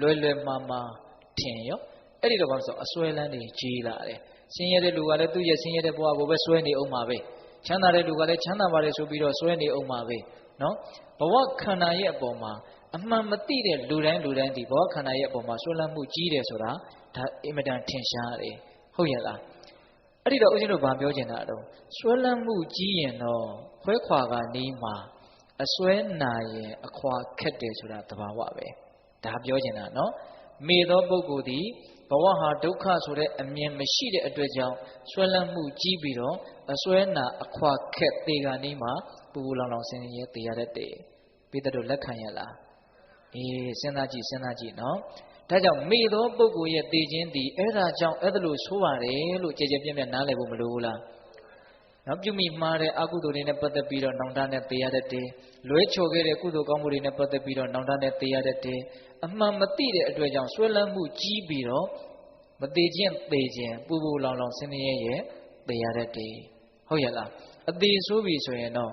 လွယ်လွယ်မှားမှားထင်ရောအဲ့ဒီတော့ဘာလို့ဆိုအစွဲလန်းနေကြီးလာတယ်ဆင်းရဲတဲ့လူကလည်းသူ့ရဲ့ဆင်းရဲတဲ့ဘဝကိုပဲစွဲနေအောင်ပါပဲချမ်းသာတဲ့လူကလည်းချမ်းသာပါတယ်ဆိုပြီးတော့စွဲနေအောင်ပါပဲနော်ဘဝခန္ဓာရဲ့အပေါ်မှာအမှန်မသိတဲ့လူတိုင်းဒီဘဝခန္ဓာရဲ့အပေါ်မှာစွဲလန်းမှုကြီးတယ်ဆိုတာဒါအင်မတန်ထင်ရှားတယ်ဟုတ်ရဲ့လားအဲ့ဒီတော့ဦးဇင်းတို့ဗာပြောချင်တာတော့စွဲလန်းမှုကြီးရင်တော့ခွဲခွာကနီးမှာအစွဲနာရင်အခွာခက်တယ်ဆိုတာသဘာဝပဲဒါပြောချင်တာနော်မေသောပုဂ္ဂိုလ်သည်ဘဝဟာဒုက္ခဆိုတဲ့အမြင်မရှိတဲ့အတွက်ကြောင့်စွဲလန်းမှုကြီးပြီးတော့အစွဲနာအခွာခက်သေးကနီးမှာပူပူလောင်လောင်ဆင်းရဲသေးရတဲ့တေပြီးတော့လက်ခံရလားအေးစဉ်းစားကြည့်နော်ဒါကြောင့်မေသောပုဂ္ဂိုလ်ရဲ့သိခြင်းသည်အဲ့ဒါကြောင့်အဲ့ဒါလို့ဆိုပါတယ်လို့ကြည်ကြပြည့်ပြည့်နားလည်ဖို့မလိုဘူးလားနော်ပြုမိမှားတဲ့အကုသိုလ်တွေနဲ့ပတ်သက်ပြီးတော့နောင်တနဲ့သေရတဲ့တေလွဲချော်ခဲ့တဲ့ကုသိုလ်ကောင်းမှုတွေနဲ့ပတ်သက်ပြီးတော့နောင်တနဲ့သေရတဲ့တေအမှန်မသိတဲ့အတွက်ကြောင့်ဆွဲလန်းမှုကြီးပြီးတော့မသေးခြင်းသေခြင်းပူပူလောင်လောင်ဆင်းရဲရဲ့သေရတဲ့တေဟုတ်ရဲ့လားအသေးဆိုးပြီဆိုရင်တော့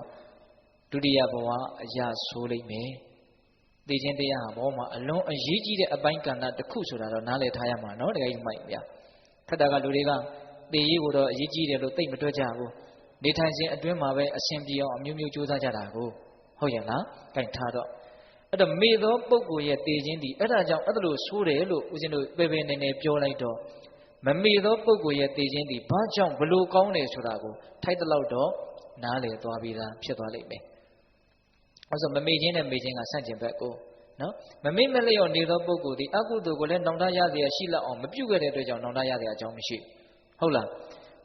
ဒုတိယဘဝအရာဆိုးလိမ့်မယ်သေခြင်းတရားဟာဘောမှာအလွန်အရေးကြီးတဲ့အပိုင်းကဏ္ဍတစ်ခုဆိုတာတော့နားလည်ထားရမှာနော်တကယ်ကြီးမိုက်ဗျာခက်တာကလူတွေကသေရေးကိုတော့အရေးကြီးတယ်လို့သိမတွက်ကြဘူးနေထိုင်ခြင်းအတွင်းမှာပဲအရှင်ပြေအောင်အမျိုးမျိုးကြိုးစားကြတာကိုဟုတ်ရဲ့လားကြိုက်ထားတော့အဲ့တော့မေသောပုဂ္ဂိုလ်ရဲ့သေခြင်းဒီအဲ့ဒါကြောင့်အဲ့ဒါလို့ဆိုးတယ်လို့ဦးဇင်းတို့ပေနေနေပြောလိုက်တော့မမေသောပုဂ္ဂိုလ်ရဲ့သေခြင်းဒီဘာကြောင့်ဘလို့ကောင်းတယ်ဆိုတာကိုထိုက်တလောက်တော့နားလည်သွားပြီးသားဖြစ်သွားလိမ့်မယ်အဲ့ဆိုမမေခြင်းနဲ့မေခြင်းကဆန့်ကျင်ဘက်ကိုနော်မမေ့မလျော့နေသောပုဂ္ဂိုလ်ဒီအကုသိုလ်ကိုလည်းနောင်တရရရှိလောက်အောင်မပြုတ်ခဲ့တဲ့အတွက်ကြောင့်နောင်တရရအကြောင်းမရှိဟုတ်လာ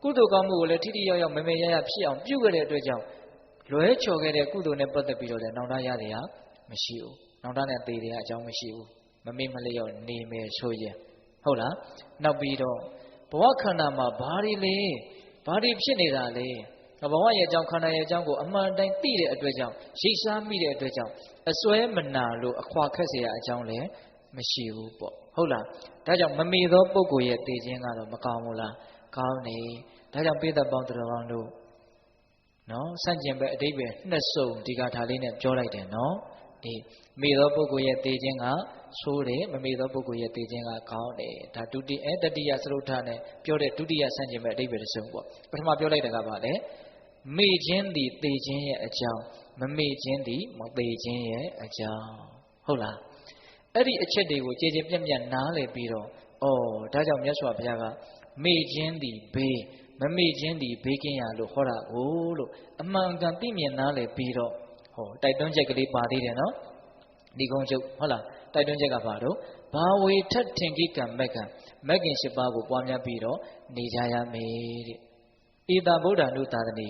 းကုသိုလ်ကောင်းမှုကိုလည်းထိထိရောက်ရောက်မမေ့ရရဖြစ်အောင်ပြုတ်ခဲ့တဲ့အတွက်ကြောင့်လွဲချော်ခဲ့တဲ့ကုသိုလ်နဲ့ပတ်သက်ပြီးတော့လည်းနောင်တရရမရှိဘူးနောင်တနဲ့သေတဲ့အကြောင်းမရှိဘူးမမေ့မလျော့နေမယ်ဆိုရင်ဟုတ်လားနောက်ပြီးတော့ဘဝခန္ဓာမှာဘာတွေလဲဘာတွေဖြစ်နေတာလဲဘဝရဲ့အကြောင်းခန္ဓာရဲ့အကြောင်းကိုအမှန်တိုင်းသိတဲ့အတွက်ကြောင့်ရိပ်ရှားမိတဲ့အတွက်ကြောင့်အစွဲမနာလို့အခွာခက်เสียအကြောင်းလည်းမရှိဘူးပေါ့ဟုတ်လားဒါကြောင့်မမေ့သောပုဂ္ဂိုလ်ရဲ့သိခြင်းကတော့မကောင်းဘူးလားကောင်းနေဒါကြောင့်ပိဿပေါင်းတော်ကောင်းတို့နော်ဆန့်ကျင်ဘက်အဓိပ္ပာယ်နှစ်စုံဒီကထာလေးနဲ့ပြောလိုက်တယ်နော်ဒီမေသောပုဂ္ဂိုလ်ရဲ့သိခြင်းကဆိုးတယ်မမေသောပုဂ္ဂိုလ်ရဲ့သိခြင်းကကောင်းတယ်ဒါဒုတိယတတိယစရုထနဲ့ပြောတဲ့ဒုတိယဆန့်ကျင်ဘက်အဓိပ္ပာယ်တစ်စုံပေါ့ပထမပြောလိုက်တာကဘာလဲမေ့ခြင်းသည်သိခြင်းရဲ့အကြောင်းမမေ့ခြင်းသည်မသိခြင်းရဲ့အကြောင်းဟုတ်လားအဲ့ဒီအချက်တွေကိုကြည်ကြည်ပြန့်ပြန့်နားလည်ပြီးတော့ဒါကြောင့်မြတ်စွာဘုရားကမေ့ခြင်းသည်ဘေးမမေ့ခြင်းသည်ဘေးကင်းရာလို့ဟောတာကိုလို့အမှန်ကန်သိမြင်နားလည်ပြီးတော့တိုက်တွန်းချက်ကလေးပါသေးတယ်နော်ဒီကုန်းချုပ်ဟုတ်လားတိုက်တွန်းချက်ကဘာတော့ဘာဝေထထင်ကိကံမက်ကံမက်ကင်၈ပါးကိုပွားများပြီးတော့နေကြရမယ်တဲ့ဧတဗုဒ္ဓနုသာသနီ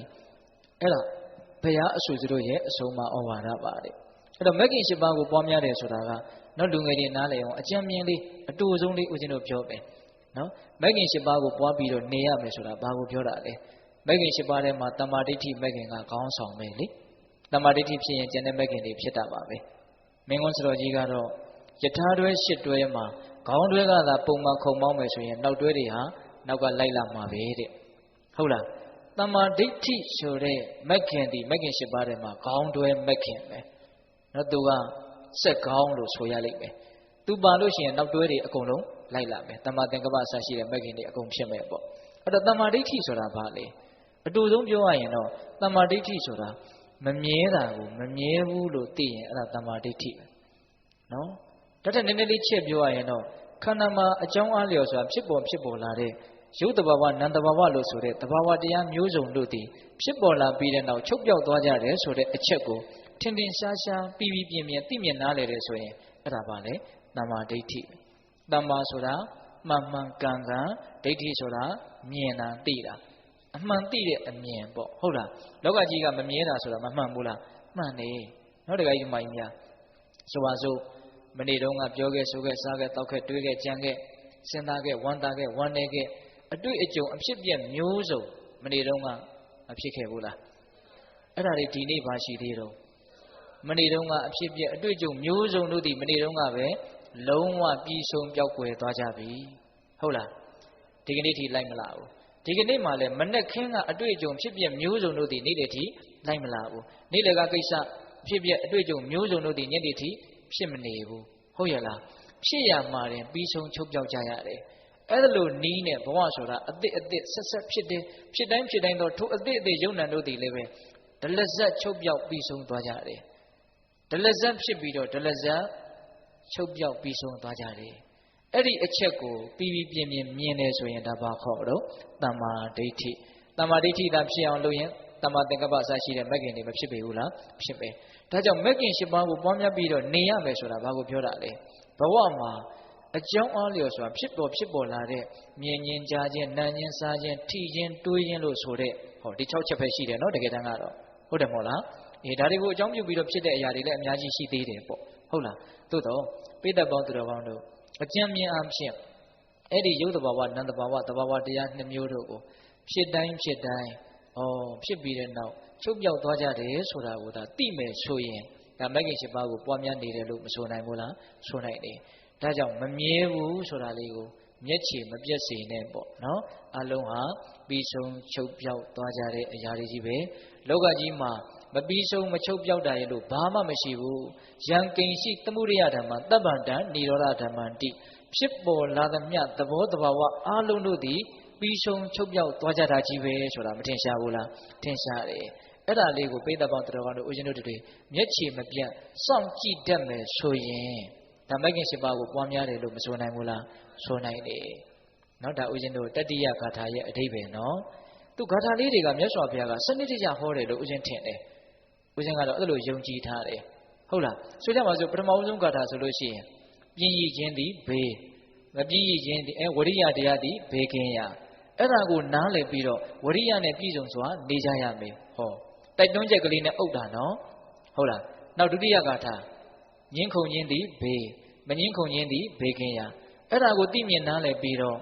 အဲ့ဒါဘုရားအဆူစတို့ရဲ့အဆုံးအမဩဝါဒပါတဲ့အဲ့တော့မက်ကင်၈ပါးကိုပွားများတယ်ဆိုတာကနော်လူငယ်တွေနားလည်အောင်အကြံဉာဏ်လေးအတူဆုံးလေးဦးဇင်းတို့ပြောမယ်နော်မက်ကင်၈ပါးကိုပွားပြီးတော့နေရမယ်ဆိုတာဘာကိုပြောတာလဲမက်ကင်၈ပါးထဲမှာတမ္မာဒိဋ္ဌိမက်ကင်ကခေါင်းဆောင်ပဲလေတမ္မာဒိဋ္ဌိဖြစ်ရင်ကျန်တဲ့မက်ကင်တွေဖြစ်တာပါပဲမင်းကွန်းစတော်ကြီးကတော့ယထာတွဲ၈တွဲမှာခေါင်းတွဲကသာပုံမှန်ခုံမောင်းမယ်ဆိုရင်နောက်တွဲတွေဟာနောက်ကလိုက်လာမှာပဲတဲ့ဟုတ်လားတမ္မာဒိဋ္ဌိဆိုတဲ့မက်ကင်ဒီမက်ကင်၈ပါးထဲမှာခေါင်းတွဲမက်ကင်ပဲနော်သူကစက်ခေါင်းလို့ဆိုရလိမ့်မယ်သူပါလို့ရှိရင်နောက်တွဲတွေအကုန်လုံးလိုက်လာမယ်တမ္မာသင်္ကပ္ပအစရှိတဲ့မက်ကင်တွေအကုန်ဖြစ်မယ်ပေါ့အဲ့တော့တမ္မာဒိဋ္ဌိဆိုတာဘာလဲအတူဆုံးပြောရရင်တော့တမ္မာဒိဋ္ဌိဆိုတာမမြဲတာကိုမမြဲဘူးလို့သိရင်အဲ့ဒါတမ္မာဒိဋ္ဌိနော်ဒါထက်နည်းနည်းလေးချက်ပြောရရင်တော့ ခန္ဓာမှာအကြောင်းအားလျော်စွာဖြစ်ပေါ်လာတဲ့ရုပ်တဘာဝနံတဘာဝလို့ဆိုတဲ့တဘာဝတရားမျိုးစုံတို့သည်ဖြစ်ပေါ်လာပြီးတဲ့နောက်ချုပ်ပြောက်သွားကြတယ်ဆိုတဲ့အချက်ကိုထင်ထင်ရှားရှားပြီးပြင်းပြင်းသိမြင်နားလည်တယ်ဆိုရင်အဲ့ဒါပါလေတမ္မာဒိဋ္ဌိတမ္မာဆိုတာမှန်မှန်ကန်ကန်ဒိဋ္ဌိဆိုတာမြင်တာသိတာအမှန်သိတဲ့အမြင်ပေါ့ဟုတ်လားလောကကြီးကမမြဲတာဆိုတာမမှန်ဘူးလားမှန်တယ်နော်တခါကြီးဒီမှာကြီးများဆိုပါစို့မနေ့တုန်းကပြောခဲ့ဆိုခဲ့စားခဲ့တောက်ခဲ့တွေးခဲ့ကြံခဲ့စဉ်းစားခဲ့ဝမ်းသာခဲ့ဝမ်းနေခဲ့အတွေ့အကြုံအဖြစ်ပြက်မျိုးစုံမနေ့တုန်းကမဖြစ်ခဲ့ဘူးလားအဲ့ဒါတွေဒီနေ့ပါရှိသေးတော့မနေ့တုန်းကအဖြစ်ပြက်အတွေ့အကြုံမျိုးစုံတို့ဒီမနေ့တုန်းကပဲလုံးဝပြီးဆုံးပျောက်ကွယ်သွားကြပြီဟုတ်လားဒီကနေ့ထိလိုက်မလာဘူးဒီကနေ့မှလည်းမနဲ့ခင်းကအတွေ့အကြုံဖြစ်ပြက်မျိုးစုံတို့ဒီနေ့တည်းထိလိုက်မလာဘူးနေ့လယ်ကကိစ္စဖြစ်ပြက်အတွေ့အကြုံမျိုးစုံတို့ဒီညနေထိဖြစ်မနေဘူးဟုတ်ရလားဖြစ်ရမှာရင်ပြီးဆုံးချုပ်ပြောက်ကြရတယ်အဲ့ဒါလိုနီးနဲ့ဘဝဆိုတာအသစ်ဆက်ဖြစ်တယ်ဖြစ်တိုင်းတော့ထိုအသစ်ယုံနံတို့ဒီလည်းပဲဒလဇက်ချုပ်ပြောက်ပြီးဆုံးသွားကြတယ်ဒလဇက်ဖြစ်ပြီးတော့ဒလဇက်ချုပ်ပြောက်ပြီးဆုံးသွားကြတယ်အဲ့ဒီအချက်ကိုပြီးပြင်းပြင်းမြင်တယ်ဆိုရင်ဒါဘာခေါ်တော့တမ္မာဒိဋ္ဌိတမ္မာဒိဋ္ဌိသာဖြစ်အောင်လုပ်ရင်တမ္မာသင်္ကပ္ပအစရှိတဲ့မဂ္ဂင်တွေမဖြစ်ပေဘူးလားဖြစ်ပဲဒါကြောင့်မဂ္ဂင်၈ပါးကိုပွားများပြီးတော့နေရမယ်ဆိုတာဘာကိုပြောတာလဲဘဝမှာအကြောင်းအားလျော်စွာဖြစ်ပေါ်လာတဲ့မြင်ခြင်းကြားခြင်းနားခြင်းစားခြင်းထိခြင်းတွေးခြင်းလို့ဆိုတဲ့ဟောဒီ6ချက်ပဲရှိတယ်နော်တကယ်တမ်းကတော့ဟုတ်တယ်မဟုတ်လားဒါတွေကိုအကြောင်းပြုပြီးတော့ဖြစ်တဲ့အရာတွေလည်းအများကြီးရှိသေးတယ်ပေါ့ဟုတ်လားသို့တော့ပိဋကပေါင်းသူတော်ကောင်းတို့အကျဉ်းမြင်အားဖြင့်အဲ့ဒီရုပ်တဘာဝနံတဘာဝတဘာဝတရား2မျိုးတို့ကိုဖြစ်တိုင်းဖြစ်ပြီးတဲ့နောက်ချုပ်ပြောက်သွားကြတယ်ဆိုတာကိုဒါသိမယ်ဆိုရင်ဒါမဂ္ဂင်၈ပါးကိုပွားများနေတယ်လို့မဆိုနိုင်ဘူးလားဆိုနိုင်တယ်ဒါကြောင့်မမြဲဘူးဆိုတာလေးကိုမျက်ခြေမပြတ်စေနဲ့ပေါ့နော်အလုံးဟာပြီးဆုံးချုပ်ပြောက်သွားကြတဲ့အရာတွေကြီးပဲလောကကြီးမှာမပြီးဆုံးမချုပ်ပြောက်တာရဲ့လို့ဘာမှမရှိဘူးယံကိဉ္စီသမုဒိယဓမ္မတပ္ပံတံនិရောဓဓမ္မံတိဖြစ်ပေါ်လာသမျှသဘောတဘာဝအလုံးတို့သည်ပြီးဆုံးချုပ်ပြောက်သွားကြတာကြီးပဲဆိုတာမထင်ရှားဘူးလားထင်ရှားတယ်အဲ့ဒါလေးကိုပိဋကပေါင်းတော်ကောင်းတို့ဦးဇင်းတို့တွေမျက်ခြေမပြတ်စောင့်ကြည့်တတ်မယ်ဆိုရင်ဒါမဂ္ဂင်၈ပါးကိုပွားများတယ်လို့မဆိုနိုင်ဘူးလားဆိုနိုင်တယ်နော်ဒါဦးဇင်းတို့တတိယဂါထာရဲ့အဓိပ္ပာယ်နော်သူဂါထာလေးတွေကမြတ်စွာဘုရားကစနစ်တကျဟောတယ်လို့ဦးဇင်းထင်တယ်ဦးဇင်းကတော့အဲ့လိုယုံကြည်ထားတယ်ဟုတ်လားဆိုကြပါစို့ပထမဦးဆုံးဂါထာဆိုလို့ရှိရင်ပြင်းရည်ခြင်းသည်ဘေးမပြင်းရည်ခြင်းသည်ဝရိယတရားသည်ဘေးကင်းရာအဲ့ဒါကိုနားလည်ပြီးတော့ဝရိယနဲ့ပြည့်စုံစွာနေကြရမယ်ဟောတိုက်တွန်းချက်ကလေးနဲ့အုပ်တာနော်ဟုတ်လားနောက်ဒုတိယဂါထာငင်းခုန်ခြင်းသည်ဘေးမငင်းခုန်ခြင်းသည်ဘေးကင်းရာအဲ့ဒါကိုသိမြင်နားလည်ပြီးတော့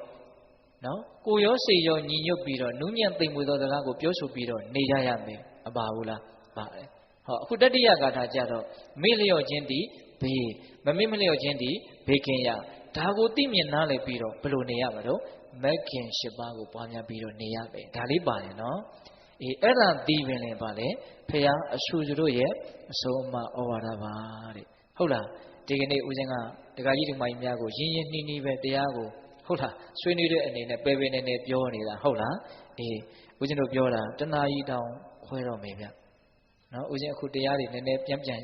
နော်ကိုရောစိတ်ရောညီညွတ်ပြီးတော့နူးညံ့သိမ်မွေသောစကားကိုပြောဆိုပြီးတော့နေကြရမယ်အပါဘူးလားပါတယ်ဟောအခုတတိယဂါထာကြတော့မေ့လျော့ခြင်းသည်ဘေးမမေ့မလျော့ခြင်းသည်ဘေးကင်းရာဒါကိုသိမြင်နားလည်ပြီးတော့ဘယ်လိုနေရမှာတော့မဂ္ဂင်၈ပါးကိုပွားများပြီးတော့နေရမယ်ဒါလေးပါတယ်နော်အဲ့ဒါဒီပင်လည်းပါလေဖရာအဆူစုတို့ရဲ့အဆုံးအမဩဝါဒပါတဲ့ဟုတ်လားဒီကနေ့ဦးဇင်းကဒကာကြီးဒီမကြီးများကိုရင်းရင်းနှီးနှီးပဲတရားကိုဟုတ်လားဆွေးနွေးတဲ့အနေနဲ့ပဲနေနေပြောနေတာဟုတ်လားဦးဇင်းတို့ပြောတာတဏှာကြီးတောင်ခွဲတော့မယ်ဗျနော်ဦးဇင်းအခုတရားတွေနည်းနည်းပြန်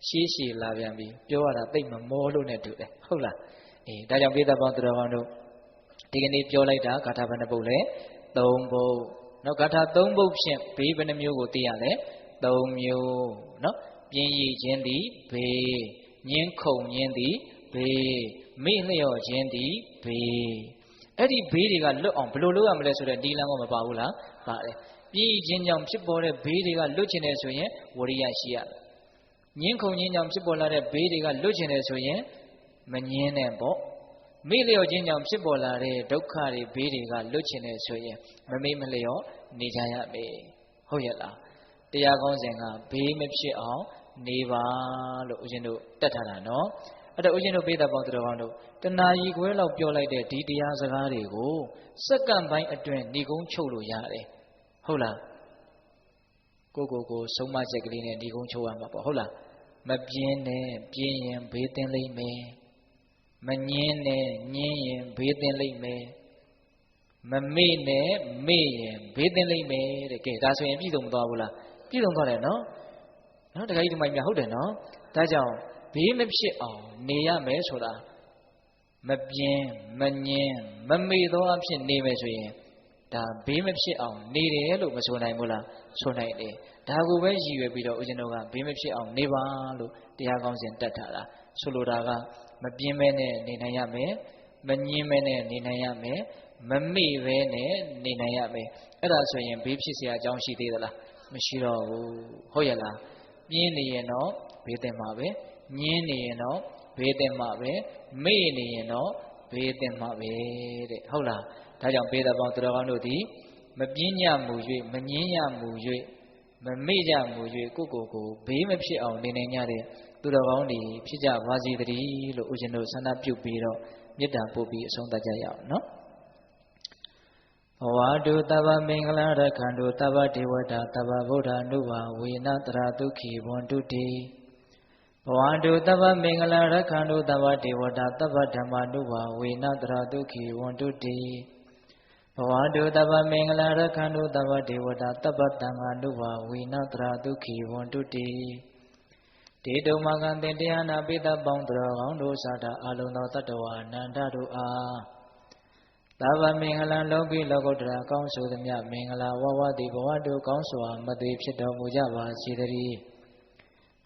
ရှည်လာပြန်ပြီပြောရတာသိပ်မမောလို့နဲ့တူတယ်ဟုတ်လားဒါကြောင့်ပိဋကပေါင်းသူတော်ကောင်းတို့ဒီကနေ့ပြောလိုက်တာဂါထာဘယ်နှပုဒ်လဲ3ပုဒ်နော်ဂါထာ3ပုဒ်ဖြင့်ဘေးဘယ်နှမျိုးကိုသိရလဲ3မျိုးနော်ပြင်းရည်ခြင်းသည်ဘေးငင်းခုန်ခြင်းသည်ဘေးမေ့လျော့ခြင်းသည်ဘေးအဲ့ဒီဘေးတွေကလွတ်အောင်ဘယ်လိုလုပ်ရမလဲဆိုတဲ့ဒီလမ်းကမပါဘူးလားပါတယ်ပြင်းရည်ခြင်းကြောင့်ဖြစ်ပေါ်တဲ့ဘေးတွေကလွတ်ချင်တယ်ဆိုရင်ဝရိယရှိရတယ်ငင်းခုန်ခြင်းကြောင့်ဖြစ်ပေါ်လာတဲ့ဘေးတွေကလွတ်ချင်တယ်ဆိုရင်မငင်းနဲ့ပေါ့မေ့လျော့ခြင်းကြောင့်ဖြစ်ပေါ်လာတဲ့ဒုက္ခတွေဘေးတွေကလွတ်ချင်တယ်ဆိုရင်မမေ့မလျော့နေကြရမယ်ဟုတ်ရဲ့လားတရားကောင်းစဉ်ကဘေးမဖြစ်အောင်နေပါလို့ဦးဇင်းတို့တက်ထားတာနော်အဲ့တော့ဦးဇင်းတို့ပိဋကပေါင်းသူတော်ကောင်းတို့တဏှာကြီးခွဲလောက်ပြောလိုက်တဲ့ဒီတရားစကားတွေကိုစက္ကန့်ပိုင်းအတွင်းညီကုန်းချုပ်လို့ရတယ်ဟုတ်လားကိုဆုံးမချက်ကလေးနဲ့ညီကုန်းချုပ်ရမှာပေါ့ဟုတ်လားမပြင်းနဲ့ပြင်းရင်ဘေးသင့်လိမ့်မယ်မငင်းနဲ့ငင်းရင်ဘေးသင့်လိမ့်မယ်မမေ့နဲ့မေ့ရင်ဘေးသင့်လိမ့်မယ်တဲ့ကဲဒါဆိုရင်ပြည့်စုံမသွားဘူးလားပြည့်စုံသွားတယ်နော်တခါကြီးဒီမိုင်းများဟုတ်တယ်နော်ဒါကြောင့်ဘေးမဖြစ်အောင်နေရမယ်ဆိုတာ မပြင်းမငင်းမမေ့သောအဖြစ်နေမယ်ဆိုရင်ဒါဘေးမဖြစ်အောင်နေတယ်လို့မဆိုနိုင်ဘူးလားဆိုနိုင်တယ်ဒါကိုပဲရည်ရွယ်ပြီးတော့ဦးဇင်းတို့ကဘေးမဖြစ်အောင်နေပါလို့တရားကောင်းစဉ်တက်ထားတာဆိုလိုတာကမပြင်းမဲနဲ့နေနိုင်ရမယ်မငင်းမဲနဲ့နေနိုင်ရမယ်မမေ့ပဲနဲ့နေနိုင်ရမယ်အဲ့ဒါဆိုရင်ဘေးဖြစ်เสียအကြောင်းရှိသေးသလားမရှိတော့ဘူးဟုတ်ရဲ့လားပြင်းနေရင်တော့ဘေးတင်မှာပဲငင်းနေရင်တော့ဘေးတင်မှာပဲမေ့နေရင်တော့ဘေးတင်မှာပဲတဲ့ဟုတ်လားဒါကြောင့်ဘေးတော်ပေါင်းသူတော်ကောင်းတို့သည်မပြင်းညမူ၍မငင်းညမူ၍မမေ့ကြမူ၍ကိုဘေးမဖြစ်အောင်နေနိုင်ကြတဲ့သူတော်ကောင်းတွေဖြစ်ကြပါစေတည်းလို့ဦးဇင်းတို့ဆန္ဒပြုပြီးတော့မေတ္တာပို့ပြီးအဆုံးသတ်ကြရအောင်နော်ဘဝတုတဗ္ဗမင်္ဂလာရခန္တုတဗ္ဗဒေဝတာတဗ္ဗဗုဒ္ဓ ानु ဘာဝေနတရာဒုက္ခိဝန္တုတိဘဝတုတဗ္ဗမင်္ဂလာရခန္တုတဗ္ဗဒေဝတာတဗ္ဗဓမ္မာ ानु ဘာဝေနတရာဒုက္ခိဝန္တုတိဘဝတုတဗ္ဗမင်္ဂလာရခန္တုတဗ္ဗဒေဝတာတဗ္ဗသံဃာ ानु ဘာဝေနတရာဒုက္ခိဝန္တုတိတေတုမကံတင်တရားနာပိသပေါင်းတော်ကောင်းတို့သာတာအလုံးသောတတ္တဝါအနန္တတို့အားသဗ္ဗမင်္ဂလာလောကီလောကုတ္တရာကောင်းဆိုသည်မြမင်္ဂလာဝဝတိဘဝတုကောင်းစွာမသွေဖြစ်တော်မူကြပါစေတည်း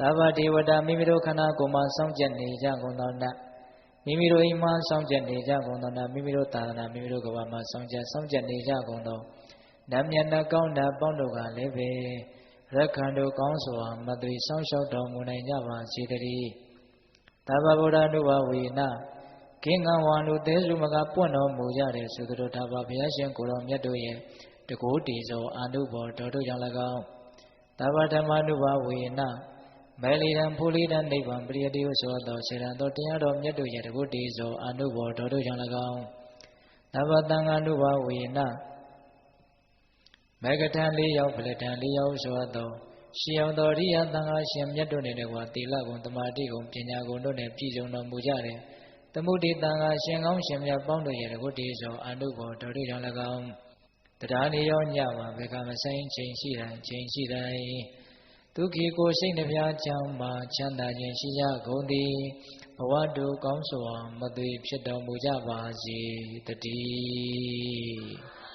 သဗ္ဗဒေဝတာမိမိတို့ခန္ဓာကိုယ်မှာစောင့်ကြနေကြကုန်သောနတ်မိမိတို့အိမ်မှာစောင့်ကြနေကြကုန်သောနတ်မိမိတို့သာသနာမိမိတို့ကဘာမှာစောင့်ကြနေကြကုန်သောနတ်မြတ်နှကောင်းနတ်ပေါင်းတို့ကလည်းပဲရက္ခန္တုကောင်းစွာမသွေဆောင်လျှောက်တော်မူနိုင်ကြပါစေတည်းသဗ္ဗဗုဒ္ဓ ानु ဘာဝေနကင်းကံဝါလူသေးစုမကပွင့်တော်မူကြတဲ့သုတ္တထာဘဘုရားရှင်ကိုယ်တော်မြတ်တို့ရဲ့တကိုးတည်သောအာနုဘော်တော်တို့ကြောင့်၎င်းသဗ္ဗဓမ္မာနုဘာဝေနမဲလီတံဖူလီတံနိဗ္ဗာန်ပရိယတိဟုဆိုသောစေတံသောတရားတော်မြတ်တို့ရဲ့တကိုးတည်သောအာနုဘော်တော်တို့ကြောင့်၎င်းသဗ္ဗသံဃာနုဘာဝေနမေဃထံ၄ယောက်ဖလထံ၄ယောက်ဆိုသောရှင်းအောင်သောရိယသံဃာရှင်မြတ်တို့နဲ့တကွာသီလဂုဏ်သမာဓိဂုဏ်ပညာဂုဏ်တို့နဲ့ပြည့်စုံတော်မူကြတဲ့သမုဒိတံဃာရှင်ကောင်းရှင်မြတ်ပေါင်းတို့ရဲ့တကုတ္တိသောအာနုဘော်တော်တို့ကြောင့်၎င်းတရားနေရောညမှာဘေကမဆိုင်ချိန်ရှိတိုင်းဒုက္ခိကိုစိတ်နှပြချမ်းမှာချမ်းသာခြင်းရှိကြကုန်သည်ဘဝတုကောင်းစွာမသွေဖြစ်တော်မူကြပါစေတည်း